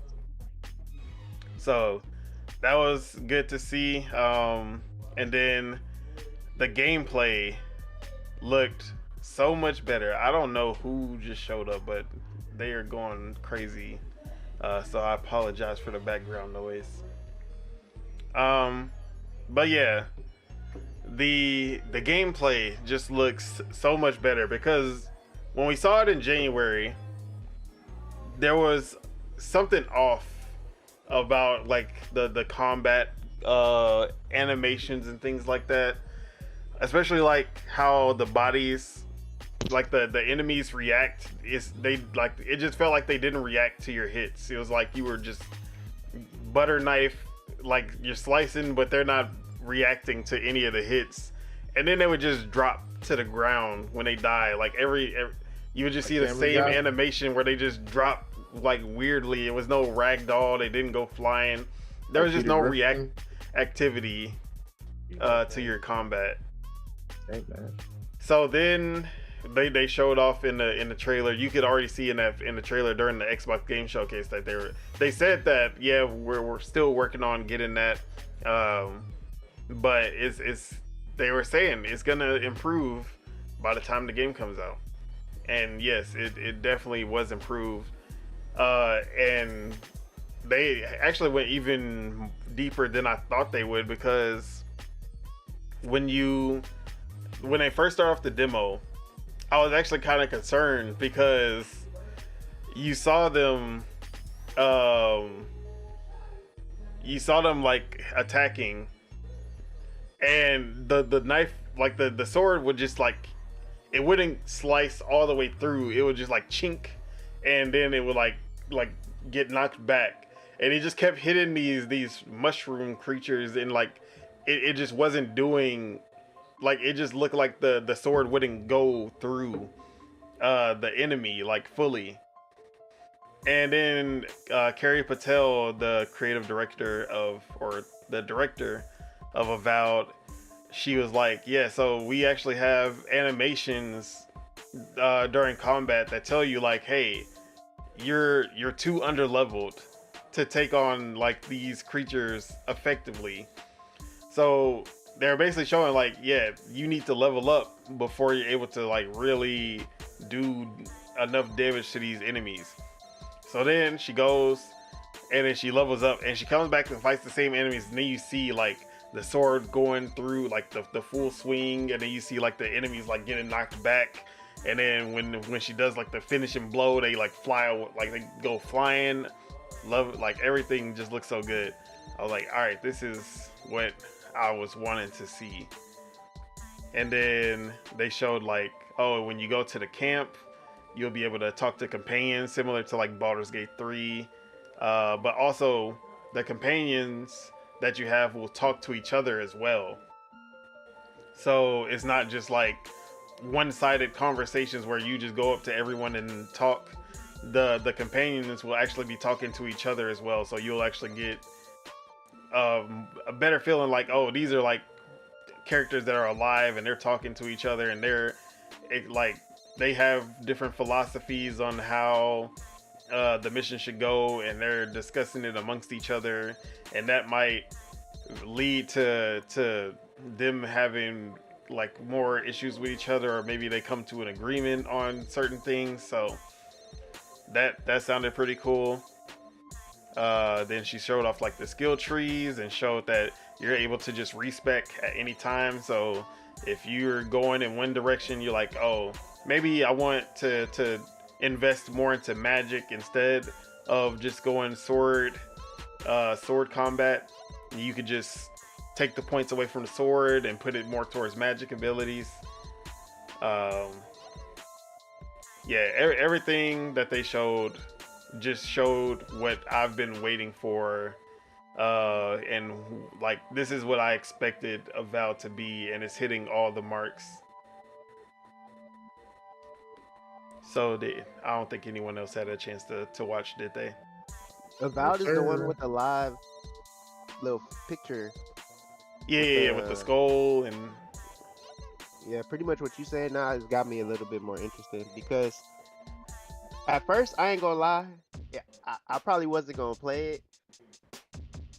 So that was good to see. And then the gameplay looked so much better. I don't know who just showed up, but they are going crazy. So I apologize for the background noise. But yeah, the gameplay just looks so much better, because when we saw it in January, there was something off about like the combat animations and things like that, especially like how the bodies, like the enemies react. It just felt like they didn't react to your hits. It was like you were just butter knife, like you're slicing, but they're not reacting to any of the hits, and then they would just drop to the ground when they die. Like every you would just see the same animation where they just drop like weirdly. It was no ragdoll. They didn't go flying. There was just no activity to your combat. So then they showed off in the trailer. You could already see in the trailer during the Xbox Game Showcase that they said that yeah, we're still working on getting that, but it's they were saying it's gonna improve by the time the game comes out. And yes, it definitely was improved. And they actually went even deeper than I thought they would, because when they first start off the demo, I was actually kind of concerned because you saw them like attacking, and the knife, like the sword would just like, it wouldn't slice all the way through. It would just like chink, and then it would like get knocked back, and it just kept hitting these mushroom creatures, and like it just wasn't doing, like, it just looked like the sword wouldn't go through the enemy like fully. And then Carrie Patel, the director of Avowed, she was like, yeah, so we actually have animations during combat that tell you like, hey, you're too underleveled to take on like these creatures effectively. So they're basically showing like, yeah, you need to level up before you're able to like really do enough damage to these enemies. So then she goes and then she levels up and she comes back and fights the same enemies, and then you see like the sword going through like the full swing, and then you see like the enemies like getting knocked back, and then when she does like the finishing blow, they like fly, like they go flying. Love it. Like everything just looks so good. I was like, all right, this is what I was wanting to see. And then they showed like, oh, when you go to the camp, you'll be able to talk to companions similar to like Baldur's Gate 3, but also the companions that you have will talk to each other as well. So it's not just like one-sided conversations where you just go up to everyone and talk. The companions will actually be talking to each other as well, so you'll actually get a better feeling like, oh, these are like characters that are alive and they're talking to each other, and they have different philosophies on how the mission should go, and they're discussing it amongst each other, and that might lead to them having like more issues with each other, or maybe they come to an agreement on certain things. So that sounded pretty cool. Then she showed off like the skill trees and showed that you're able to just respec at any time. So if you're going in one direction, you're like, oh, maybe I want to invest more into magic instead of just going sword combat. You could just take the points away from the sword and put it more towards magic abilities. Everything that they showed just showed what I've been waiting for, and like this is what I expected Avowed to be, and it's hitting all the marks. So I don't think anyone else had a chance to watch, did they? Avowed is the one with the live little picture. Yeah, with the skull and... Yeah, pretty much what you said now has got me a little bit more interested, because at first, I ain't gonna lie, yeah, I probably wasn't gonna play it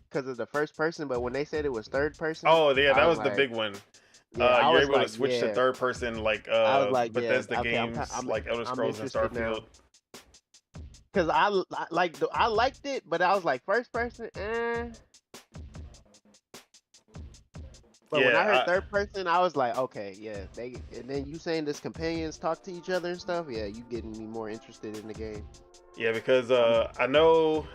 because of the first person, but when they said it was third person... Oh, yeah, that was the big one. Yeah, you're able to switch to third person, like Bethesda games, like Elder Scrolls and Starfield. Because I liked it, but I was like, first person, But when I heard third person, I was like, okay, yeah. And then you saying this companions talk to each other and stuff, yeah, you getting me more interested in the game. Yeah, because I know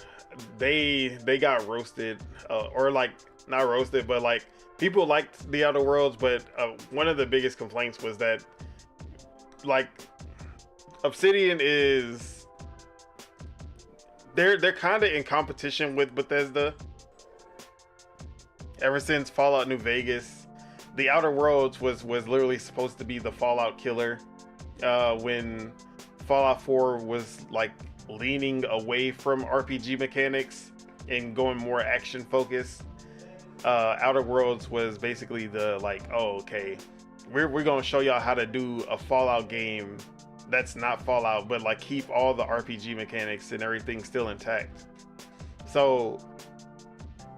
they got roasted, or like not roasted, but like people liked the Outer Worlds, but one of the biggest complaints was that like Obsidian is they're kind of in competition with Bethesda. Ever since Fallout New Vegas, the Outer Worlds was literally supposed to be the Fallout killer. When Fallout 4 was like leaning away from RPG mechanics and going more action focused, Outer Worlds was basically the like, oh, okay, we're gonna show y'all how to do a Fallout game that's not Fallout, but like keep all the RPG mechanics and everything still intact. So,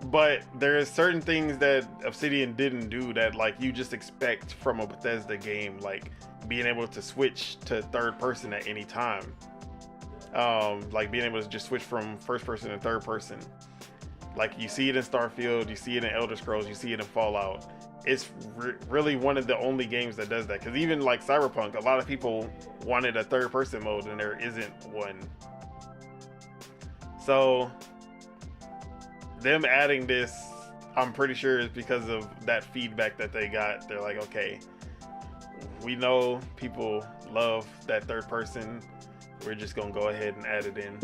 but there's certain things that Obsidian didn't do that like you just expect from a Bethesda game, like being able to switch to third person at any time. Like being able to just switch from first person to third person. Like you see it in Starfield, you see it in Elder Scrolls, you see it in Fallout. It's really one of the only games that does that. Because even like Cyberpunk, a lot of people wanted a third-person mode, and there isn't one. So them adding this, I'm pretty sure is because of that feedback that they got. They're like, okay, we know people love that third person. We're just gonna go ahead and add it in.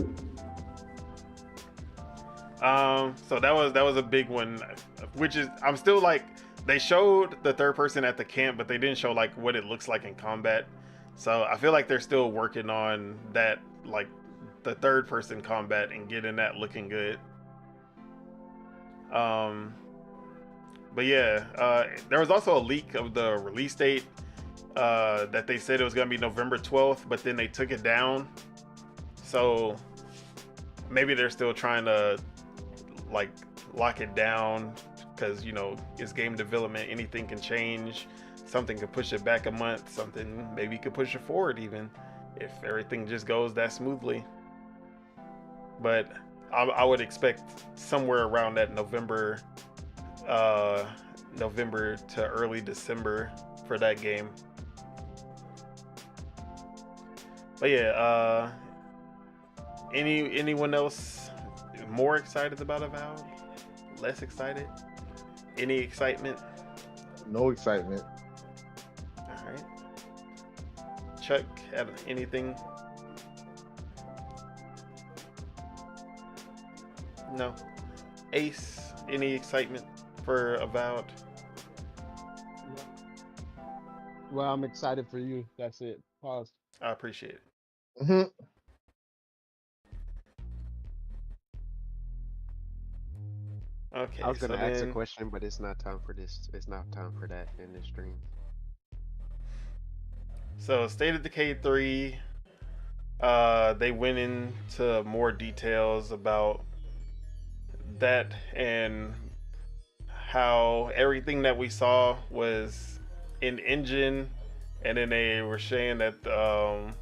So that was a big one, which is I'm still like, they showed the third person at the camp, but they didn't show like what it looks like in combat. So I feel like they're still working on that, like the third person combat and getting that looking good. But yeah, there was also a leak of the release date that they said it was gonna be November 12th, but then they took it down. So maybe they're still trying to like lock it down, because you know it's game development, anything can change. Something could push it back a month, something maybe could push it forward even if everything just goes that smoothly. But I would expect somewhere around that November to early December for that game. But yeah, anyone else more excited about Avowed? Less excited? Any excitement? No excitement. All right. Chuck, have anything? No. Ace, any excitement for Avowed? Well, I'm excited for you. That's it. Pause. I appreciate it. Mm-hmm. Okay. I was gonna so ask a then- question, but it's not time for this. It's not time for that in this stream. So State of Decay 3, they went into more details about that and how everything that we saw was in engine, and then they were saying that the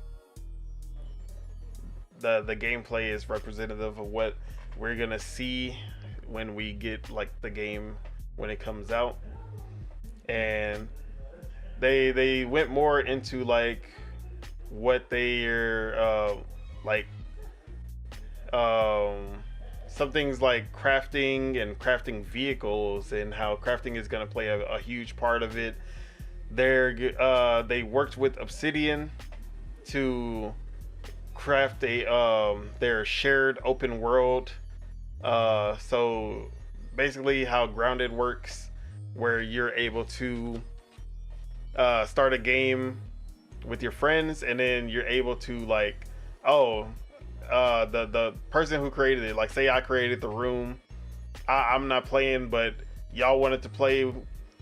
gameplay is representative of what we're gonna see when we get like the game when it comes out. And they went more into like what they're like some things like crafting and crafting vehicles, and how crafting is going to play a huge part of it. They worked with Obsidian to craft their shared open world. So basically how Grounded works, where you're able to start a game with your friends, and then you're able to like, the person who created it, like say I created the room, I'm not playing, but y'all wanted to play,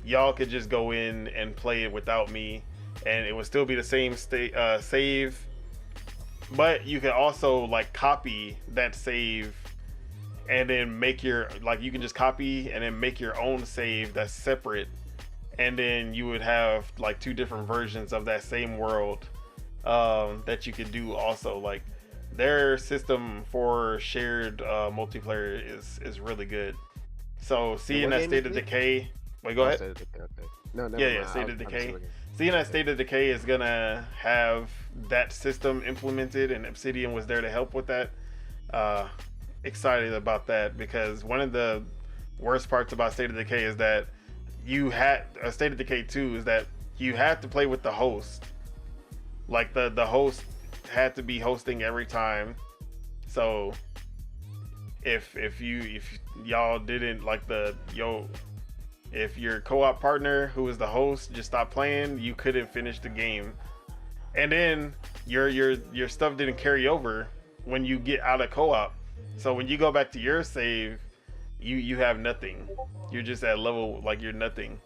y'all could just go in and play it without me, and it would still be the same save, but you can also like copy that save and then make your, like you can just copy and then make your own save that's separate, and then you would have like two different versions of that same world that you could do also. Like their system for shared multiplayer is really good. So seeing that State of Decay, wait, go ahead. No, never Yeah, mind. State of Decay. Seeing that State of Decay is gonna have that system implemented, and Obsidian was there to help with that. Excited about that, because one of the worst parts about State of Decay is that State of Decay 2 is that you had to play with the host. Like the host had to be hosting every time. So if y'all didn't like if your co-op partner who was the host just stopped playing, you couldn't finish the game. And then your stuff didn't carry over when you get out of co-op. So when you go back to your save, you have nothing. You're just at level, like you're nothing.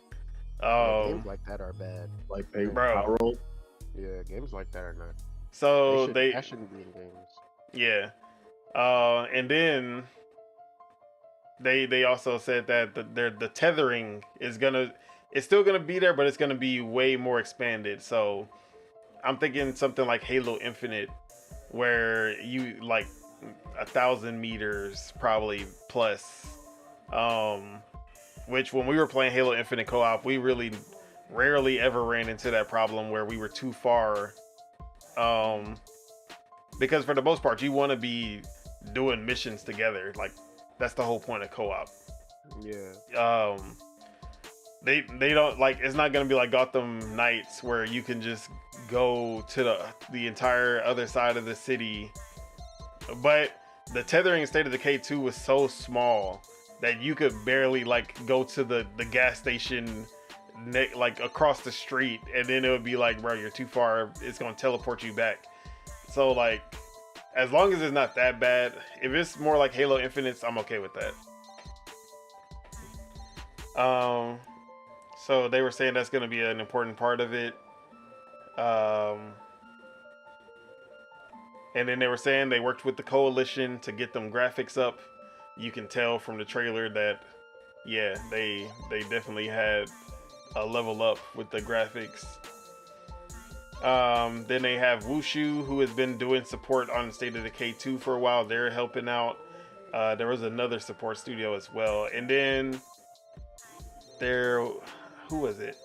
Games like that are bad. Like Bro. Roll. Yeah, games like that are not. So that shouldn't be in games. Yeah. And then they also said that the tethering it's still gonna be there, but it's gonna be way more expanded. So I'm thinking something like Halo Infinite, where you like 1,000 meters probably plus Which when we were playing Halo Infinite co-op, we really rarely ever ran into that problem where we were too far. Because for the most part, you want to be doing missions together. Like that's the whole point of co-op. Yeah. They don't like, it's not gonna be like Gotham Knights where you can just go to the entire other side of the city. But the tethering in State of Decay 2 was so small that you could barely like go to the gas station like across the street, and then it would be like, bro, you're too far, it's gonna teleport you back. So like, as long as it's not that bad, if it's more like Halo Infinite, I'm okay with that. So they were saying that's going to be an important part of it. And then they were saying they worked with the Coalition to get them graphics up. You can tell from the trailer that, yeah, they definitely had a level up with the graphics. Then they have Wushu, who has been doing support on State of Decay 2 for a while. They're helping out. There was another support studio as well. And then who was it?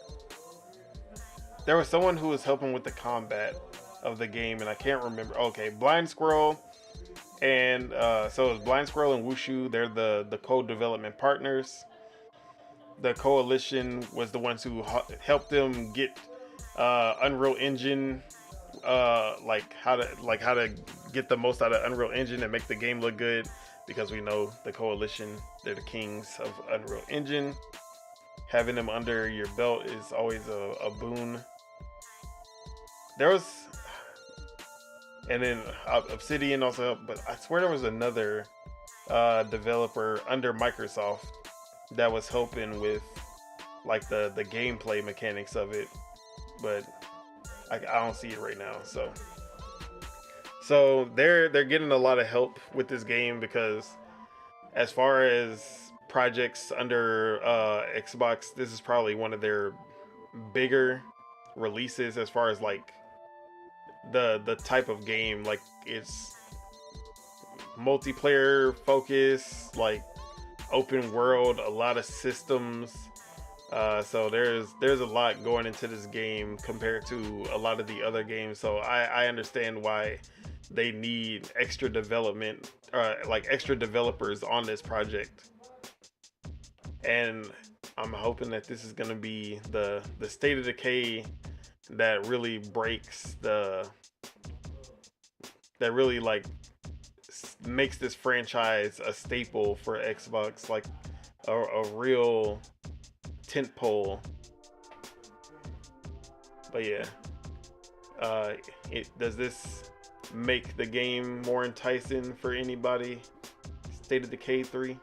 There was someone who was helping with the combat of the game, and I can't remember. Okay, Blind Squirrel, and so it's Blind Squirrel and Wushu. They're the co-development partners. The Coalition was the ones who helped them get Unreal Engine, like how to get the most out of Unreal Engine and make the game look good, because we know the Coalition, they're the kings of Unreal Engine. Having them under your belt is always a boon. There was, and then Obsidian also, but I swear there was another developer under Microsoft that was helping with like the gameplay mechanics of it, but I don't see it right now. So they're getting a lot of help with this game, because as far as projects under Xbox, this is probably one of their bigger releases as far as like the type of game. Like it's multiplayer focus, like open world, a lot of systems. So there's a lot going into this game compared to a lot of the other games. So I understand why they need extra development, like extra developers on this project. And I'm hoping that this is going to be the State of Decay that really breaks that really like makes this franchise a staple for Xbox, like a real tentpole. But yeah, does this make the game more enticing for anybody? State of Decay 3?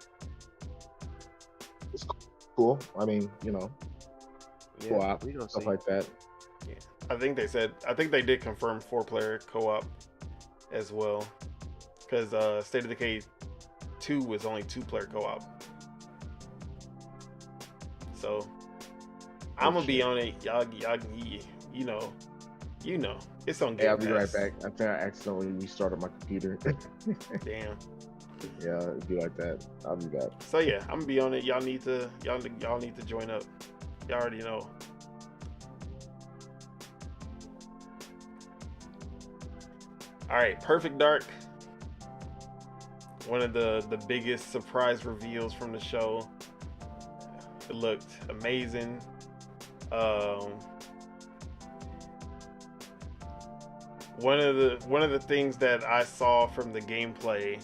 It's cool. I mean, you know, co-op, we don't stuff see. like that. Yeah, I think they did confirm 4-player co-op as well, because State of Decay 2 was only 2-player co-op. So I'm gonna be on it. Y'all, you know, it's on Game Hey, I'll be right Pass. back. I think I accidentally restarted my computer. Damn. Yeah, it'd be like that. I'll be back. So yeah, I'm gonna be on it. Y'all need to join up. Y'all already know. All right, Perfect Dark. One of the biggest surprise reveals from the show. It looked amazing. One of the things that I saw from the gameplay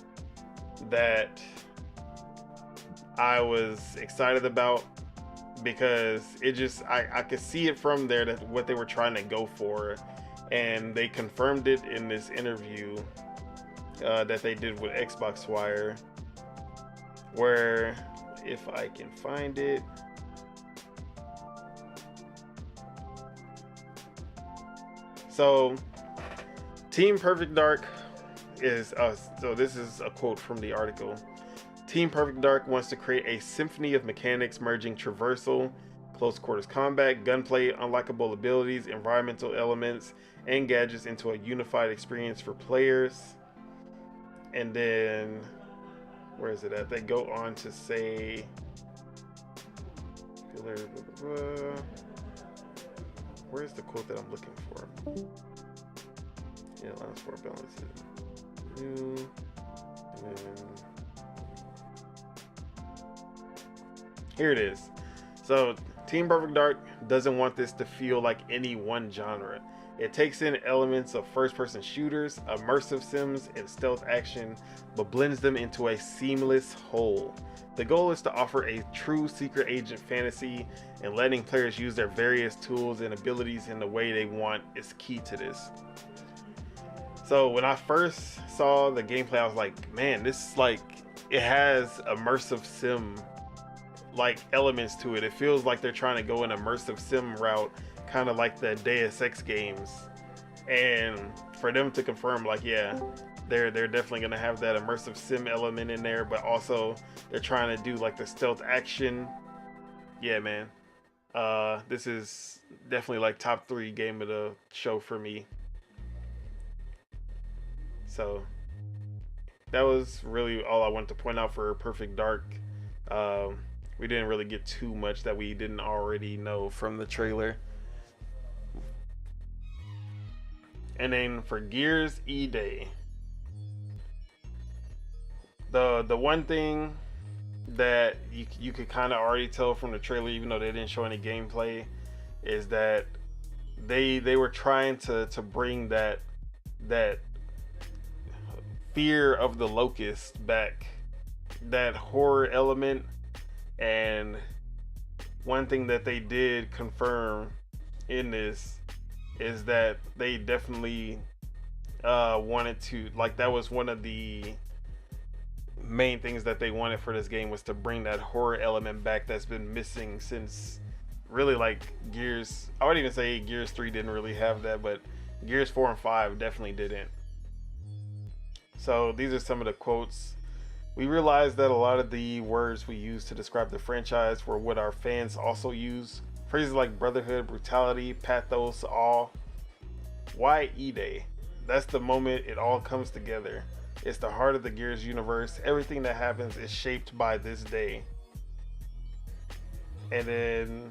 that I was excited about, because it just I could see it from there that what they were trying to go for, and they confirmed it in this interview that they did with Xbox Wire, where, if I can find it, so Team Perfect Dark is so this is a quote from the article. Team Perfect Dark wants to create a symphony of mechanics merging traversal, close quarters combat, gunplay, unlockable abilities, environmental elements, and gadgets into a unified experience for players. And then where is it at? They go on to say, where's the quote that I'm looking for? Yeah, last four balances. New, and then here it is. So Team Perfect Dark doesn't want this to feel like any one genre. It takes in elements of first-person shooters, immersive sims, and stealth action, but blends them into a seamless whole. The goal is to offer a true secret agent fantasy, and letting players use their various tools and abilities in the way they want is key to this. So when I first saw the gameplay, I was like, man, this is like, it has immersive sim like elements to it. It feels like they're trying to go an immersive sim route, kind of like the Deus Ex games. And for them to confirm, like, yeah, they're definitely gonna have that immersive sim element in there, but also they're trying to do like the stealth action. Yeah, man. This is definitely like top 3 game of the show for me. So that was really all I wanted to point out for Perfect Dark. We didn't really get too much that we didn't already know from the trailer. And then for Gears E-Day, the one thing that you could kind of already tell from the trailer, even though they didn't show any gameplay, is that they were trying to bring that fear of the locust back, that horror element. And one thing that they did confirm in this is that they definitely wanted to, like, that was one of the main things that they wanted for this game, was to bring that horror element back that's been missing since really like Gears. I would even say Gears 3 didn't really have that, but Gears 4 and 5 definitely didn't. So these are some of the quotes. We realized that a lot of the words we use to describe the franchise were what our fans also use. Phrases like brotherhood, brutality, pathos, awe. Why E-Day? That's the moment it all comes together. It's the heart of the Gears universe. Everything that happens is shaped by this day. And then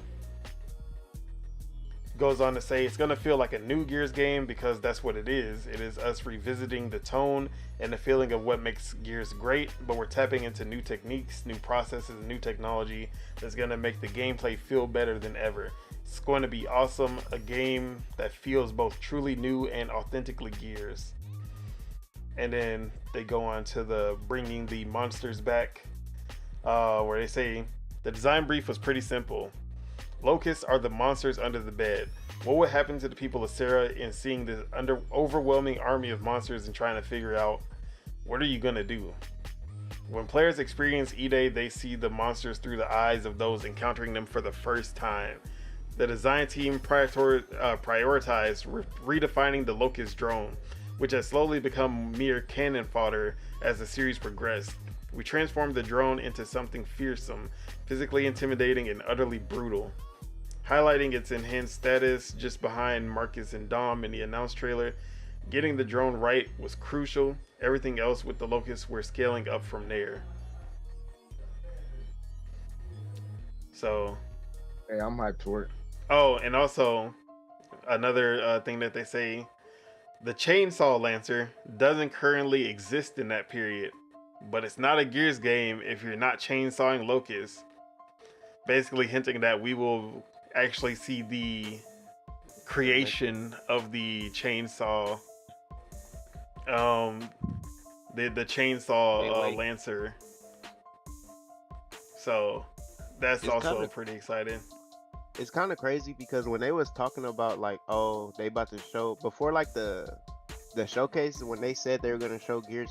goes on to say it's going to feel like a new Gears game, because that's what it is. It is us revisiting the tone and the feeling of what makes Gears great, but we're tapping into new techniques, new processes, and new technology that's going to make the gameplay feel better than ever. It's going to be awesome, a game that feels both truly new and authentically Gears. And then they go on to the bringing the monsters back, where they say the design brief was pretty simple. Locusts are the monsters under the bed. What would happen to the people of Sarah in seeing this overwhelming army of monsters and trying to figure out, what are you gonna do? When players experience E-Day, they see the monsters through the eyes of those encountering them for the first time. The design team prioritized redefining the Locust drone, which has slowly become mere cannon fodder as the series progressed. We transformed the drone into something fearsome, physically intimidating, and utterly brutal. Highlighting its enhanced status just behind Marcus and Dom in the announced trailer, getting the drone right was crucial. Everything else with the Locust, we're scaling up from there. So, Hey, I'm hyped for it. oh, and also another thing that they say, the Chainsaw Lancer doesn't currently exist in that period, but it's not a Gears game if you're not chainsawing Locusts. Basically hinting that we will actually see the creation of the chainsaw, the chainsaw Lancer. So that's It's also kinda- pretty exciting. It's kind of crazy because when they was talking about like, oh, they about to show before like the showcase, when they said they were gonna show Gears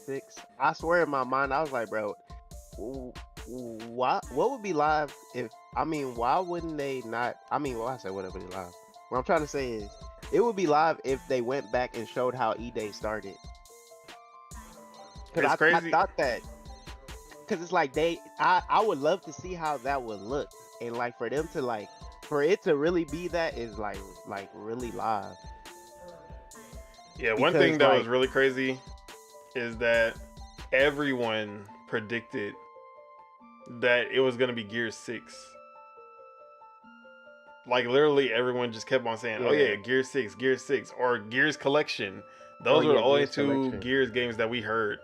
6, I swear in my mind I was like, bro, what would be live if, I mean, why wouldn't they not, I mean, well, I say whatever be live. What I'm trying to say is it would be live if they went back and showed how E-Day started. It's crazy. I thought that because it's like I would love to see how that would look, and like for them to like, for it to really be that is like really live. Yeah, one Because, thing that like, was really crazy is that everyone predicted that it was gonna be Gears 6. Like literally everyone just kept on saying, "Oh yeah, Gears 6, Gears 6, or Gears Collection." Those were the only Gears two Collection. Gears games that we heard.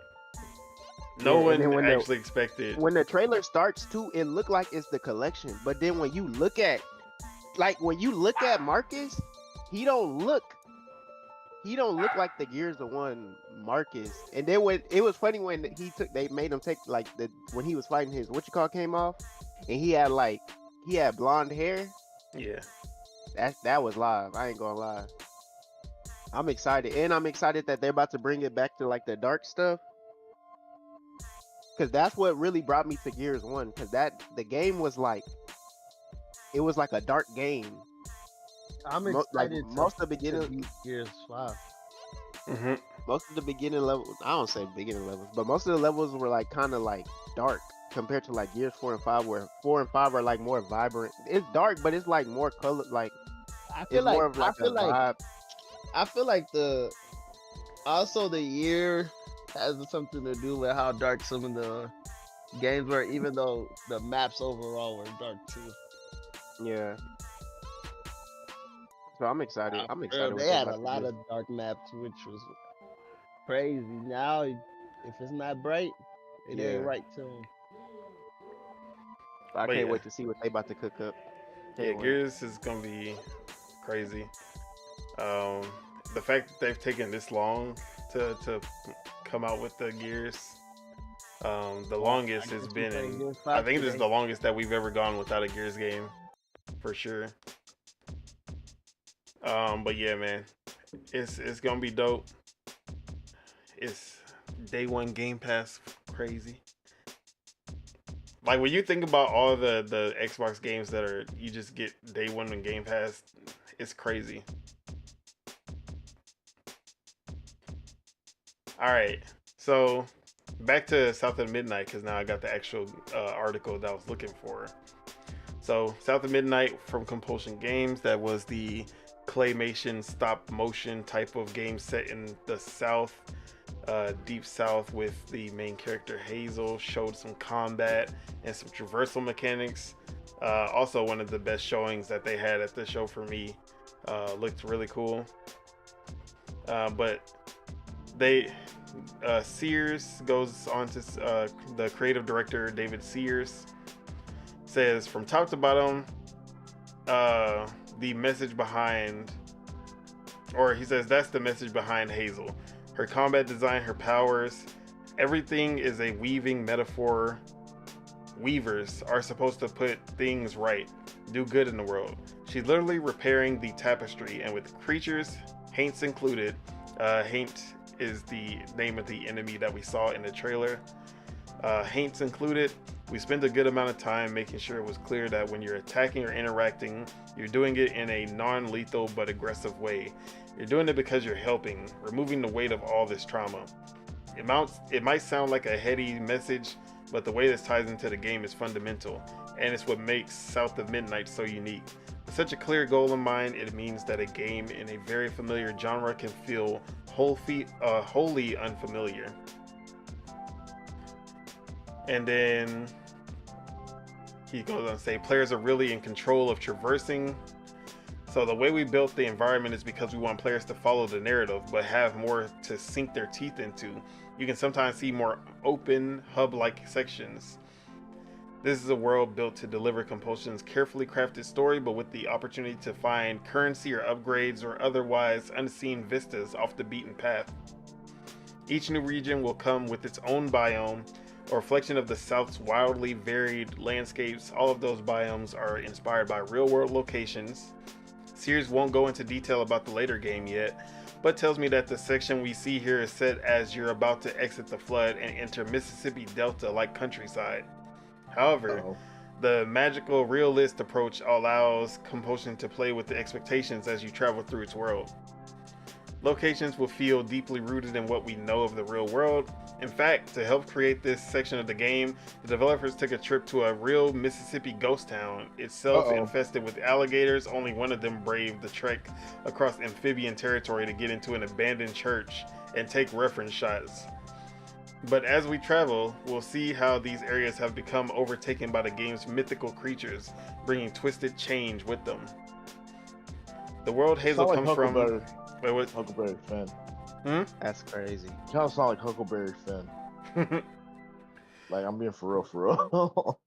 No Yeah, and then one when actually expected. When the trailer starts too, it looked like it's the collection. But then when you look at, Marcus, he don't look like the Gears of One Marcus. And then when it was funny when they made him take like when he was fighting his came off, and he had blonde hair. Yeah. That was live. I ain't gonna lie. I'm excited, and I'm excited that they're about to bring it back to like the dark stuff. Cause that's what really brought me to Gears 1. Cause the game was like, it was like a dark game. I'm excited. Most of the beginning Gears 5. Mm-hmm. Most of the beginning levels, I don't say beginning levels, but most of the levels were like kind of like dark compared to like Gears 4 and 5, where 4 and 5 are like more vibrant. It's dark, but it's like more color. Like I feel it's like more of like a vibe. I feel like the year has something to do with how dark some of the games were, even though the maps overall were dark too. Yeah. So I'm excited. I'm excited. They had a lot of dark maps, which was crazy. Now, if it's not bright, it ain't right to them. I can't wait to see what they about to cook up. Gears is gonna be crazy. The fact that they've taken this long to come out with the Gears, the longest has been I think this is the longest that we've ever gone without a Gears game, for sure. But yeah, man, it's gonna be dope. It's day one Game Pass crazy. Like when you think about all the Xbox games that you just get day one in Game Pass, it's crazy. All right, so back to South of Midnight, because now I got the actual article that I was looking for. So South of Midnight from Compulsion Games, that was the claymation stop motion type of game set in the South, Deep South, with the main character Hazel. Showed some combat and some traversal mechanics. Also one of the best showings that they had at the show for me. Looked really cool. But Sears goes on to the creative director David Sears says, from top to bottom, the message behind, or he says that's the message behind Hazel. Her combat design, her powers, everything is a weaving metaphor. Weavers are supposed to put things right, do good in the world. She's literally repairing the tapestry, and with creatures, Haints included. Haint is the name of the enemy that we saw in the trailer. Haints included, we spent a good amount of time making sure it was clear that when you're attacking or interacting, you're doing it in a non-lethal but aggressive way. You're doing it because you're helping, removing the weight of all this trauma. It might sound like a heady message, but the way this ties into the game is fundamental, and it's what makes South of Midnight so unique. With such a clear goal in mind, it means that a game in a very familiar genre can feel wholly unfamiliar. And then he goes on to say, players are really in control of traversing. So the way we built the environment is because we want players to follow the narrative, but have more to sink their teeth into. You can sometimes see more open, hub-like sections. This is a world built to deliver Compulsion's carefully crafted story, but with the opportunity to find currency or upgrades or otherwise unseen vistas off the beaten path. Each new region will come with its own biome, a reflection of the South's wildly varied landscapes. All of those biomes are inspired by real-world locations. Sears won't go into detail about the later game yet, but tells me that the section we see here is set as you're about to exit the flood and enter Mississippi Delta-like countryside. However, the magical realist approach allows Compulsion to play with the expectations as you travel through its world. Locations will feel deeply rooted in what we know of the real world. In fact, to help create this section of the game, the developers took a trip to a real Mississippi ghost town, itself infested with alligators. Only one of them braved the trek across amphibian territory to get into an abandoned church and take reference shots. But as we travel, we'll see how these areas have become overtaken by the game's mythical creatures, bringing twisted change with them. The world Hazel Sound like comes from. Huckleberry. Wait, what? Huckleberry Finn. That's crazy. You kind of sound like Huckleberry Finn. Like, I'm being for real.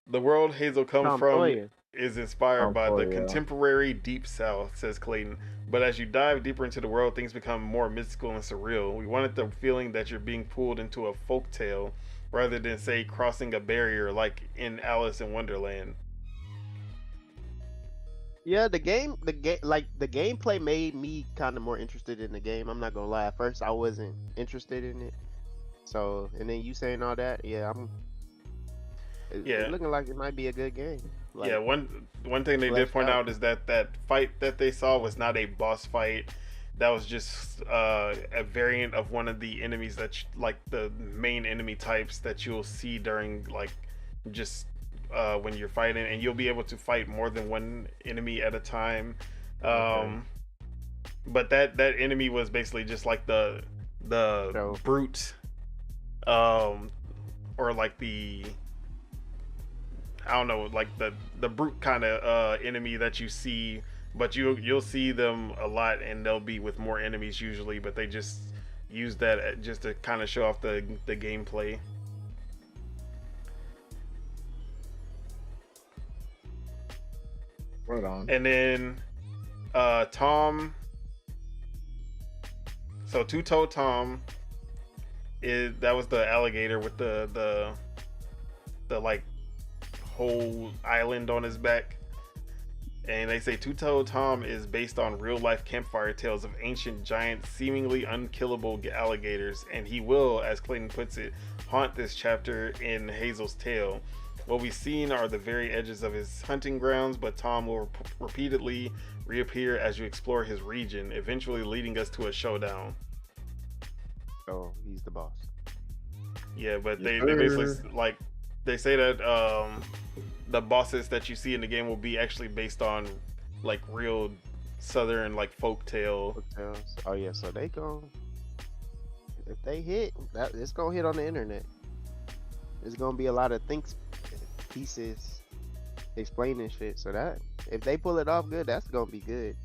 The world Hazel comes Tom from Sawyer. is inspired Tom by the Sawyer, yeah. contemporary Deep South, says Clayton. But as you dive deeper into the world, things become more mystical and surreal. We wanted the feeling that you're being pulled into a folk tale rather than, say, crossing a barrier like in Alice in Wonderland. Yeah, the gameplay made me kind of more interested in the game. I'm not gonna lie. At first, I wasn't interested in it. So, and then you saying all that, yeah, it's looking like it might be a good game. Like, Yeah, one thing they did fleshed point out. out is that fight that they saw was not a boss fight. That was just a variant of one of the enemies like the main enemy types that you'll see during like just when you're fighting, and you'll be able to fight more than one enemy at a time. But that enemy was basically just like the So- brute, or like the, I don't know, like the brute kind of enemy that you see, but you'll see them a lot, and they'll be with more enemies usually, but they just use that just to kind of show off the gameplay. Right on. And then Tom, so Two-Toe Tom that was the alligator with the like whole island on his back. And they say Two-Toe Tom is based on real life campfire tales of ancient giant seemingly unkillable alligators, and he will, as Clayton puts it, haunt this chapter in Hazel's tale. What we've seen are the very edges of his hunting grounds, but Tom will repeatedly reappear as you explore his region, eventually leading us to a showdown. Oh, he's the boss. Yeah, but they Yes, basically sir. like they say that the bosses that you see in the game will be actually based on like real southern like folk tale. Hotels. Oh yeah, so they go. If they hit, it's gonna hit on the internet. There's gonna be a lot of pieces explaining shit. So that if they pull it off good, that's gonna be good.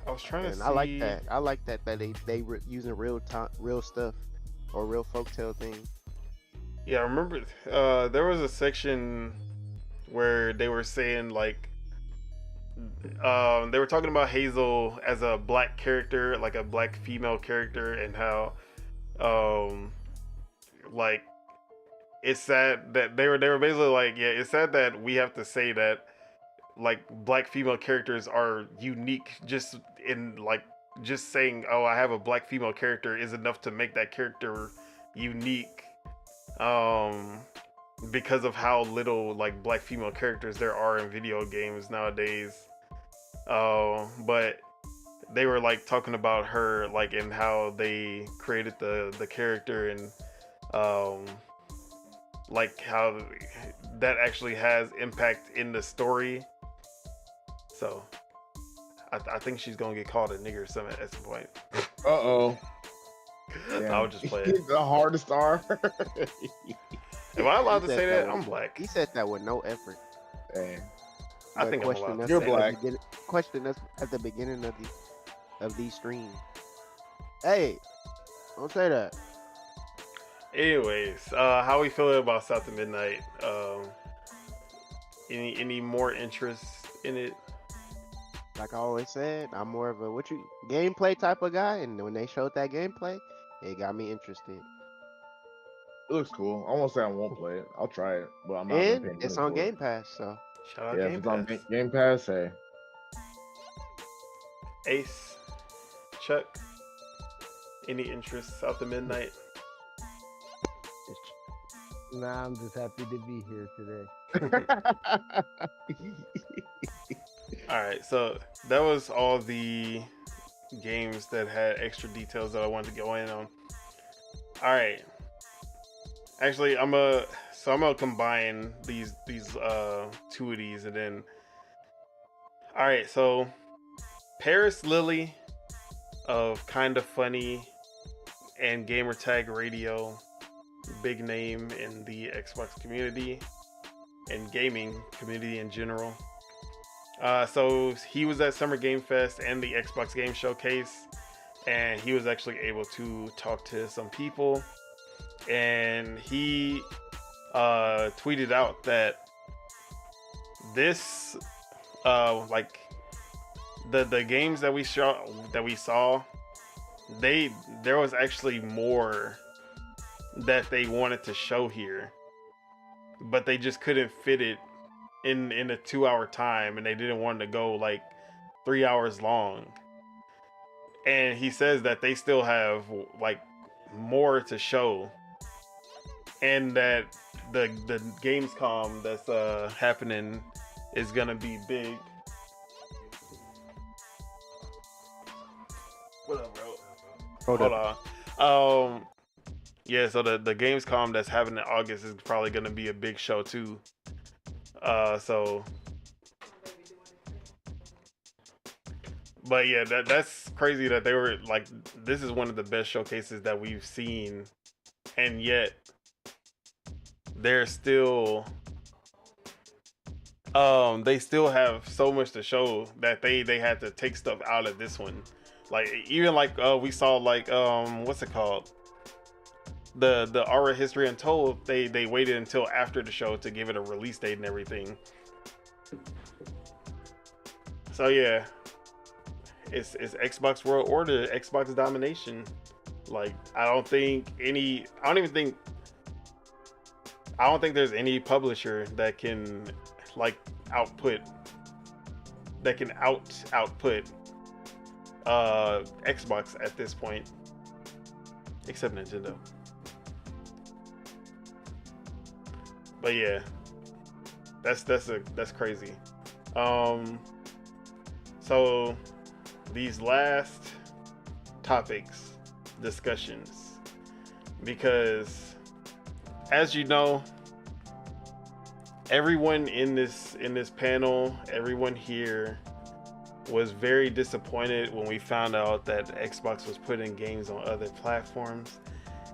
I was trying to And see. I like that. I like that they using real stuff or real folktale things. Yeah, I remember there was a section where they were saying like they were talking about Hazel as a black character, like a black female character, and how like it's sad that they were basically like, yeah, it's sad that we have to say that like black female characters are unique just in like just saying, oh, I have a black female character is enough to make that character unique, because of how little like black female characters there are in video games nowadays. But they were like talking about her like and how they created the character, and like how that actually has impact in the story. So I think she's gonna get called a nigger or something at some point. Uh-oh. I'll just play it. The hardest R. Am I allowed to He said say that? with- I'm black. He said that with no effort. Damn. I But think I'm question allowed to us You're say at the black. beginning- Question us at the beginning of these streams. Hey, don't say that. Anyways, how we feeling about South of Midnight? Any more interest in it? Like I always said, I'm more of a gameplay type of guy, and when they showed that gameplay, it got me interested. It looks cool. I won't say I won't play it. I'll try it, but I'm not. gonna And pay it's money on for it. Game Pass, so Shout out Yeah, if Game it's on Pass. Game Pass, hey. Ace, Chuck, any interest South of Midnight? Nah, I'm just happy to be here today. All right, so that was all the games that had extra details that I wanted to go in on. All right, actually, I'm gonna combine these two of these, and then all right, so Paris Lily, of Kinda Funny and Gamertag Radio, big name in the Xbox community and gaming community in general. So he was at Summer Game Fest and the Xbox Game Showcase, and he was actually able to talk to some people, and he tweeted out that this like the games that we saw, there was actually more that they wanted to show here, but they just couldn't fit it in a 2-hour time, and they didn't want to go like 3 hours long. And he says that they still have like more to show, and that the Gamescom that's happening is gonna be big. What up, bro? Hold on. Yeah, so the Gamescom that's happening in August is probably gonna be a big show too. So, but yeah, that's crazy that they were like, this is one of the best showcases that we've seen, and yet they're still, they still have so much to show that they had to take stuff out of this one. Like, even like we saw like what's it called, the Aura History Untold, they waited until after the show to give it a release date and everything. So yeah, it's Xbox World Order, Xbox domination. Like, I don't think there's any publisher that can like output Xbox at this point, except Nintendo. But yeah, that's crazy. So these last topics, discussions, because as you know, everyone in this panel, everyone here was very disappointed when we found out that Xbox was putting games on other platforms,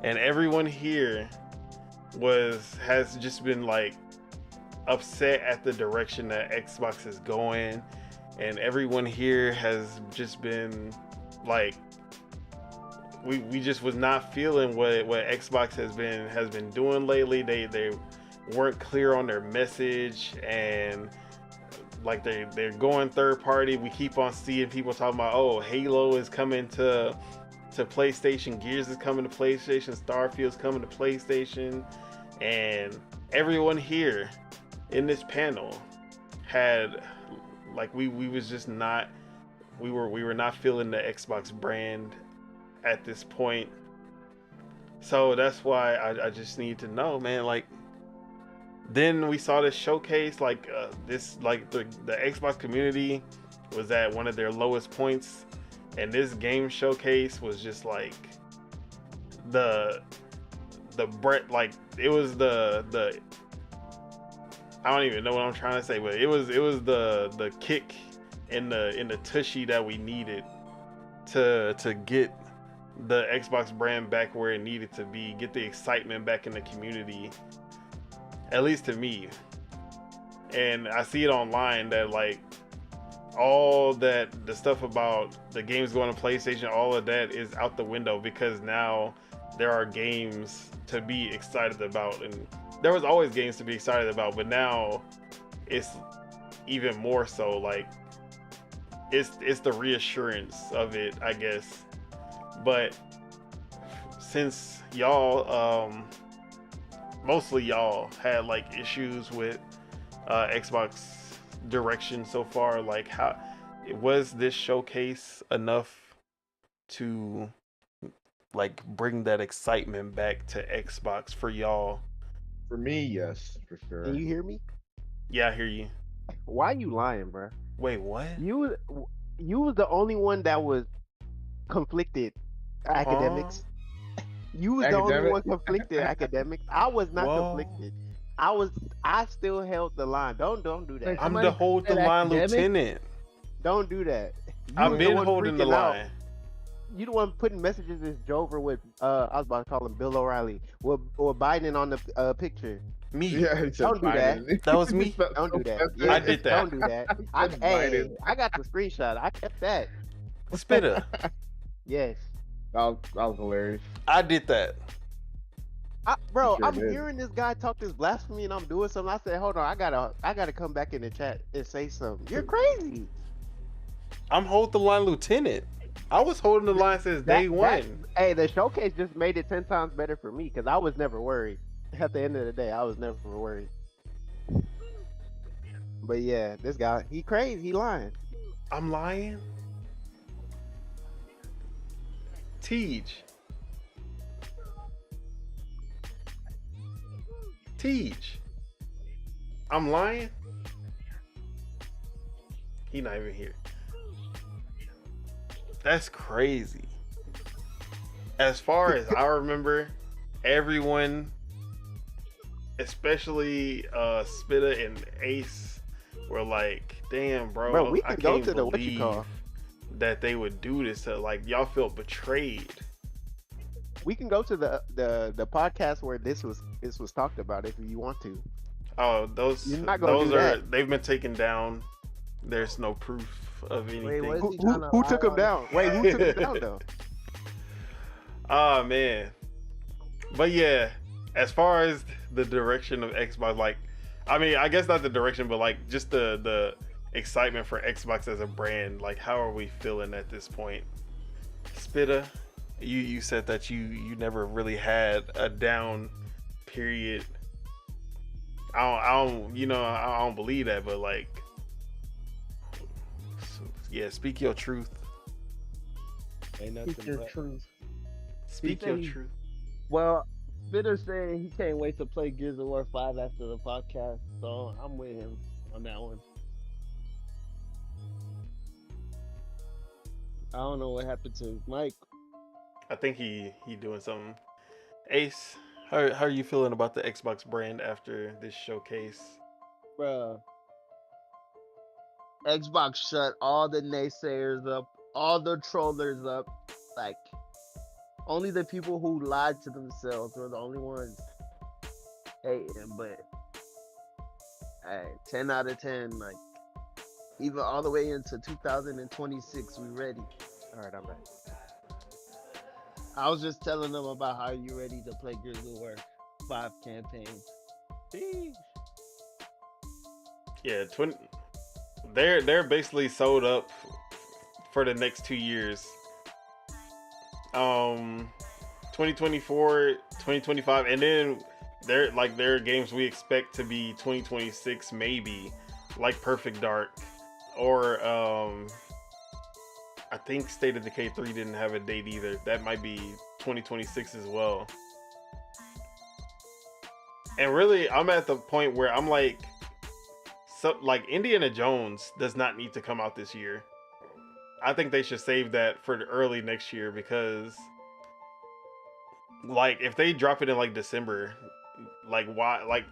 and everyone here has just been like upset at the direction that Xbox is going, and everyone here has just been like, we just was not feeling what Xbox has been doing lately. They weren't clear on their message, and like they're going third party. We keep on seeing people talking about, oh, Halo is coming to PlayStation, Gears is coming to PlayStation, Starfield's coming to PlayStation, and everyone here in this panel had like, we was just not, we were not feeling the Xbox brand at this point. So that's why I just need to know, man, like, then we saw this showcase, like this, like the Xbox community was at one of their lowest points, and this game showcase was just like the bread, like it was the I don't even know what I'm trying to say, but it was the kick in the tushy that we needed to get the Xbox brand back where it needed to be, get the excitement back in the community, at least to me. And I see it online that like all that, the stuff about the games going to PlayStation, all of that is out the window, because now there are games to be excited about, and there was always games to be excited about, but now it's even more so. Like, it's the reassurance of it, I guess. But since y'all, mostly y'all had like issues with Xbox direction so far, like, how was this showcase enough to like bring that excitement back to Xbox for y'all? For me, yes, for sure. Can you hear me? Yeah, I hear you. Why you lying, bro? Wait, what? You was the only one that was conflicted. Academics. You was the only one conflicted. Academics. I was not conflicted. I still held the line. Don't do that. I'm the hold the line lieutenant. Don't do that. I've been holding the line. you the one putting messages as Jover with I was about to call him Bill O'Reilly or Biden on the picture. Me. Yeah, he said Don't do that. Biden. That was me? He felt Don't so do that. offended. I did that. Don't do that. He I, said hey, Biden. I got the screenshot. I kept that. Spitter. Yes. That was hilarious. I did that. Bro, Sure I'm did. hearing this guy talk this blasphemy and I'm doing something. I said, hold on, I gotta come back in the chat and say something. You're crazy. I'm holding the line lieutenant. I was holding the line since day one. Hey, the showcase just made it 10 times better for me because I was never worried. At the end of the day, I was never worried. But yeah, this guy, he crazy, he lying. I'm lying. Teach. I'm lying. He not even here. That's crazy. As far as I remember, everyone, especially Spitta and Ace, were like, "Damn, bro, We I can go can't to the believe that they would do this." To, like, y'all felt betrayed. We can go to the podcast where this was talked about if you want to. Oh, those You're not gonna those do are that. they've been taken down. There's no proof of anything. what is he Who trying to took lie him on? down? Wait, who took him down though? Oh man. But yeah, as far as the direction of Xbox, like, I mean, I guess not the direction, but like just the excitement for Xbox as a brand. Like, how are we feeling at this point? Spitta, you said that you never really had a down period. I don't believe that, but like, yeah, speak your truth. Ain't nothing but. truth. Speak He your said he- truth. Well, Bitter saying he can't wait to play Gears of War 5 after the podcast, so I'm with him on that one. I don't know what happened to Mike. I think he doing something. Ace, how are you feeling about the Xbox brand after this showcase? Bruh. Xbox shut all the naysayers up, all the trollers up. Like, only the people who lied to themselves were the only ones hating. But, hey, 10 out of 10. Like, even all the way into 2026, we ready. All right, I'm back. I was just telling them about how you ready to play Gears of War 5 campaign. Sheesh. Yeah, they're basically sold up for the next 2 years. 2024, 2025, and then there are games we expect to be 2026 maybe, like Perfect Dark, or I think State of Decay 3 didn't have a date either. That might be 2026 as well. And really, I'm at the point where I'm like, Indiana Jones does not need to come out this year. I think they should save that for the early next year, because like if they drop it in like December, like why? Like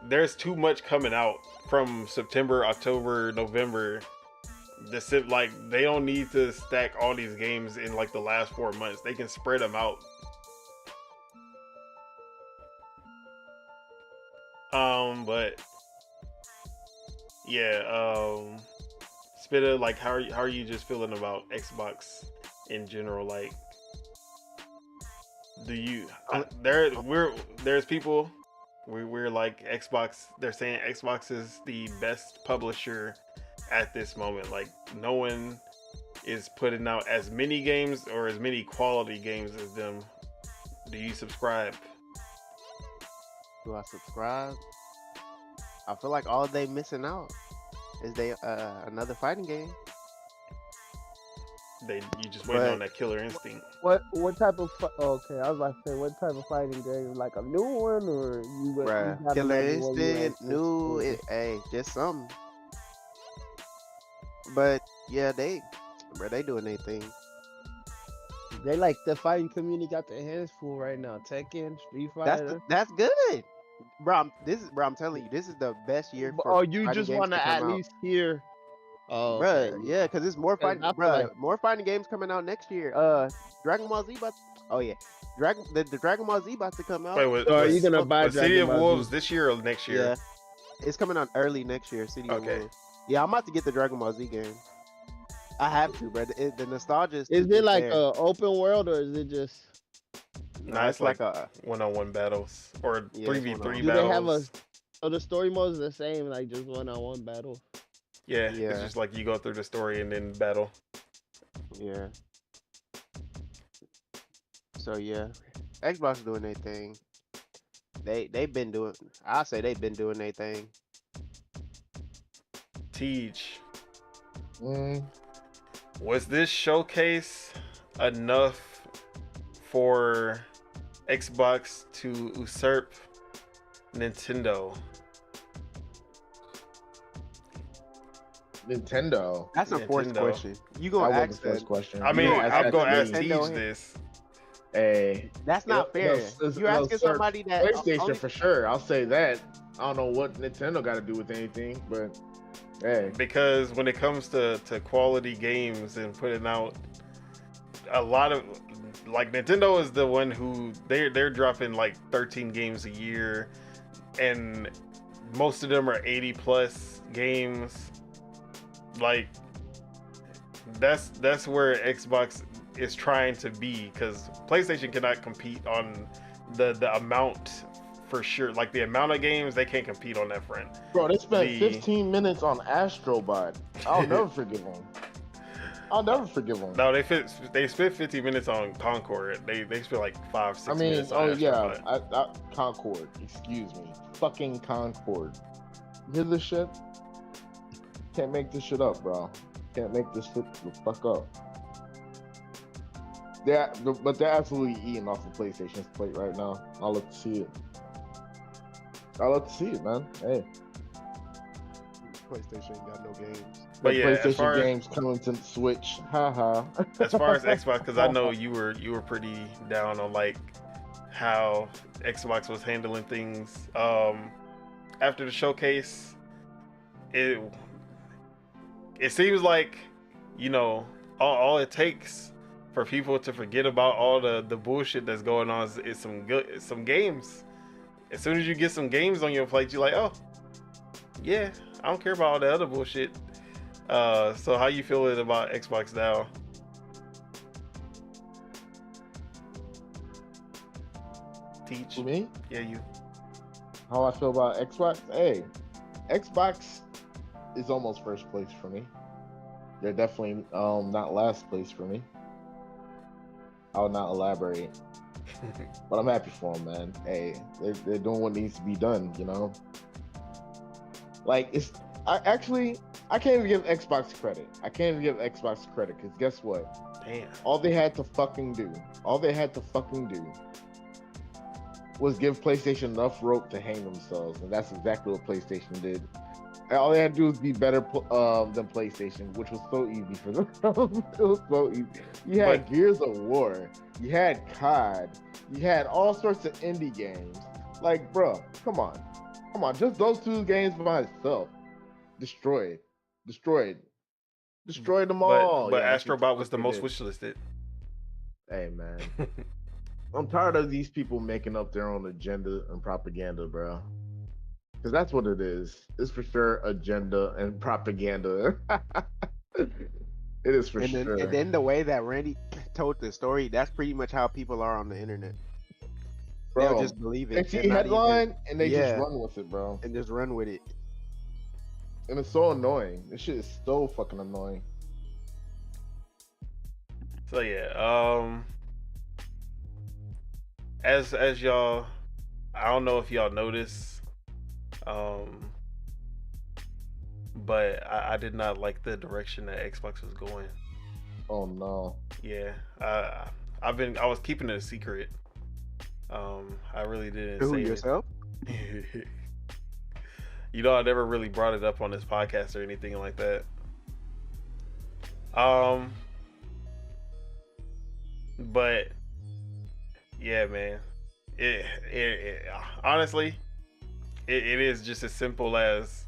there's too much coming out from September, October, November. Like they don't need to stack all these games in like the last 4 months. They can spread them out. But yeah, Spitta, like how are you just feeling about Xbox in general? Like, do you there's people we're like Xbox, they're saying Xbox is the best publisher at this moment. Like no one is putting out as many games or as many quality games as them. Do you subscribe? Do I subscribe? I feel like all they missing out is they another fighting game. You just waiting on that Killer Instinct. What type of okay? I was about to say, what type of fighting game? Like a new one, or you? Bruh, you got Killer another one you Instinct, like new, to- hey, just something. But yeah, they doing their thing. They like the fighting community got their hands full right now. Tekken, Street Fighter. That's good, bro. I'm telling you, this is the best year. For You fighting just games want to come at out. least hear Oh, Bruh, okay. yeah, because it's more Cause fighting, I feel bruh, like more fighting games coming out next year. Dragon Ball Z about. Oh yeah, the Dragon Ball Z about to come out. Wait, was, So are you was, gonna buy was City Dragon of Ball Z? Wolves this year or next year? Yeah, it's coming out early next year. City of Okay. Wolves. Yeah, I'm about to get the Dragon Ball Z game. I have to, bro. The nostalgia is. Is too it like there. a open world or is it just? Nah, it's like a. one-on-one battles or Yeah, it's 3v3 one-on-one. Do they have battles. So the story mode is the same, like just one-on-one battle. Yeah, Yeah. it's just like you go through the story and then battle. Yeah. So yeah, Xbox doing their thing. They've been doing. I say they've been doing their thing. Teach. Mm, Was this showcase enough for Xbox to usurp Nintendo? Nintendo. That's a forced Nintendo. question. You That gonna was ask the first that? question. I mean, You I'm gonna ask Nintendo Teach hit- this. Hey, That's not fair. You asking somebody that PlayStation only- for sure. I'll say that. I don't know what Nintendo got to do with anything, but hey, Because when it comes to quality games and putting out a lot of, like, Nintendo is the one who they're dropping like 13 games a year, and most of them are 80 plus games. Like, that's where Xbox is trying to be, because PlayStation cannot compete on the amount, for sure. Like, the amount of games, they can't compete on that front. bro, they spent The- 15 minutes on Astrobot. I'll never forgive them. I'll never forgive them. No, they spent 15 minutes on Concord. They spent like 5-6 I mean, minutes on oh yeah, Astrobot. Concord. Excuse me, fucking Concord. You hear this shit? Can't make this shit up, bro. Can't make this shit the fuck up. But they're absolutely eating off of PlayStation's plate right now. I'll love to see it. I'll love to see it, man. Hey, PlayStation ain't got no games. But the yeah, as PlayStation far- games coming to Switch. Haha. As far as Xbox, because I know you were pretty down on like how Xbox was handling things. After the showcase, it seems like, you know, all it takes for people to forget about all the bullshit that's going on is some games. As soon as you get some games on your plate, you're like, oh yeah, I don't care about all the other bullshit. So how you feeling about Xbox now? Teach. Me? Yeah, you. How I feel about Xbox? Hey, Xbox is almost first place for me. They're definitely not last place for me. I'll not elaborate, but I'm happy for them, man. Hey, they're doing what needs to be done, you know. Like, I can't even give Xbox credit. I can't even give Xbox credit, because guess what? Damn. All they had to fucking do was give PlayStation enough rope to hang themselves, and that's exactly what PlayStation did. And all they had to do was be better than PlayStation, which was so easy for them. It was so easy. You had Gears of War, you had COD, you had all sorts of indie games. Like, bro, come on, just those two games by itself, destroyed them all. But Yeah, Astrobot was the they most did. wishlisted. Hey, man. I'm tired of these people making up their own agenda and propaganda, bro. Because that's what it is. It's for sure agenda and propaganda. It is for sure. And then the way that Randy told the story, that's pretty much how people are on the internet. Bro, They'll just believe it. they see and not headline and they just Yeah. run with it, bro. and just run with it. And it's so annoying. This shit is so fucking annoying. So yeah, as y'all, I don't know if y'all noticed, but I did not like the direction that Xbox was going. Oh no. Yeah, I was keeping it a secret. I really didn't Who, say it. yourself? You know, I never really brought it up on this podcast or anything like that. But yeah, man, it honestly, it is just as simple as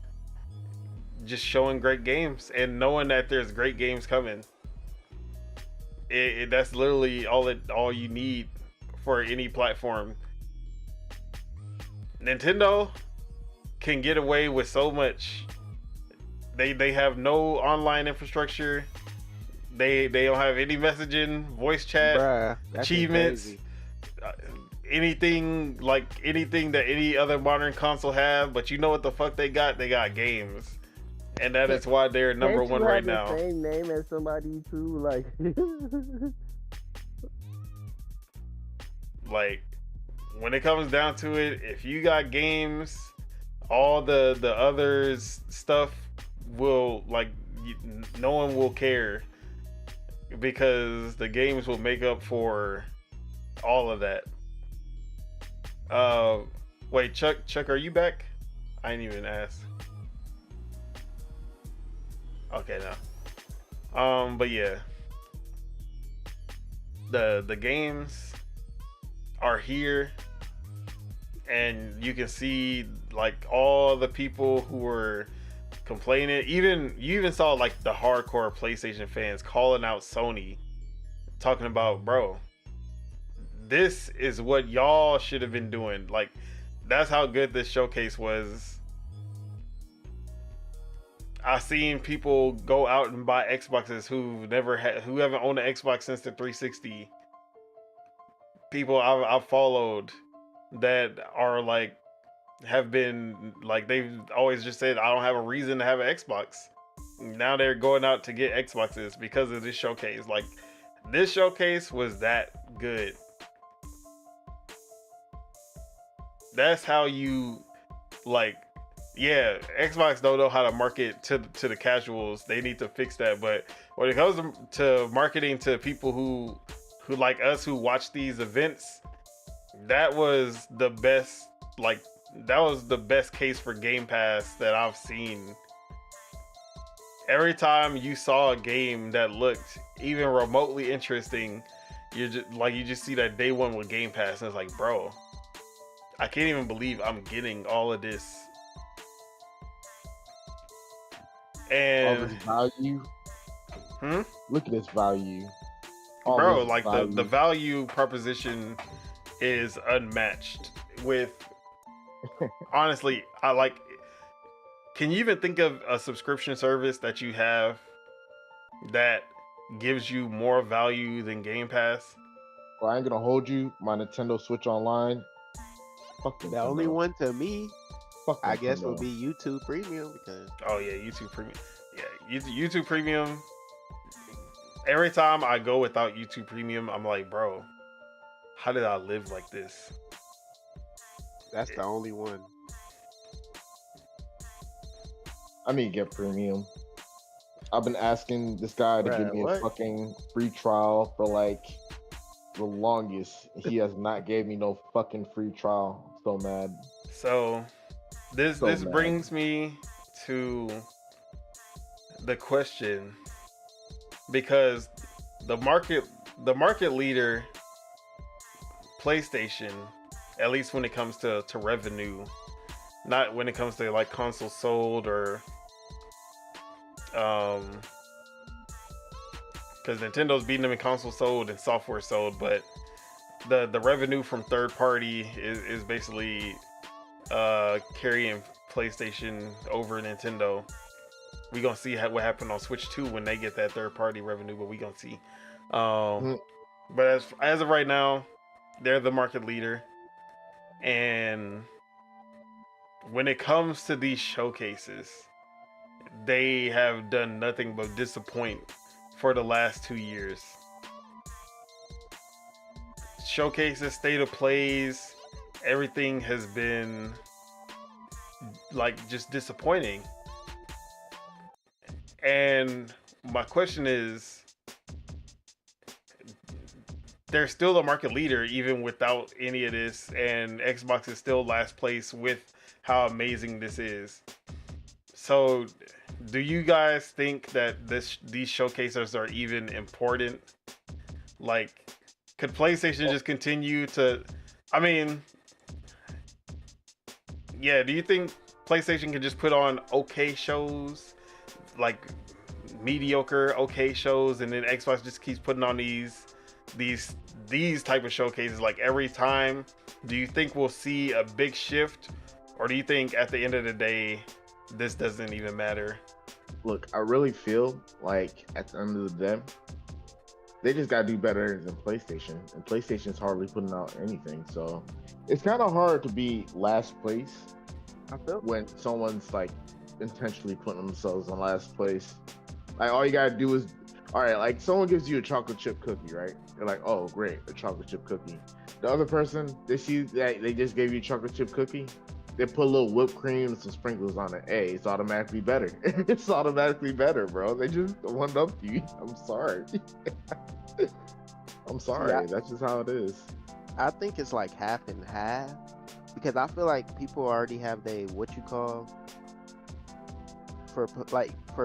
just showing great games and knowing that there's great games coming. That's literally all you need for any platform. Nintendo can get away with so much. They have no online infrastructure. They don't have any messaging, voice chat, Bruh, that's achievements, crazy. anything that any other modern console have. But you know what the fuck they got? They got games, and that is why they're number Can't you one have right the now. Same name as somebody too, like. Like, when it comes down to it, if you got games, all the others stuff will, like, no one will care, because the games will make up for all of that. Wait, Chuck, are you back? I didn't even ask. Okay, no. But yeah, the games are here, and you can see like all the people who were complaining. You even saw like the hardcore PlayStation fans calling out Sony, talking about, bro, this is what y'all should have been doing. Like, that's how good this showcase was. I've seen people go out and buy Xboxes who haven't owned an Xbox since the 360. People I've followed that are like, have been like, they've always just said, I don't have a reason to have an Xbox. Now they're going out to get Xboxes because of this showcase. Like, this showcase was that good. That's how you, like, yeah, Xbox don't know how to market to the casuals. They need to fix that. But when it comes to marketing to people who like us, who watch these events, that was the best. Like, that was the best case for Game Pass that I've seen. Every time you saw a game that looked even remotely interesting, you just see that day one with Game Pass, and it's like, bro, I can't even believe I'm getting all of this. And all this value. Look at this value. All bro, this like value. the value proposition is unmatched. With honestly, I like. Can you even think of a subscription service that you have that gives you more value than Game Pass? Well, I ain't gonna hold you. My Nintendo Switch Online. Fuck The Nintendo. only one to me, Fuck I guess, Nintendo. would be YouTube Premium, because Oh yeah, YouTube Premium. Yeah, YouTube Premium. Every time I go without YouTube Premium, I'm like, bro, how did I live like this? that's the only one. I need to get premium. I've been asking this guy to give Bruh, me what? a fucking free trial for like the longest. He has not gave me no fucking free trial. I'm so mad. So this mad. brings me to the question, because the market leader, PlayStation, at least when it comes to revenue, not when it comes to like consoles sold or because Nintendo's beating them in console sold and software sold, but the revenue from third party is basically carrying PlayStation over Nintendo. We gonna see what happened on Switch 2 when they get that third party revenue, but we gonna see. But as of right now, they're the market leader, and when it comes to these showcases, they have done nothing but disappoint for the last 2 years. Showcases, state of plays, everything has been like just disappointing. And my question is, they're still the market leader even without any of this, and Xbox is still last place with how amazing this is. So do you guys think that these showcases are even important? Like, could PlayStation just continue to, I mean, yeah, do you think PlayStation can just put on okay shows like mediocre, okay shows, and then Xbox just keeps putting on these type of showcases like every time? Do you think we'll see a big shift, or do you think at the end of the day this doesn't even matter? Look, I really feel like at the end of the day, they just gotta do better than PlayStation, and PlayStation's hardly putting out anything. So it's kind of hard to be last place I feel when someone's like intentionally putting themselves in last place. Like all you gotta do is, all right, like someone gives you a chocolate chip cookie, right? You're like, oh great, a chocolate chip cookie. The other person, they see that they just gave you a chocolate chip cookie, they put a little whipped cream and some sprinkles on it. Hey, it's automatically better. It's automatically better, bro. They just one up you. I'm sorry. I'm sorry. Yeah. That's just how it is. I think it's like half and half, because I feel like people already have for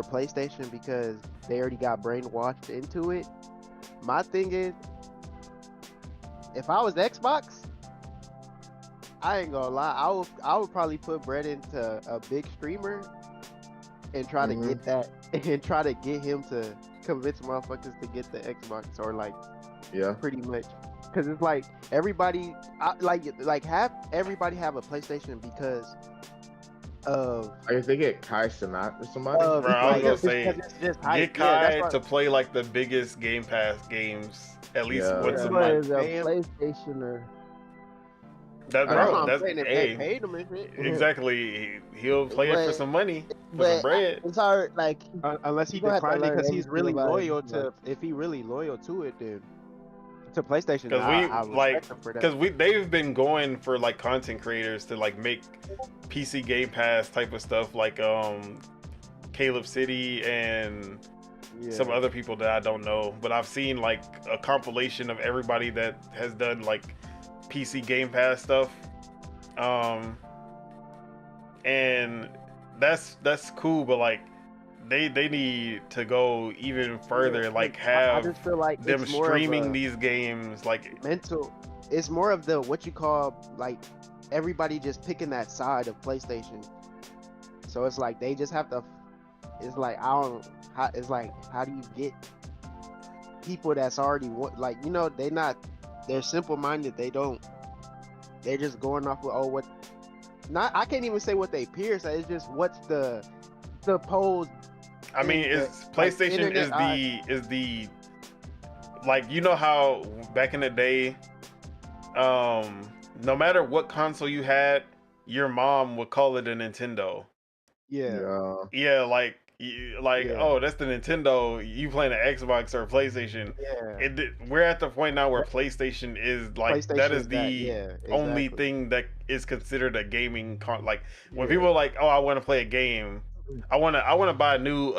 PlayStation, because they already got brainwashed into it. My thing is, if I was Xbox, I ain't gonna lie, I would probably put bread into a big streamer and try to get that, and try to get him to convince motherfuckers to get the Xbox, or like, Yeah. pretty much, because it's like everybody, have everybody have a PlayStation because of. Like if they get Kai Cenat or somebody. Bro, I was gonna say, it's just hype. get Yeah, that's Kai why- to play like the biggest Game Pass games at least Yeah. once a What month. is a Damn. PlayStation or That, That's bro, what I'm that's saying, if they hey, paid him and shit. exactly. He'll play it for But- some money, for some But bread. it's hard. Like unless he You gonna have to declined it learn because he's everything really about it, loyal to. like- If he really loyal to it, then to PlayStation. Because I we respect like, him for that. because they've been going for like content creators to like make PC Game Pass type of stuff, like Caleb City and Yeah. some other people that I don't know, but I've seen like a compilation of everybody that has done like PC Game Pass stuff, and that's cool, but like they need to go even further, like I have just feel like them it's more of streaming a these games, like mental. It's more of the what you call like everybody just picking that side of PlayStation. So it's like they just have to. It's like I don't. It's like how do you get people that's already like, you know, they're simple minded. They're just going off with what. Not I can't even say what they peers say. It's just what's the supposed. I mean, the- it's PlayStation internet is the like, you know how back in the day, no matter what console you had, your mom would call it a Nintendo. Yeah. Yeah, like Yeah. oh, that's the Nintendo. You playing an Xbox or a PlayStation? Yeah. We're at the point now where PlayStation is like that is the only exactly. thing that is considered a gaming like when Yeah. people are like, oh, I want to play a game, I want to buy a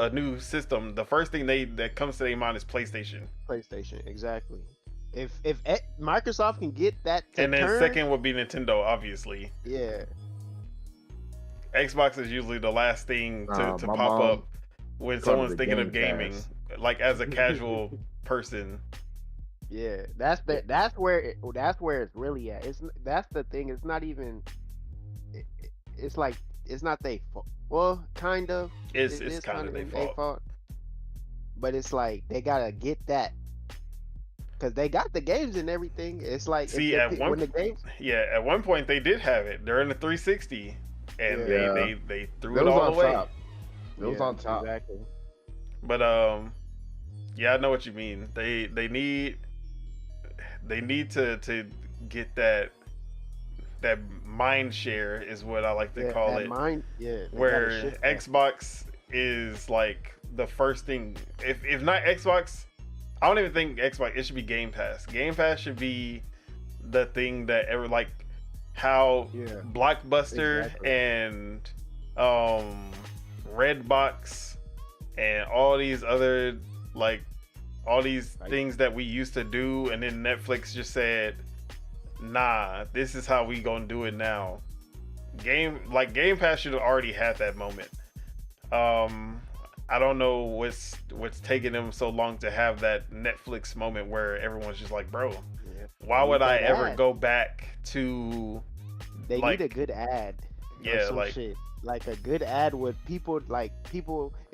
new system, the first thing that comes to their mind is PlayStation, Exactly. If Microsoft can get that to and then turn, second would be Nintendo, obviously. yeah, Xbox is usually the last thing to my pop mom up when calls someone's it thinking of Game gaming, Pass. like as a casual person. yeah, that's where it's really at. That's the thing. It's not even. It's like it's not their fault. Well, kind of. It's It is kind of their kinda fault. But it's like they gotta get that because they got the games and everything. It's like See, when the games. Yeah, at one point they did have it during the 360, and Yeah. they threw It it was all on away. top. It was Yeah, on top. Exactly. But yeah, I know what you mean. They need to get that mind share is what I like to call that it. Mind, yeah. they gotta Where shift that. Xbox is like the first thing. If not Xbox, I don't even think Xbox. It should be Game Pass. Game Pass should be the thing that ever like how Yeah. Blockbuster Exactly. and Redbox and all these other like all these things that we used to do, and then Netflix just said, nah, this is how we gonna do it now. Game Pass should have already had that moment. I don't know what's taking them so long to have that Netflix moment where everyone's just like, bro, Yeah. why would I that ever ad. go back to They like- need a good ad. or yeah, some like shit. like a good ad with people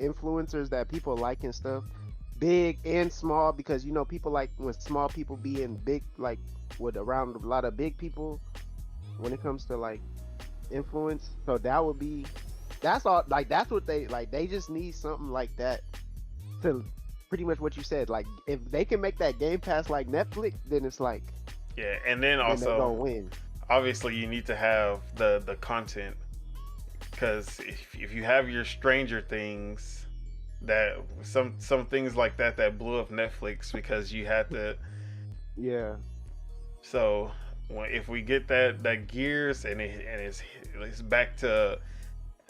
influencers that people like and stuff, big and small, because you know people like when small people be in big like with around a lot of big people when it comes to like influence. So that would be that's all like that's what they like. They just need something like that to pretty much what you said. Like if they can make that Game Pass like Netflix, then it's like Yeah, and then then they gonna also win. obviously you need to have the content, because if you have your Stranger Things, that some things like that blew up Netflix because you had to. Yeah. So if we get that Gears and it's back to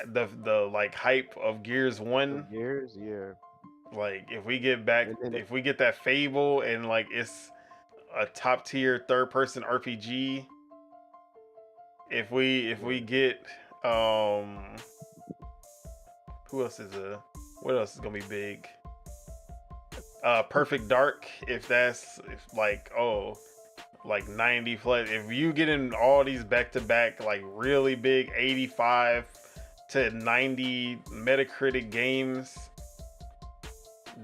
the like hype of Gears 1, Years, yeah. like if we get back, And then if we get that Fable and like it's a top tier third person RPG, if we get who else is what else is gonna be big? Perfect Dark, if like like 90 plus, if you get in all these back to back like really big 85 to 90 Metacritic games,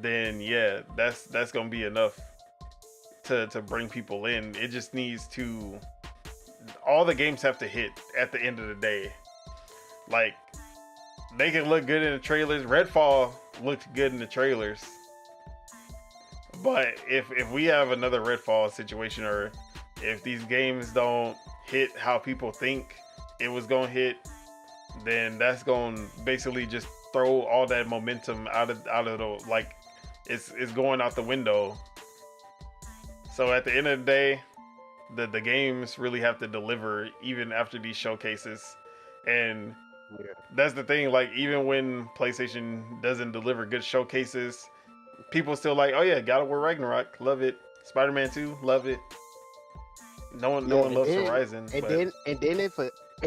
then yeah, that's gonna be enough to bring people in. It just needs to, all the games have to hit at the end of the day. Like they can look good in the trailers. Redfall looked good in the trailers, but if we have another Redfall situation, or if these games don't hit how people think it was gonna hit, then that's gonna basically just throw all that momentum out of the, like it's going out the window. So at the end of the day, the games really have to deliver even after these showcases. And yeah. that's the thing, like even when PlayStation doesn't deliver good showcases, people still like, oh yeah, God of War Ragnarok, love it. Spider-Man 2, love it. No one loves Horizon. And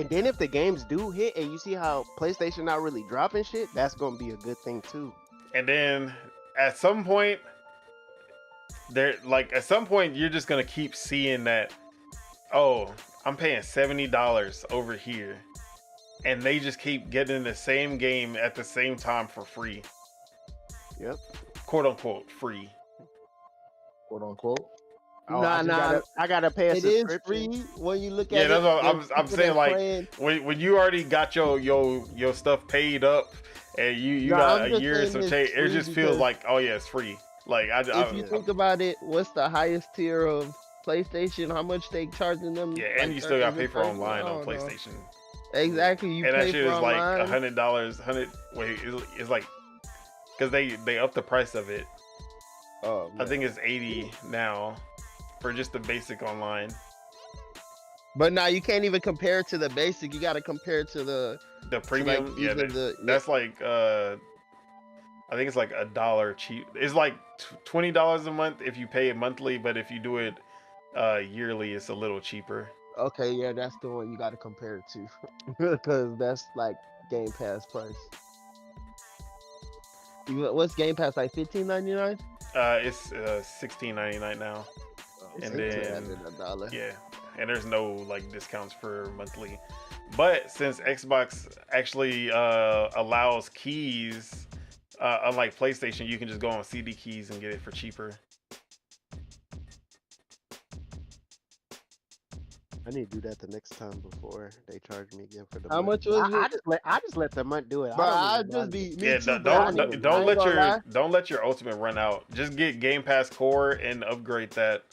then if the games do hit and you see how PlayStation not really dropping shit, that's gonna be a good thing too. And then at some point, you're just gonna keep seeing that, oh, I'm paying $70 over here, and they just keep getting the same game at the same time for free. Yep. Quote unquote free. Quote unquote. Oh, I gotta pay a It is subscription. free when you look Yeah, at it. that's what I'm People saying. that Like playing- when you already got your stuff paid up, and you No, got I'm a just year or saying some it's change, it free just feels because like, oh yeah, it's free. Like if you think about it, what's the highest tier of PlayStation? How much they charging them? yeah, Like, and you still got to is pay it for 30? online I on don't know. PlayStation. Exactly, you And that pay shit for is like online. $100. Wait, it's like, because they upped the price of it. Oh, I think it's 80 now for just the basic online. but now you can't even compare it to the basic. You got to compare it to the Premium, like, yeah, even that's like I think it's like $1 cheap. It's like $20 a month if you pay it monthly, but if you do it yearly, it's a little cheaper. Okay, yeah, that's the one you got to compare it to, because that's like Game Pass price. What's Game Pass like? $15.99? It's $16.99 now, and then $1. yeah, and there's no like discounts for monthly. But since Xbox actually allows keys, unlike PlayStation, you can just go on CD keys and get it for cheaper. I need to do that the next time before they charge me again for the How month. much was it? I just let the month do it. Bro, I I'd just be me Yeah, too, bro. I don't ain't gonna lie. let your Ultimate run out. Just get Game Pass Core and upgrade that,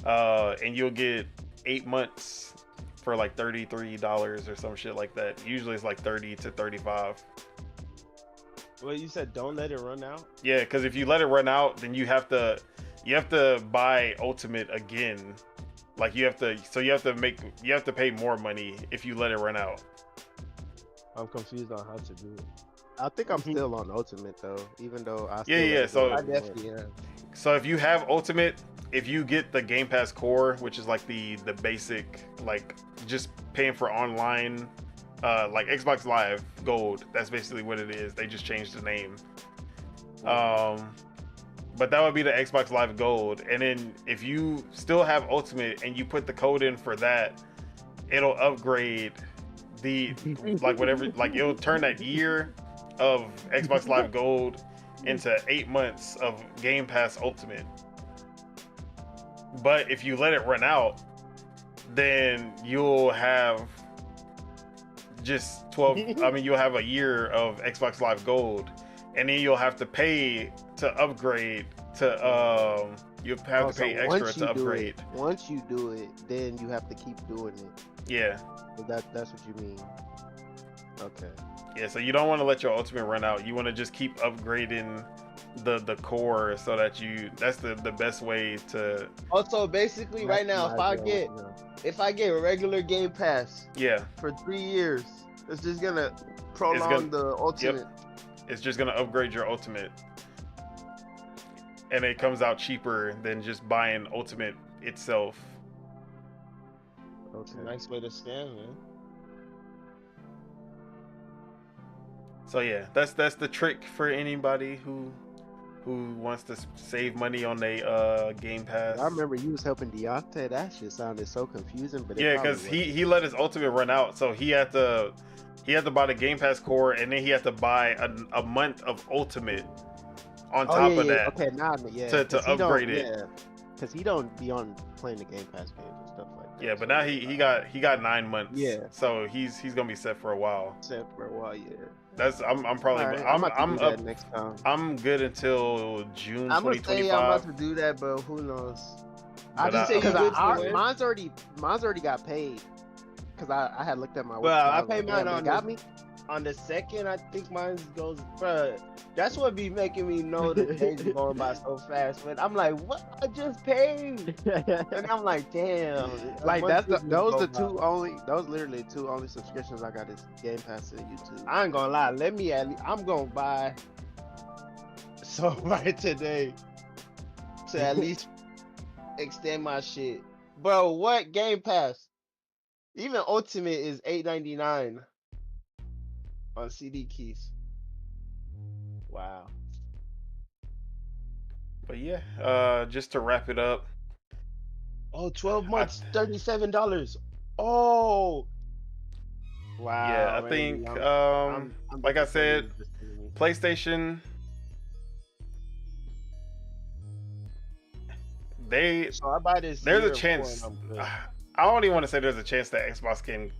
and you'll get 8 months for like $33 or some shit like that. Usually it's like 30 to 35. Well, you said don't let it run out. Yeah, because if you let it run out, then you have to buy Ultimate again. Like you have to pay more money if you let it run out. I'm confused on how to do it. I think I'm still on Ultimate though, even though I still Yeah, let it so- go I every month. definitely am. So if you have Ultimate, if you get the Game Pass Core, which is like the basic, like just paying for online, like Xbox Live Gold, that's basically what it is. They just changed the name. But that would be the Xbox Live Gold. And then if you still have Ultimate and you put the code in for that, it'll upgrade the like whatever, like it'll turn that year of Xbox Live Gold into 8 months of Game Pass Ultimate. But if you let it run out, then you'll have just 12. I mean, you'll have a year of Xbox Live Gold, and then you'll have to pay to upgrade to you have to pay extra to upgrade. Once you do it, then you have to keep doing it. Yeah. So that's what you mean. Okay. Yeah, so you don't want to let your Ultimate run out. You want to just keep upgrading the core so that that's the best way to. Also, basically, right now, if I get regular Game Pass, for 3 years, it's just gonna prolong the Ultimate. Yep. It's just gonna upgrade your Ultimate, and it comes out cheaper than just buying Ultimate itself. Okay. Nice way to stand, man. So yeah, that's the trick for anybody who wants to save money on a Game Pass. I remember you was helping Deontay. That shit sounded so confusing, but yeah, because he let his Ultimate run out, so he had to buy the Game Pass core, and then he had to buy a month of Ultimate on top of that. Okay, now to upgrade it. Yeah, because he don't be on playing the Game Pass games and stuff like that. Yeah, but now he got 9 months. Yeah. So he's gonna be set for a while. Yeah. I'm probably Right, I'm up up next time. I'm good until June I'm gonna 2025. say I'm about to do that, but who knows? I But just say you Because good to win. mine's already got paid. Because I had looked at my. Well, I was paid like, mine damn, on they got me. On the second, I think mine goes, bruh. That's what be making me know the days are going by so fast. But I'm like, what? I just paid, and I'm like, damn. Like Once this those go are by. those literally two only subscriptions I got is Game Pass and YouTube. I ain't gonna lie. Let me I'm gonna buy so right today to at least extend my shit, bro. What Game Pass? Even Ultimate is $8.99 on CD keys. Wow. But yeah, just to wrap it up. Oh, 12 months, $37. Oh. Wow. Yeah, I man, think I'm like I said, disappointed. PlayStation, So I buy this. there's a year chance. four and I'm good. I don't even want to say there's a chance that Xbox can.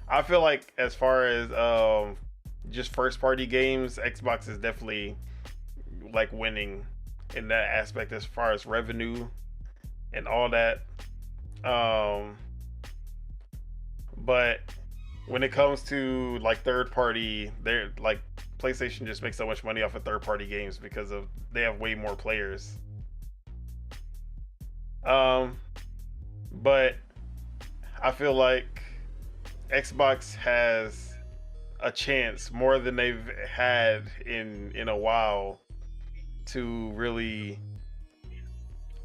I feel like as far as just first party games, Xbox is definitely like winning in that aspect as far as revenue and all that. But when it comes to like third party, they're like PlayStation just makes so much money off of third party games because they have way more players. But I feel like Xbox has a chance more than they've had in a while to really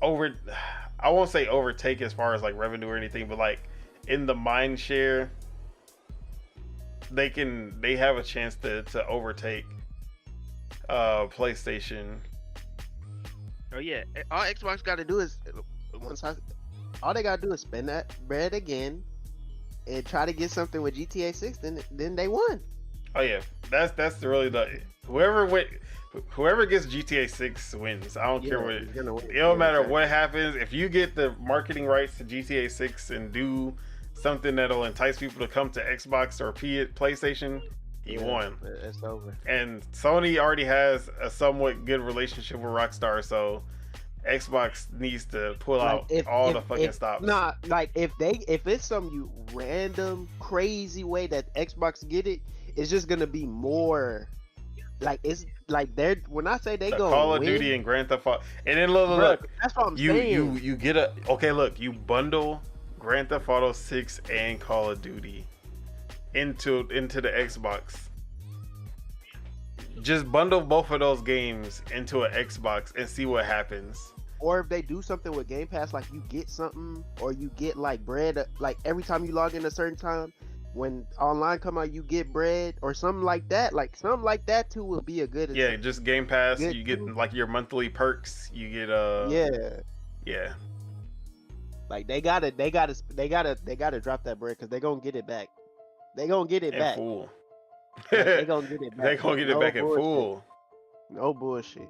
I won't say overtake as far as like revenue or anything, but like in the mind share, they have a chance to overtake PlayStation. Oh yeah, all Xbox got to do is all they got to do is spend that bread again and try to get something with GTA 6. Then they won. Oh yeah, that's really the whoever gets GTA 6 wins. I don't care what it don't matter what happens. If you get the marketing rights to GTA 6 and do something that'll entice people to come to Xbox or PlayStation, you won. It's over. And Sony already has a somewhat good relationship with Rockstar, so Xbox needs to pull out all the fucking stops. Nah, like if it's some random crazy way that Xbox get it, it's just gonna be more. Like it's like when I say they go Call of Duty and Grand Theft Auto, and then look, that's what I'm saying. You get you bundle Grand Theft Auto 6 and Call of Duty into the Xbox. Just bundle both of those games into an Xbox and see what happens. Or if they do something with Game Pass, like you get something, or you get like bread, like every time you log in a certain time, when online come out, you get bread or something like that. Like something like that too will be a good. Yeah, just Game Pass. You get like your monthly perks. You get yeah. Like they gotta drop that bread because they gonna get it back. They gonna get it in back. full. Like, they gonna get it back. They gonna get it No back in bullshit. full. No bullshit.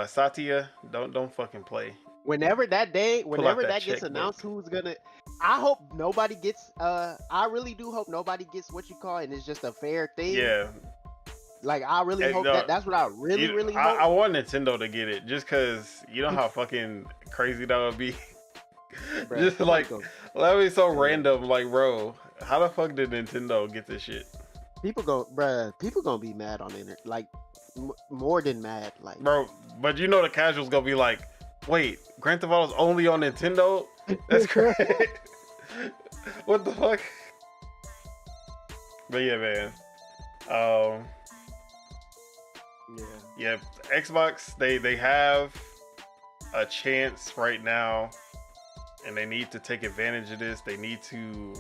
Satya, don't fucking play. Whenever that that gets checkbook. announced, who's gonna? I hope nobody gets. I really do hope nobody gets what you call it, and it's just a fair thing. Yeah, Like I really Hey, hope no, that's what I really hope. I want Nintendo to get it just because you know how fucking crazy that would be. Bruh, Just like fuck 'em. that would be so random. Like, bro, how the fuck did Nintendo get this shit, People gonna be mad on the internet. Like more than mad. Like bro? But you know the casuals gonna be like, wait, Grand Theft Auto's only on Nintendo? That's crazy. What the fuck? But yeah, man. Yeah, Xbox, they have a chance right now, and they need to take advantage of this. They need to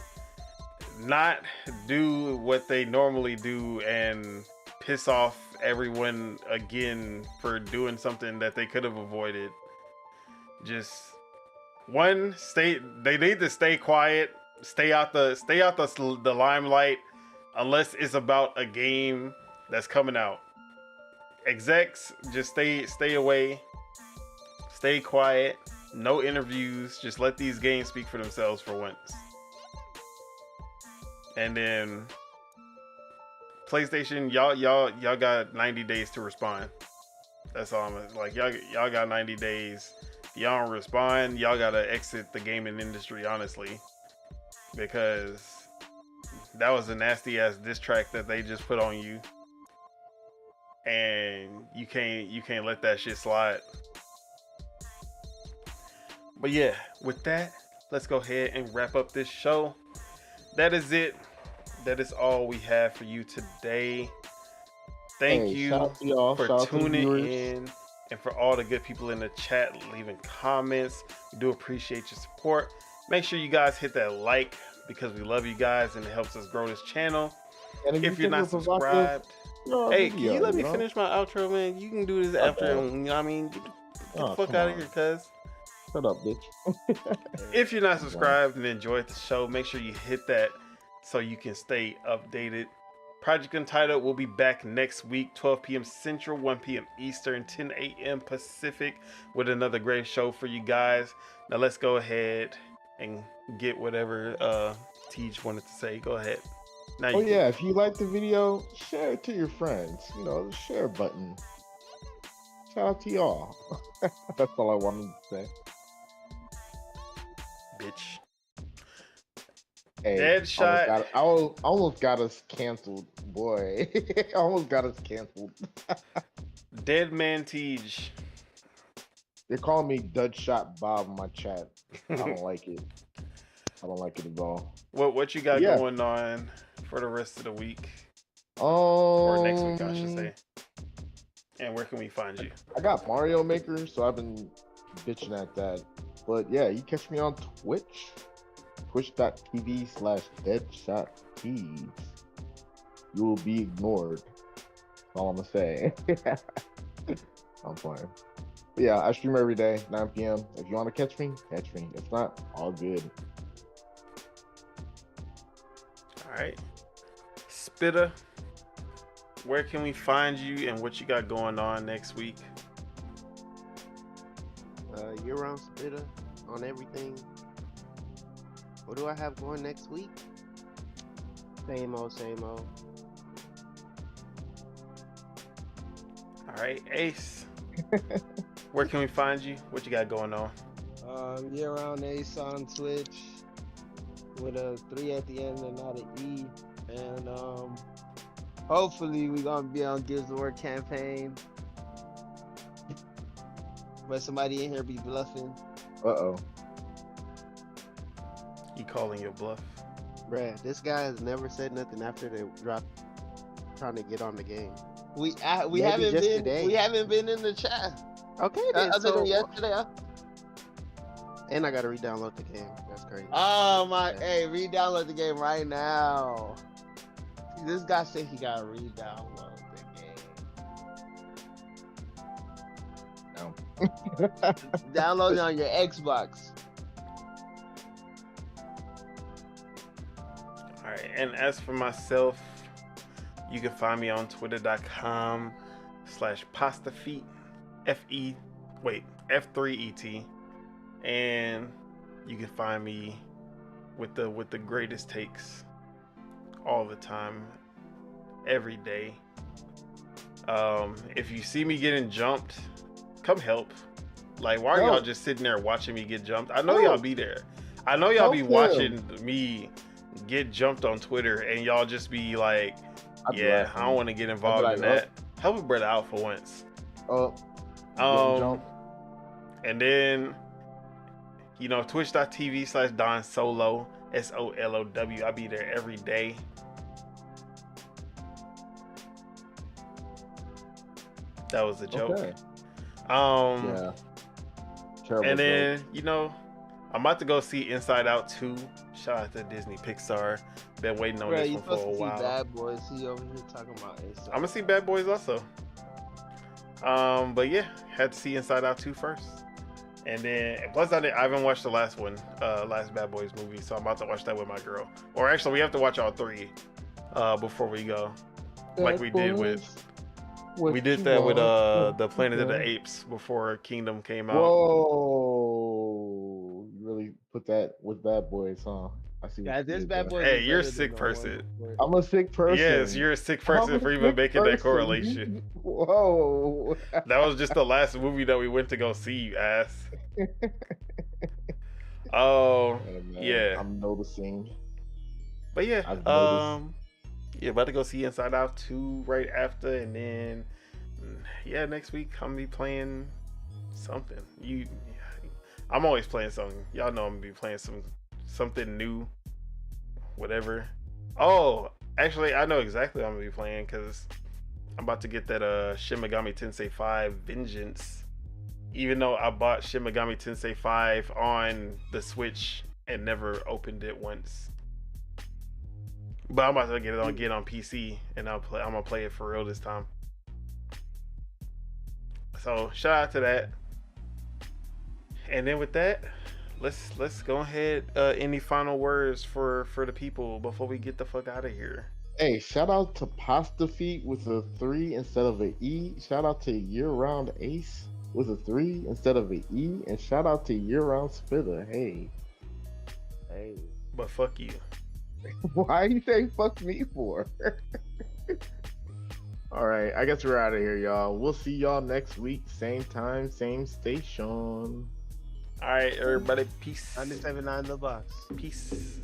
not do what they normally do and piss off everyone again for doing something that they could have avoided. Just they need to stay quiet, stay out the limelight unless it's about a game that's coming out. Execs, just stay away, stay quiet, no interviews, just let these games speak for themselves for once. And then PlayStation, y'all got 90 days to respond. That's all I'm like. Y'all got 90 days. If y'all don't respond, y'all gotta exit the gaming industry, honestly, because that was a nasty ass diss track that they just put on you. And you can't let that shit slide. But yeah, with that, let's go ahead and wrap up this show. That is it. That is all we have for you today. Thank you for tuning in and for all the good people in the chat leaving comments. We do appreciate your support. Make sure you guys hit that like because we love you guys and it helps us grow this channel. And If you're not subscribed, hey, can you let me finish my outro, man? You can do this after. You know what I mean? Get the fuck out of here, cuz. Shut up, bitch. If you're not subscribed and enjoyed the show, make sure you hit that so you can stay updated. Project Untitled will be back next week, 12 p.m. Central, 1 p.m. Eastern, 10 a.m. Pacific, with another great show for you guys. Now let's go ahead and get whatever Tej wanted to say. Go ahead. Now Yeah, if you like the video, share it to your friends. You know, the share button. Shout out to y'all. That's all I wanted to say. Bitch. Hey, Deadshot. Almost got us canceled, boy. Almost got us canceled. Dead Man Tej. They call me Deadshot Bob in my chat. I don't like it. I don't like it at all. What you got going on for the rest of the week? Or next week, I should say. And where can we find you? I got Mario Maker, so I've been bitching at that. But yeah, you catch me on Twitch. Twitch.tv/DeadshotTees. You will be ignored. That's all I'm gonna say. I'm playing. But yeah, I stream every day, 9 p.m. If you want to catch me, catch me. If not, all good. Alright. Spitter, where can we find you and what you got going on next week? You're on Spitter on everything. What do I have going next week? Same old, same old. Alright, Ace. Where can we find you? What you got going on? Year round Ace on Twitch with a 3 at the end and not an E. And hopefully we're gonna be on Gears of War campaign. But somebody in here be bluffing. Uh-oh. You calling your bluff? Bruh, this guy has never said nothing after they dropped trying to get on the game. We Maybe haven't just been today. we haven't been in the chat. Okay, then. Other than yesterday. And I gotta re-download the game. That's crazy. Oh my! Hey, re-download the game right now. This guy said he gotta re-download the game. No. Download it on your Xbox. All right, and as for myself, you can find me on twitter.com/pastafeet, F3ET, and you can find me with the greatest takes all the time, every day. If you see me getting jumped, come help. Like, why are y'all just sitting there watching me get jumped? I know y'all be there. I know y'all be watching me get jumped on Twitter, and y'all just be like, I don't want to get involved in that. Help a brother out for once. And then, twitch.tv/Don Solo, SOLOW. I be there every day. That was a joke. Okay. Yeah. Terrible and then, joke. I'm about to go see Inside Out 2. Shout out to Disney Pixar. Been waiting on this one for a while. See Bad Boys. He over here talking about Ace. I'm gonna see Bad Boys also. But yeah, had to see Inside Out 2 first. And then, plus I haven't watched the last one, last Bad Boys movie, so I'm about to watch that with my girl. Or actually, we have to watch all three before we go. Like we did with... We did that with the Planet of the Apes before Kingdom came out. Whoa! You really put that with Bad Boys, huh? I see. Yeah, this Bad Boys. Hey, you're a sick person. I'm a sick person. Yes, you're a sick person for even making that correlation. Whoa! That was just the last movie that we went to go see, you ass. Oh, yeah. I'm noticing. But yeah, about to go see Inside Out 2 right after, and then next week I'm gonna be playing something. I'm always playing something. Y'all know I'm gonna be playing something new, whatever. Oh, actually, I know exactly what I'm gonna be playing because I'm about to get that Shin Megami Tensei 5 Vengeance. Even though I bought Shin Megami Tensei 5 on the Switch and never opened it once. But I'm about to get on PC, and I'm gonna play it for real this time. So shout out to that. And then with that, let's go ahead. Any final words for the people before we get the fuck out of here? Hey, shout out to Pasta Feet with a 3 instead of an E. Shout out to Year Round Ace with a 3 instead of an E, and shout out to Year Round Spitter. Hey. But fuck you. Why are you saying fuck me for? All right, I guess we're out of here, y'all. We'll see y'all next week, same time, same station. All right, everybody, peace. 97.9 the box. Peace.